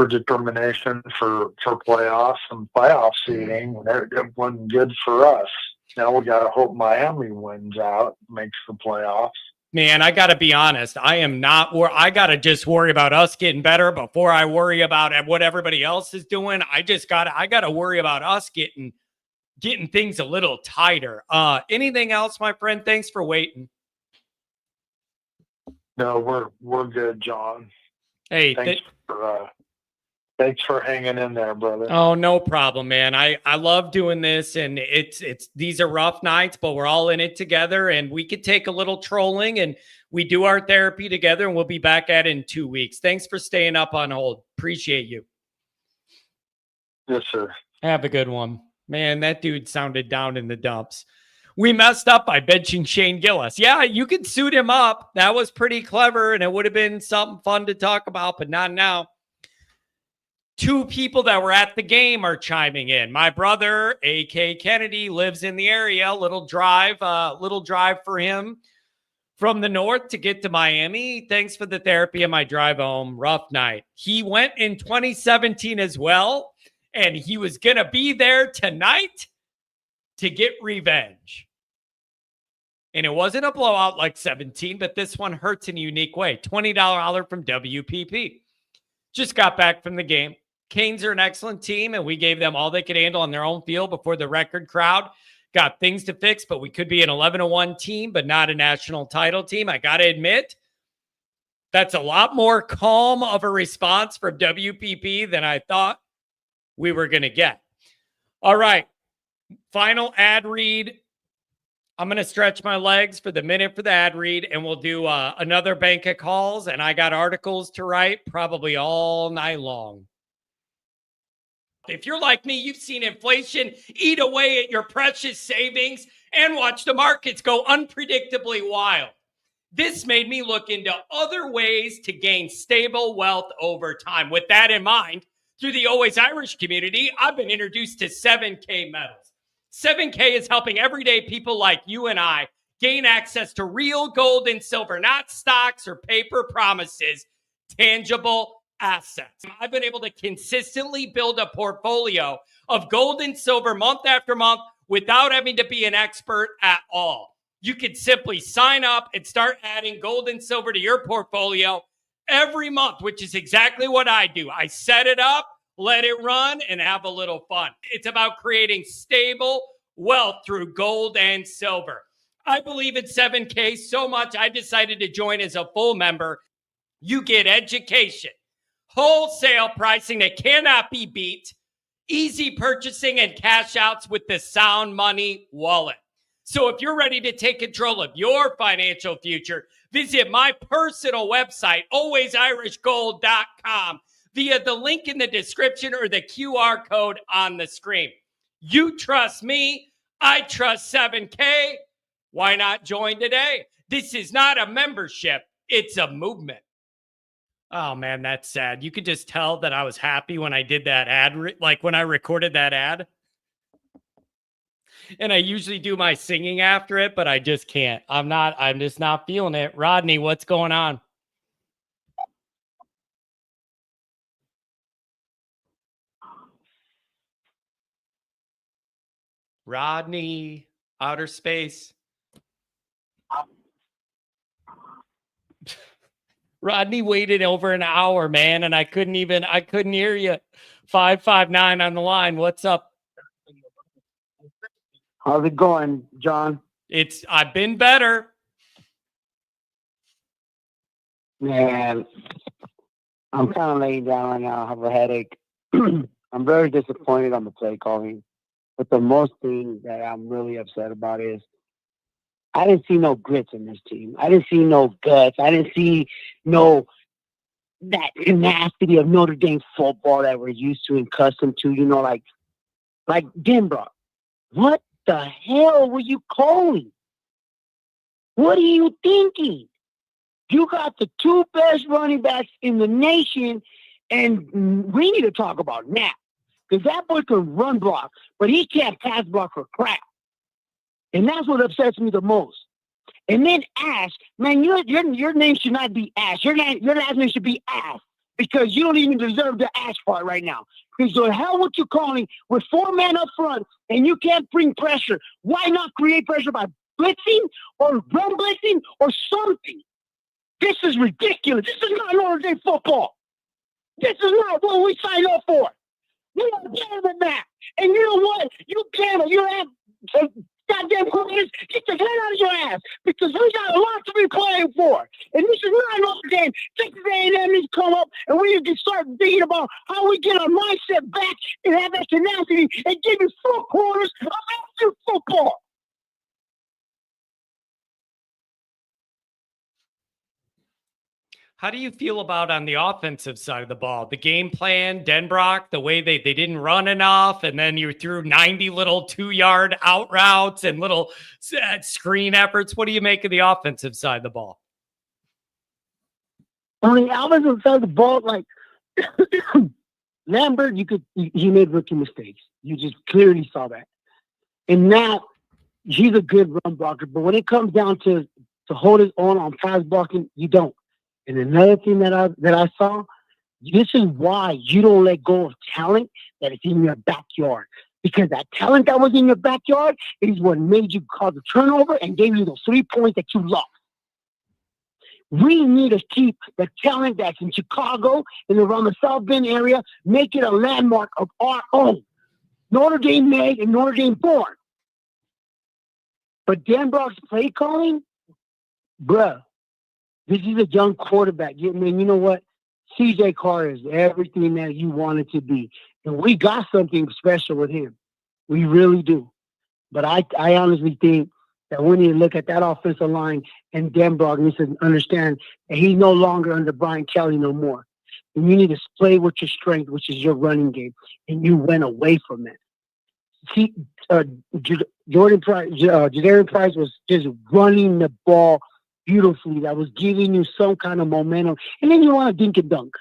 determination for playoffs and playoff seeding. It wasn't good for us. Now we got to hope Miami wins out, makes the playoffs. Man, I got to be honest. I am not where I got to just worry about us getting better before I worry about what everybody else is doing. I got to worry about us getting things a little tighter. Anything else, my friend? Thanks for waiting. No, we're good, John. Hey, thanks for Thanks for hanging in there, brother. Oh, no problem, man. I love doing this, and it's these are rough nights, but we're all in it together, and we could take a little trolling, and we do our therapy together, and we'll be back at it in 2 weeks. Thanks for staying up on hold. Appreciate you. Yes, sir. Have a good one. Man, that dude sounded down in the dumps. We messed up by benching Shane Gillis. Yeah, you could suit him up. That was pretty clever, and it would have been something fun to talk about, but not now. 2 people that were at the game are chiming in. My brother, A.K. Kennedy, lives in the area. Little drive for him from the north to get to Miami. Thanks for the therapy on my drive home. Rough night. He went in 2017 as well, and he was going to be there tonight to get revenge. And it wasn't a blowout like 17, but this one hurts in a unique way. $20 holler from WPP. Just got back from the game. Canes are an excellent team, and we gave them all they could handle on their own field before the record crowd got things to fix, but we could be an 11-1 team, but not a national title team. I got to admit, that's a lot more calm of a response from WPP than I thought we were going to get. All right. Final ad read. I'm going to stretch my legs for the minute for the ad read, and we'll do another bank of calls, and I got articles to write probably all night long. If you're like me, you've seen inflation eat away at your precious savings and watch the markets go unpredictably wild. This made me look into other ways to gain stable wealth over time. With that in mind, through the Always Irish community, I've been introduced to 7K Metals. 7K is helping everyday people like you and I gain access to real gold and silver, not stocks or paper promises, tangible assets. I've been able to consistently build a portfolio of gold and silver month after month without having to be an expert at all. You can simply sign up and start adding gold and silver to your portfolio every month, which is exactly what I do. I set it up, let it run, and have a little fun. It's about creating stable wealth through gold and silver. I believe in 7K so much, I decided to join as a full member. You get education, wholesale pricing that cannot be beat, easy purchasing, and cash outs with the Sound Money wallet. So if you're ready to take control of your financial future, visit my personal website, alwaysirishgold.com, via the link in the description or the QR code on the screen. You trust me, I trust 7K. Why not join today? This is not a membership, it's a movement. Oh, man, that's sad. You could just tell that I was happy when I did that ad, like when I recorded that ad. And I usually do my singing after it, but I just can't. I'm just not feeling it. Rodney, what's going on? Rodney, outer space. Rodney waited over an hour, man, and I couldn't hear you. 559 on the line. What's up? How's it going, John? I've been better. Man, I'm kind of laying down right now. I have a headache. I'm very disappointed on the play calling. But the most thing that I'm really upset about is I didn't see no grits in this team. I didn't see no guts. I didn't see that tenacity of Notre Dame football that we're used to and accustomed to, like Denbrock. What the hell were you calling? What are you thinking? You got the 2 best running backs in the nation, and we need to talk about Nap. Because that boy can run block, but he can't pass block for crap. And that's what upsets me the most. And then Ash, man, your name should not be Ash. Your last name should be Ash, because you don't even deserve the Ash part right now. Because the hell what you calling with 4 men up front and you can't bring pressure? Why not create pressure by blitzing or run blitzing or something? This is ridiculous. This is not Notre Dame football. This is not what we signed up for. You are better than that. And you know what? You have goddamn corners, get the head out of your ass because we got a lot to be playing for. And this is not Notre Dame. Texas A&M needs to come up, and we need to start thinking about how we get our mindset back and have that tenacity and give you 4 quarters of extra football. How do you feel about on the offensive side of the ball? The game plan, Denbrock, the way they didn't run enough, and then you threw 90 little 2-yard out routes and little screen efforts. What do you make of the offensive side of the ball? On the offensive side of the ball, like Lambert, he made rookie mistakes. You just clearly saw that. And now he's a good run blocker, but when it comes down to hold his own on pass blocking, you don't. And another thing that I saw, this is why you don't let go of talent that is in your backyard. Because that talent that was in your backyard is what made you cause a turnover and gave you those 3 points that you lost. We need to keep the talent that's in Chicago and around the South Bend area, make it a landmark of our own. Notre Dame made and Notre Dame born. But Denbrock's play calling, bruh, this is a young quarterback. I mean, you know what? CJ Carr is everything that you want it to be. And we got something special with him. We really do. But I honestly think that we need to look at that offensive line, and Denbrock needs to understand that he's no longer under Brian Kelly no more. And you need to play with your strength, which is your running game. And you went away from that. See, Jadarian Price was just running the ball beautifully. That was giving you some kind of momentum. And then you want to dink and dunk.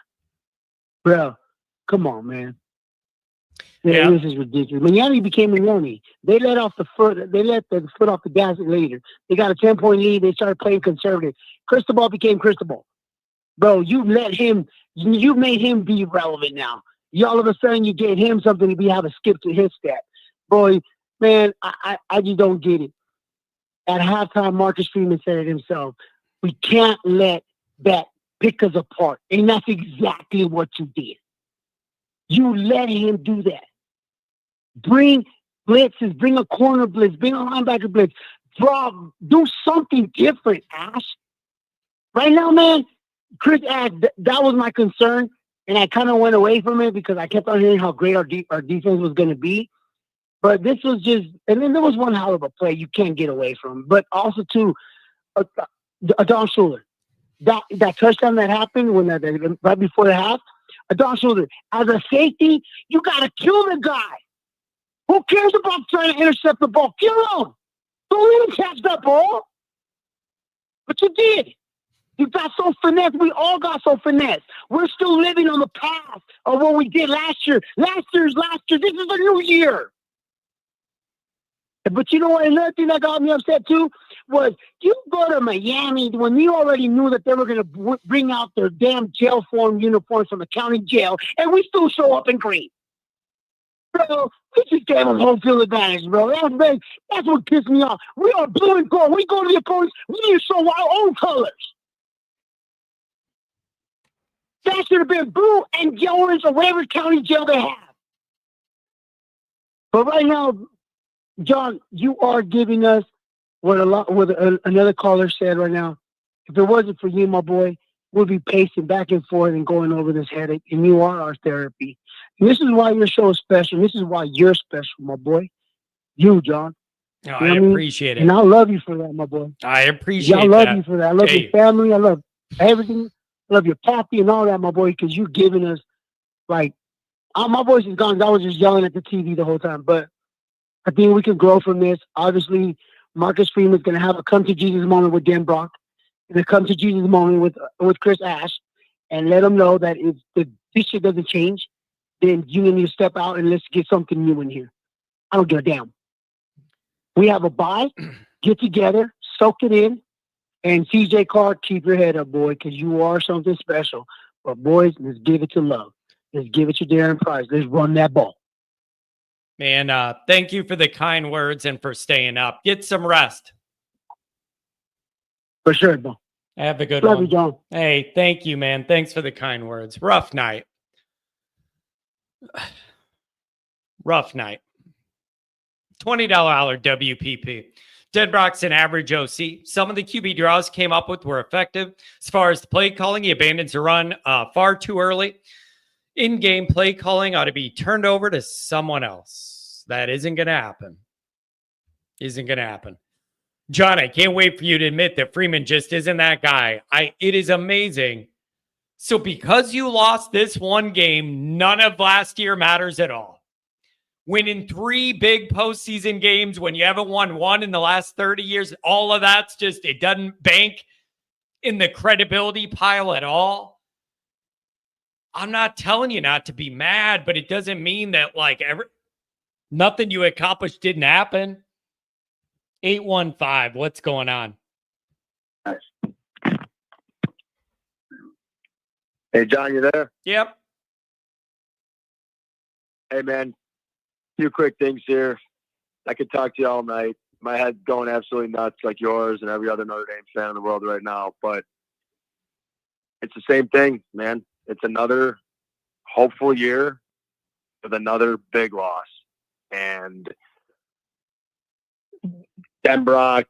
Bro, come on, man. Yeah. This is ridiculous. Miami became Miami. They let the foot off the gas later. They got a 10-point lead. They started playing conservative. Cristobal became Cristobal. Bro, you made him be relevant now. All of a sudden you gave him something to have a skip to his stat. Boy, man, I just don't get it. At halftime, Marcus Freeman said it himself. We can't let that pick us apart. And that's exactly what you did. You let him do that. Bring blitzes, bring a corner blitz, bring a linebacker blitz. Do something different, Ash. Right now, man, Chris Ash, that was my concern. And I kind of went away from it because I kept on hearing how great our defense was going to be. But this was just, and then there was one hell of a play you can't get away from. But also, too, Adon Schuler. That touchdown that happened right before the half, Adon Schuler, as a safety, you got to kill the guy. Who cares about trying to intercept the ball? Kill him. Don't let him catch that ball. But you did. You got so finesse. We all got so finesse. We're still living on the path of what we did last year. Last year. This is a new year. But you know what? Another thing that got me upset too was you go to Miami when you already knew that they were going to bring out their damn jail form uniforms from the county jail, and we still show up in green. Bro, we just gave them home field advantage, bro. That's what pissed me off. We are blue and gold. We go to the opponents. We need to show our own colors. That should have been blue and orange or whatever county jail they have. But right now, John, you are giving us what another caller said right now. If it wasn't for you, my boy, we'll be pacing back and forth and going over this headache, and you are our therapy. And this is why your show is special. This is why you're special, my boy. You, John. Oh, I appreciate it. And I love you for that, my boy. I appreciate that. I love you for that. I love your family. I love everything. I love your pappy and all that, my boy, because you're giving us, like, my voice is gone. I was just yelling at the TV the whole time, but I think we can grow from this. Obviously, Marcus Freeman's going to have a come-to-Jesus moment with Denbrock and a come-to-Jesus moment with Chris Ash, and let them know that if this shit doesn't change, then you need to step out and let's get something new in here. I don't give a damn. We have a bye. Get together, soak it in, and CJ Carr, keep your head up, boy, because you are something special. But, boys, let's give it to Love. Let's give it to Darren Price. Let's run that ball. Man, thank you for the kind words and for staying up. Get some rest. For sure, bro. Have a good Love one. you, John. Hey, thank you, man. Thanks for the kind words. Rough night. Rough night. $20 WPP. Denbrock's an average OC. Some of the QB draws came up with were effective. As far as the play calling, he abandons a run far too early. In-game play calling ought to be turned over to someone else. That isn't going to happen. Isn't going to happen. John, I can't wait for you to admit that Freeman just isn't that guy. It is amazing. So because you lost this one game, none of last year matters at all. Winning 3 big postseason games when you haven't won one in the last 30 years, all of that's just, it doesn't bank in the credibility pile at all. I'm not telling you not to be mad, but it doesn't mean that nothing you accomplished didn't happen. 815, what's going on? Hey, John, you there? Yep. Hey, man. Few quick things here. I could talk to you all night. My head's going absolutely nuts like yours and every other Notre Dame fan in the world right now. But it's the same thing, man. It's another hopeful year with another big loss. And Denbrock,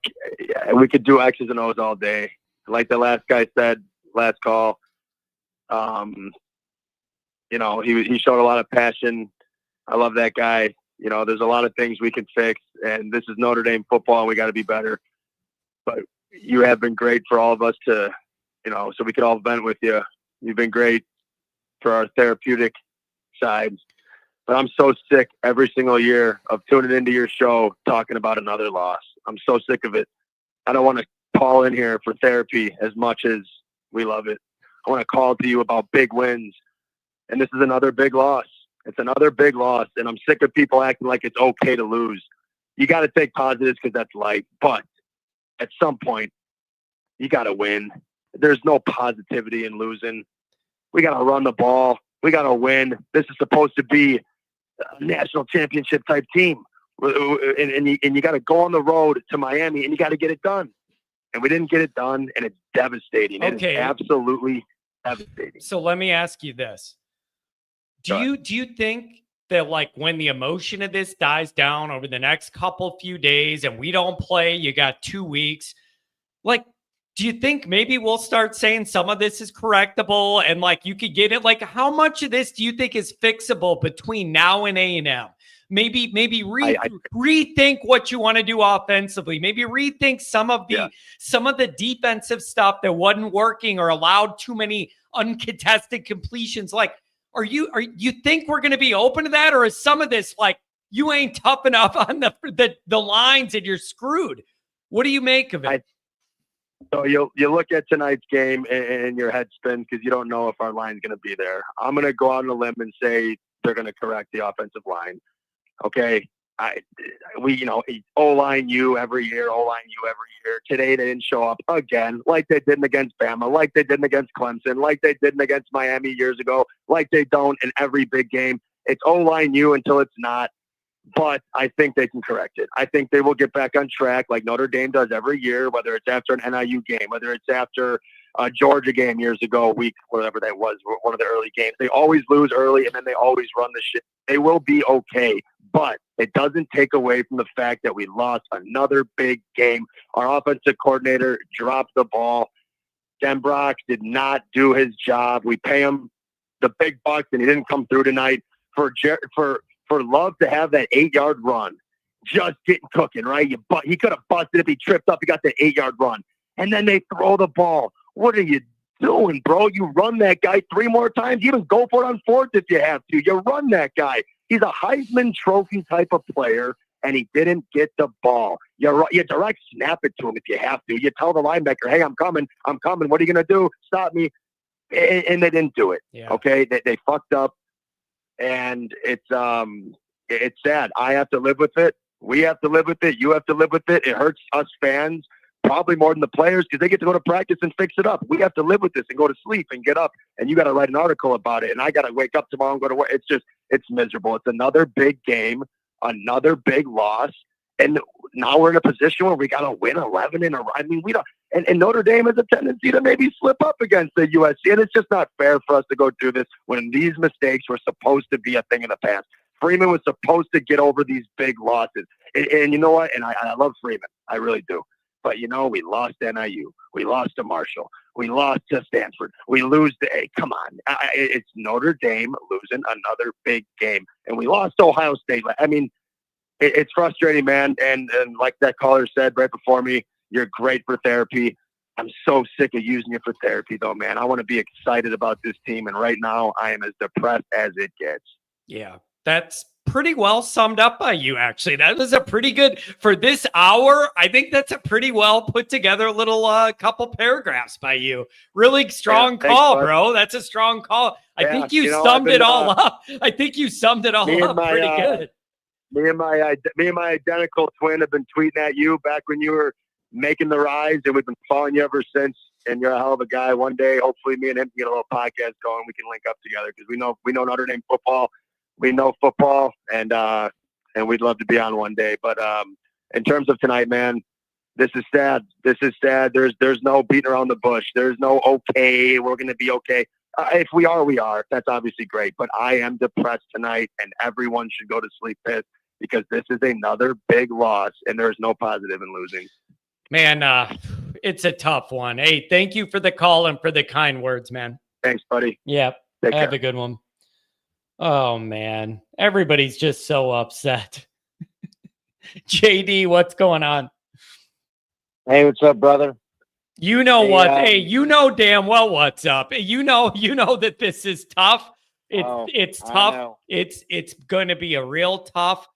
we could do X's and O's all day. Like the last guy said, last call, he showed a lot of passion. I love that guy. There's a lot of things we can fix, and this is Notre Dame football, and we got to be better. But you have been great for all of us to, so we could all vent with you. You've been great for our therapeutic sides. But I'm so sick every single year of tuning into your show talking about another loss. I'm so sick of it. I don't want to call in here for therapy as much as we love it. I want to call to you about big wins, and this is another big loss. It's another big loss, and I'm sick of people acting like it's okay to lose. You got to take positives because that's life, but at some point, you got to win. There's no positivity in losing. We got to run the ball. We got to win. This is supposed to be a national championship type team, and you got to go on the road to Miami, and you got to get it done. And we didn't get it done, and it's devastating. Okay. It is absolutely devastating. So let me ask you this. Do you think that when the emotion of this dies down over the next few days and we don't play, you got 2 weeks, do you think maybe we'll start saying some of this is correctable and you could get it? How much of this do you think is fixable between now and A&M? Maybe rethink what you want to do offensively. Maybe rethink some of the defensive stuff that wasn't working or allowed too many uncontested completions. Are you think we're going to be open to that, or is some of this you ain't tough enough on the lines and you're screwed? What do you make of it? So you look at tonight's game and your head spins because you don't know if our line's going to be there. I'm going to go out on a limb and say they're going to correct the offensive line. Okay, O-line you every year, O-line you every year. Today they didn't show up again, like they didn't against Bama, like they didn't against Clemson, like they didn't against Miami years ago, like they don't in every big game. It's O-line you until it's not, but I think they can correct it. I think they will get back on track like Notre Dame does every year, whether it's after an NIU game, whether it's after a Georgia game years ago, week, whatever that was, one of the early games. They always lose early, and then they always run the shit. They will be okay, but it doesn't take away from the fact that we lost another big game. Our offensive coordinator dropped the ball. Denbrock did not do his job. We pay him the big bucks, and he didn't come through tonight. For Love to have that 8-yard run, just getting cooking, right? He could have busted if he tripped up. He got the 8-yard run, and then they throw the ball. What are you doing, bro? You run that guy 3 more times. You even go for it on 4th if you have to. You run that guy. He's a Heisman Trophy type of player, and he didn't get the ball. You direct snap it to him if you have to. You tell the linebacker, hey, I'm coming. What are you going to do? Stop me. And they didn't do it. Yeah. Okay? They fucked up, and it's sad. I have to live with it. We have to live with it. You have to live with it. It hurts us fans probably more than the players because they get to go to practice and fix it up. We have to live with this and go to sleep and get up, and you got to write an article about it, and I got to wake up tomorrow and go to work. It's miserable. It's another big game, another big loss, and now we're in a position where we got to win 11 in a row. I mean, we don't. And Notre Dame has a tendency to maybe slip up against the USC, and it's just not fair for us to go through this when these mistakes were supposed to be a thing in the past. Freeman was supposed to get over these big losses. And you know what? And I love Freeman. I really do. But, we lost NIU. We lost to Marshall. We lost to Stanford. We lose to come on. It's Notre Dame losing another big game. And we lost to Ohio State. I mean, it's frustrating, man. And like that caller said right before me, you're great for therapy. I'm so sick of using you for therapy, though, man. I want to be excited about this team. And right now, I am as depressed as it gets. Yeah, that's pretty well summed up by you, actually. That was a pretty good, for this hour, I think that's a pretty well put together little couple paragraphs by you. Really strong call, thanks, bro. That's a strong call. I Yeah, think you I've summed been, it all up. I think you summed it all me and up my, pretty good. Me and my identical twin have been tweeting at you back when you were making the rise, and we've been following you ever since. And you're a hell of a guy. One day, hopefully, me and him can get a little podcast going. We can link up together because we know Notre Dame football. We know football, and we'd love to be on one day. But in terms of tonight, man, this is sad. This is sad. There's no beating around the bush. There's no okay. We're gonna be okay. If we are, we are. That's obviously great. But I am depressed tonight, and everyone should go to sleep pissed because this is another big loss, and there's no positive in losing. Man, it's a tough one. Hey, thank you for the call and for the kind words, man. Thanks, buddy. Yep. Take Have care. a good one. Oh, man. Everybody's just so upset. JD, what's going on? Hey, what's up, brother? You know Hey, what? Hey, you know damn well what's up. You know that this is tough. It's I tough. know. It's going to be a real tough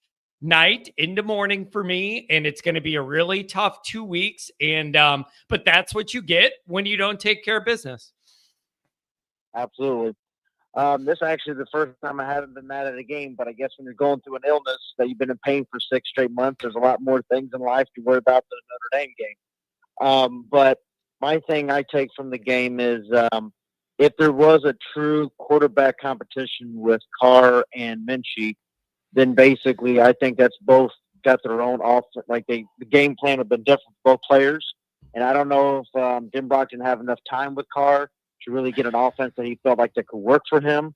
night into morning for me, and it's going to be a really tough 2 weeks. And but that's what you get when you don't take care of business. Absolutely. This is actually the first time I haven't been mad at a game, but I guess when you're going through an illness that you've been in pain for 6 straight months, there's a lot more things in life to worry about than a Notre Dame game. But my thing I take from the game is if there was a true quarterback competition with Carr and Minchie, then basically I think that's both got their own offense. Like the game plan would have been different for both players. And I don't know if Jim Brock didn't have enough time with Carr to really get an offense that he felt like that could work for him.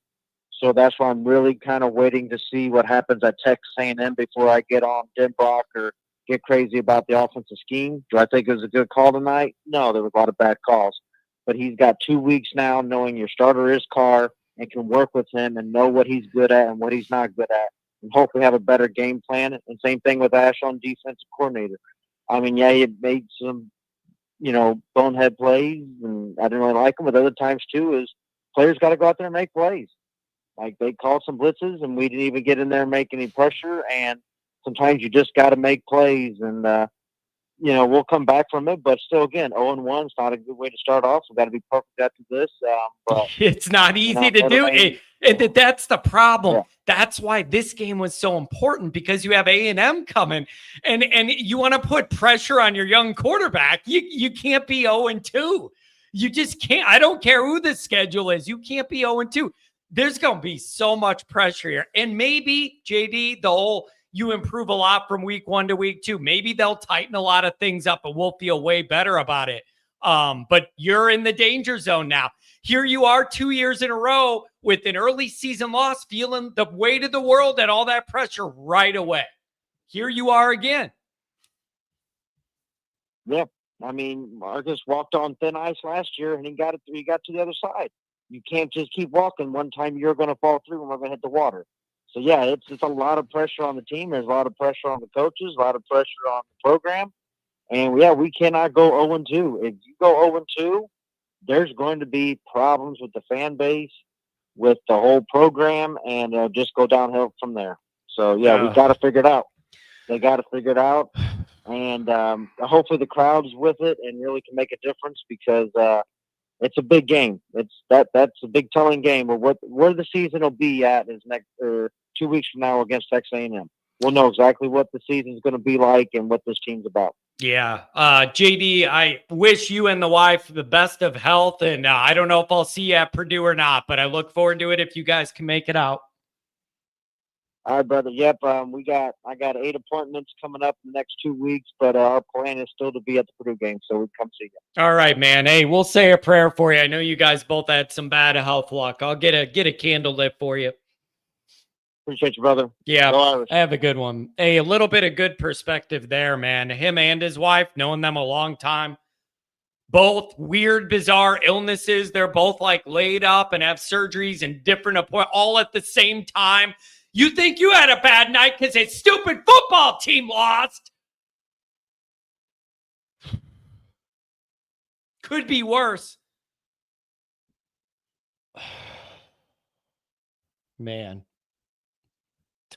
So that's why I'm really kind of waiting to see what happens at Texas A&M before I get on Jim Brock or get crazy about the offensive scheme. Do I think it was a good call tonight? No, there was a lot of bad calls. But he's got 2 weeks now knowing your starter is Carr and can work with him and know what he's good at and what he's not good at. And hopefully have a better game plan. And same thing with Ash on defensive coordinator. I mean, yeah, he made some, bonehead plays, and I didn't really like them. But other times, too, is players got to go out there and make plays. Like, they called some blitzes, and we didn't even get in there and make any pressure. And sometimes you just got to make plays. And, we'll come back from it. But still, again, 0-1 is not a good way to start off. We've got to be perfect after this. But it's not easy to do. And that's the problem. Yeah. That's why this game was so important, because you have A&M coming, and you want to put pressure on your young quarterback. You can't be 0-2. You just can't. I don't care who the schedule is. You can't be 0-2. There's going to be so much pressure here. And maybe, JD, you improve a lot from week 1 to week 2. Maybe they'll tighten a lot of things up and we'll feel way better about it. But you're in the danger zone now. Here you are 2 years in a row with an early season loss, feeling the weight of the world and all that pressure right away. Here you are again. Yep. I mean, Marcus walked on thin ice last year, and he got to the other side. You can't just keep walking. One time you're going to fall through, and we're going to hit the water. So, yeah, it's a lot of pressure on the team. There's a lot of pressure on the coaches, a lot of pressure on the program. And, yeah, we cannot go 0-2. If you go 0-2, there's going to be problems with the fan base, with the whole program, and just go downhill from there. So, yeah, we got to figure it out. They got to figure it out. And hopefully the crowd's with it and really can make a difference, because it's a big game. That's a big telling game. But where the season will be at is next 2 weeks from now against Texas A&M. We'll know exactly what the season's going to be like and what this team's about. Yeah. JD, I wish you and the wife the best of health. And I don't know if I'll see you at Purdue or not, but I look forward to it if you guys can make it out. All right, brother. Yep. I got 8 appointments coming up in the next 2 weeks, but our plan is still to be at the Purdue game, so we come see you. All right, man. Hey, we'll say a prayer for you. I know you guys both had some bad health luck. I'll get a candle lit for you. Appreciate you, brother. Yeah, Go Irish. I have a good one. Hey, a little bit of good perspective there, man. Him and his wife, knowing them a long time, both weird, bizarre illnesses. They're both like laid up and have surgeries and different appointments all at the same time. You think you had a bad night because a stupid football team lost? Could be worse. Man.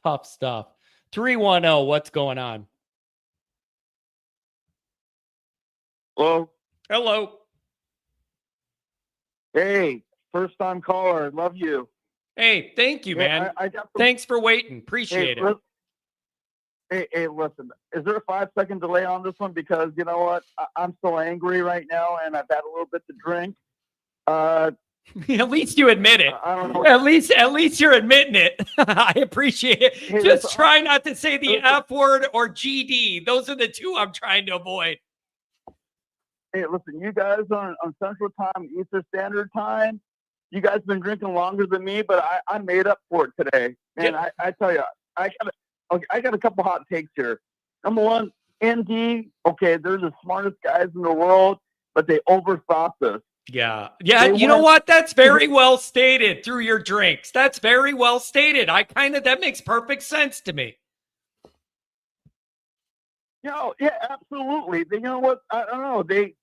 Tough stuff. 310, what's going on? Hello. Hello. Hey, first time caller. Love you. Hey, thank you, man. I got Thanks for waiting. Appreciate it. Hey, listen. Is there a 5-second delay on this one? Because you know what? I'm so angry right now, and I've had a little bit to drink. At least you admit it. I don't know. At least you're admitting it. I appreciate it. Hey, Just try not to say the F word or GD. Those are the two I'm trying to avoid. Hey, listen, you guys on Central Time, Eastern Standard Time, you guys been drinking longer than me, but I made up for it today. And I tell you, I got a couple hot takes here. Number one, ND, okay, they're the smartest guys in the world, but they overthought this. Yeah. You know what? That's very well stated through your drinks. That's very well stated. That makes perfect sense to me. Yeah, absolutely. You know what? I don't know. They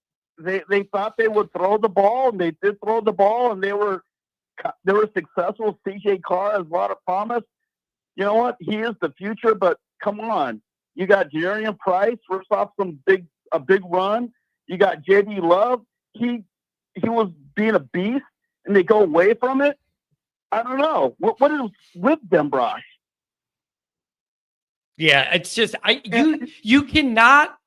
thought they would throw the ball, and they did throw the ball, and they were successful. CJ Carr has a lot of promise. You know what? He is the future, but come on. You got Jadarian Price, first off a big run. You got JD Love. He was being a beast, and they go away from it. I don't know. What is with them, Brock? Yeah, it's just you cannot.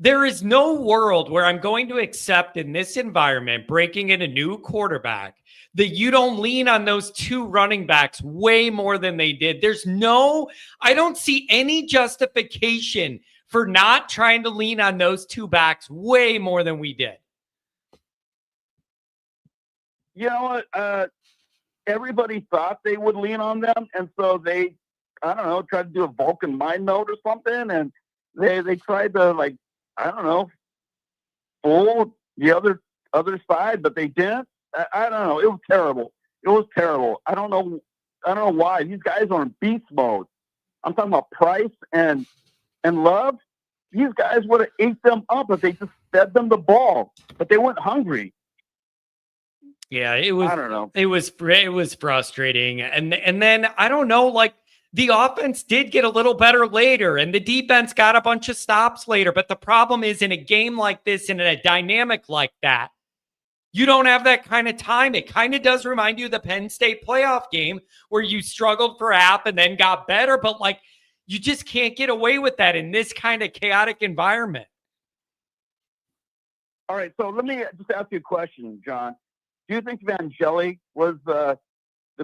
There is no world where I'm going to accept in this environment, breaking in a new quarterback, that you don't lean on those two running backs way more than they did. I don't see any justification for not trying to lean on those two backs way more than we did. You know what? Everybody thought they would lean on them, and so they, I don't know, tried to do a Vulcan mind note or something, and they tried to, like, I don't know, fool the other side, but they didn't. I don't know. It was terrible. It was terrible. I don't know why. These guys are in beast mode. I'm talking about Price and Love. These guys would have ate them up if they just fed them the ball, but they weren't hungry. Yeah, it was. I don't know. It was frustrating, and then I don't know. Like the offense did get a little better later, and the defense got a bunch of stops later. But the problem is, in a game like this, and in a dynamic like that, you don't have that kind of time. It kind of does remind you of the Penn State playoff game where you struggled for half and then got better, but like you just can't get away with that in this kind of chaotic environment. All right, so let me just ask you a question, John. Do you think Vangeli was the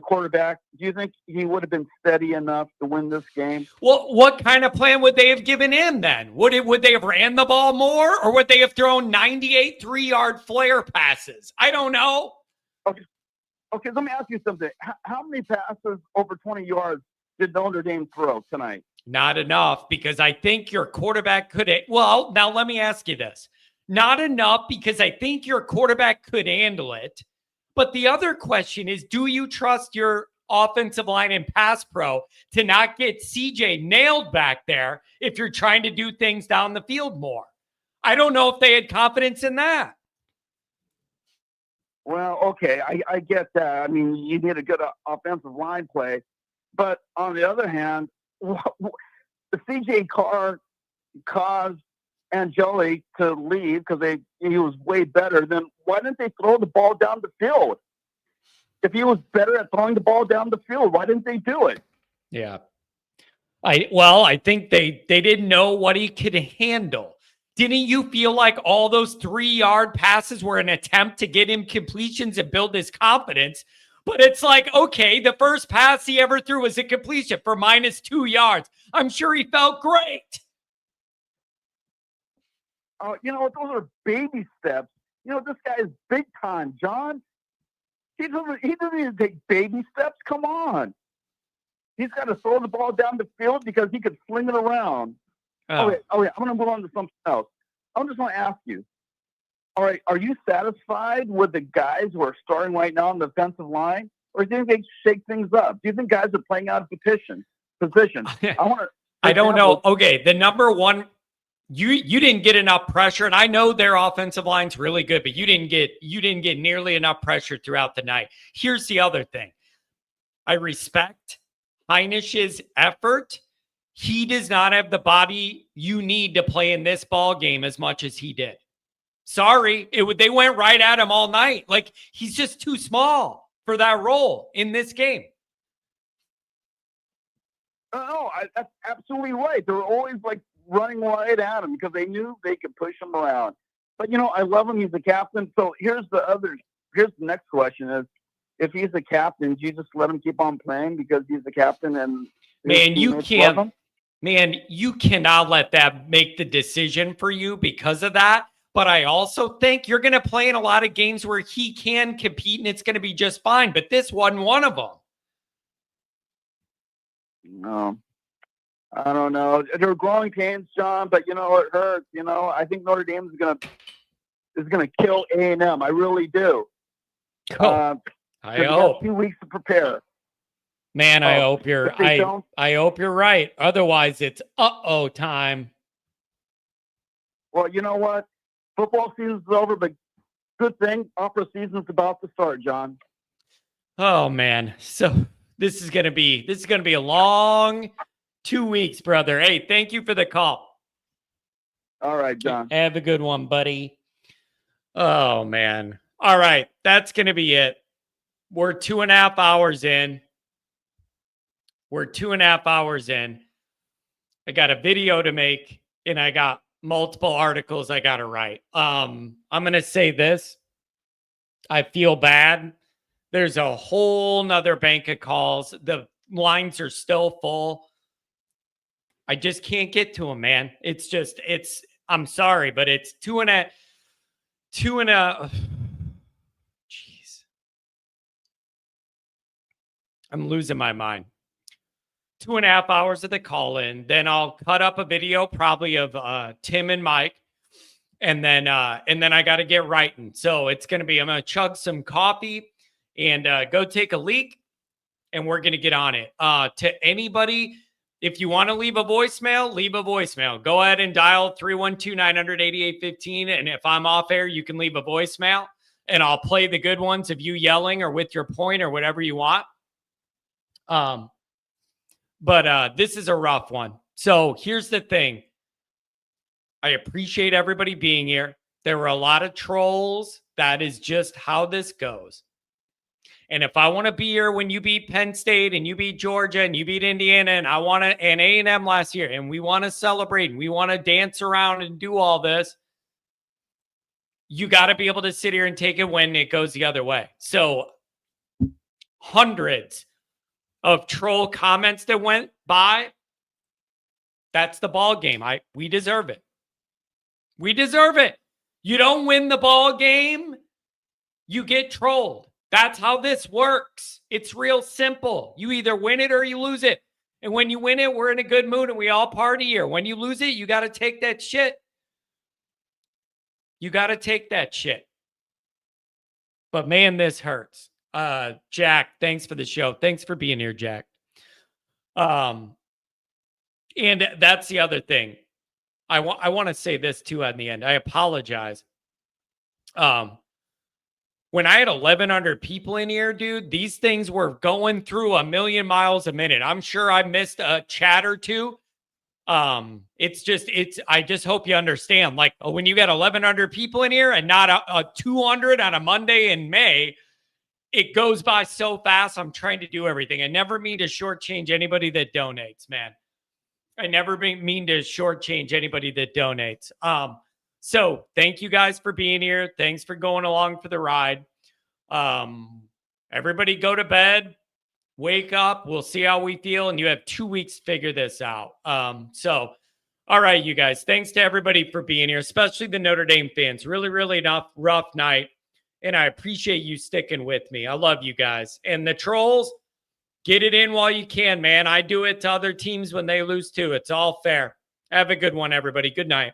quarterback? Do you think he would have been steady enough to win this game? Well, what kind of plan would they have given him then? Would they have ran the ball more, or would they have thrown 98 3-yard flare passes? I don't know. Okay, let me ask you something. How many passes over 20 yards did Notre Dame throw tonight? Not enough, because I think your quarterback could. Well, now let me ask you this. Not enough because I think your quarterback could handle it. But the other question is, do you trust your offensive line and pass pro to not get CJ nailed back there if you're trying to do things down the field more? I don't know if they had confidence in that. Well, okay, I get that. I mean, you need a good offensive line play. But on the other hand, the CJ Carr caused Angeli to leave because he was way better. Then why didn't they throw the ball down the field? If he was better at throwing the ball down the field, why didn't they do it? Yeah. I think they didn't know what he could handle. Didn't you feel like all those 3-yard passes were an attempt to get him completions and build his confidence? But it's like, okay, the first pass he ever threw was a completion for -2 yards. I'm sure he felt great. You know, those are baby steps. You know, this guy is big time, John. He doesn't even take baby steps. Come on. He's got to throw the ball down the field because he could sling it around. Oh. Okay, I'm going to move on to something else. I just want to ask you, all right, are you satisfied with the guys who are starting right now on the defensive line? Or do you think they shake things up? Do you think guys are playing out of position? I don't know. Okay, the number one, you didn't get enough pressure, and I know their offensive line's really good, but you didn't get nearly enough pressure throughout the night. Here's the other thing. I respect Heinish's effort. He does not have the body you need to play in this ball game as much as he did. Sorry, they went right at him all night. Like, he's just too small for that role in this game. No, that's absolutely right. They were always like running right at him because they knew they could push him around. But I love him. He's the captain. So here's the next question is, if he's the captain, do you just let him keep on playing because he's the captain and you cannot let that make the decision for you because of that. But I also think you're going to play in a lot of games where he can compete and it's going to be just fine. But this wasn't one of them. No, I don't know. They're growing pains, John, but it hurts. I think Notre Dame is gonna kill A&M. I really do. I hope 2 weeks to prepare. Man, I hope you're. I hope you're right. Otherwise, it's time. Well, you know what? Football season's over, but good thing opera season's about to start, John. Oh man, so. This is gonna be a long 2 weeks, brother. Hey, thank you for the call. All right, John. Have a good one, buddy. Oh man. All right, that's gonna be it. We're 2.5 hours in. I got a video to make, and I got multiple articles I gotta write. I'm gonna say this. I feel bad. There's a whole nother bank of calls. The lines are still full. I just can't get to them, man. I'm sorry, but it's 2.5. Jeez. I'm losing my mind. 2.5 hours of the call in. Then I'll cut up a video probably of Tim and Mike. And then I got to get writing. So I'm going to chug some coffee and go take a leak, and we're going to get on it. To anybody, if you want to leave a voicemail, leave a voicemail. Go ahead and dial 312-900-8815, and if I'm off air, you can leave a voicemail, and I'll play the good ones of you yelling or with your point or whatever you want. But this is a rough one. So here's the thing. I appreciate everybody being here. There were a lot of trolls. That is just how this goes. And if I want to be here when you beat Penn State and you beat Georgia and you beat Indiana and and A&M last year, and we want to celebrate and we want to dance around and do all this, you got to be able to sit here and take it when it goes the other way. So hundreds of troll comments that went by. That's the ball game. We deserve it. We deserve it. You don't win the ball game, you get trolled. That's how this works. It's real simple. You either win it or you lose it. And when you win it, we're in a good mood and we all party here. When you lose it, you got to take that shit. You got to take that shit. But man, this hurts. Jack, thanks for the show. Thanks for being here, Jack. And that's the other thing. I want to say this too at the end. I apologize. When I had 1,100 people in here, dude, these things were going through 1,000,000 miles a minute. I'm sure I missed a chat or two. I just hope you understand. Like, when you got 1,100 people in here and not a 200 on a Monday in May, it goes by so fast. I'm trying to do everything. I never mean to shortchange anybody that donates, man. I never mean to shortchange anybody that donates. So thank you guys for being here. Thanks for going along for the ride. Everybody go to bed, wake up. We'll see how we feel. And you have 2 weeks to figure this out. All right, you guys, thanks to everybody for being here, especially the Notre Dame fans. Really, really rough night. And I appreciate you sticking with me. I love you guys. And the trolls, Get it in while you can, man. I do it to other teams when they lose too. It's all fair. Have a good one, everybody. Good night.